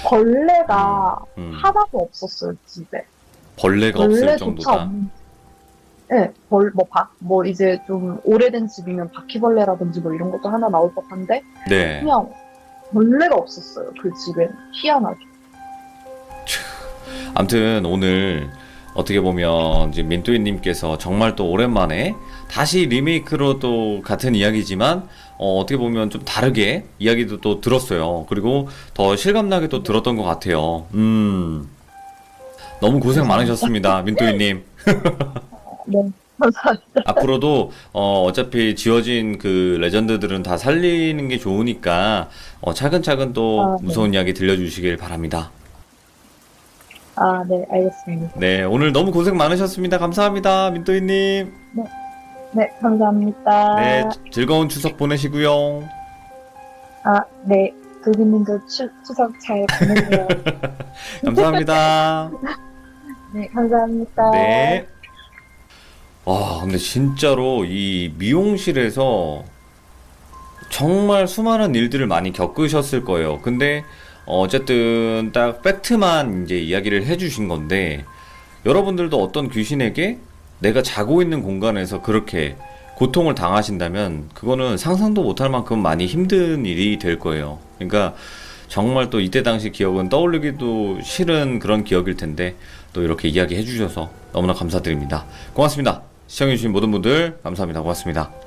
Speaker 3: 벌레가 하나도 없었어요, 집에.
Speaker 1: 벌레가 없을 정도다.
Speaker 3: 네, 뭐 이제 좀 오래된 집이면 바퀴벌레라든지 뭐 이런 것도 하나 나올 법한데,
Speaker 1: 네.
Speaker 3: 그냥 벌레가 없었어요, 그 집엔. 희한하게.
Speaker 1: 아무튼 오늘 어떻게 보면 이제 민또이님께서 정말 또 오랜만에 다시 리메이크로 또 같은 이야기지만 어떻게 보면 좀 다르게 이야기도 또 들었어요. 그리고 더 실감나게 또 들었던 것 같아요. 너무 고생 많으셨습니다, 민또이님.
Speaker 3: 네, 감사합니다.
Speaker 1: 앞으로도 어차피 지워진 그 레전드들은 다 살리는 게 좋으니까 차근차근 또
Speaker 3: 네.
Speaker 1: 무서운 이야기 들려주시길 바랍니다.
Speaker 3: 네, 알겠습니다.
Speaker 1: 네, 오늘 너무 고생 많으셨습니다. 감사합니다, 민또이님.
Speaker 3: 네, 감사합니다.
Speaker 1: 네, 즐거운 추석 보내시고요.
Speaker 3: 네, 도기님도 추석 잘 보내세요.
Speaker 1: 감사합니다.
Speaker 3: 네, 감사합니다.
Speaker 1: 네. 근데 진짜로 이 미용실에서 정말 수많은 일들을 많이 겪으셨을 거예요. 근데 어쨌든 딱 팩트만 이제 이야기를 해주신 건데 여러분들도 어떤 귀신에게 내가 자고 있는 공간에서 그렇게 고통을 당하신다면 그거는 상상도 못할 만큼 많이 힘든 일이 될 거예요. 그러니까 정말 또 이때 당시 기억은 떠올리기도 싫은 그런 기억일 텐데 또 이렇게 이야기해 주셔서 너무나 감사드립니다. 고맙습니다. 시청해주신 모든 분들 감사합니다. 고맙습니다.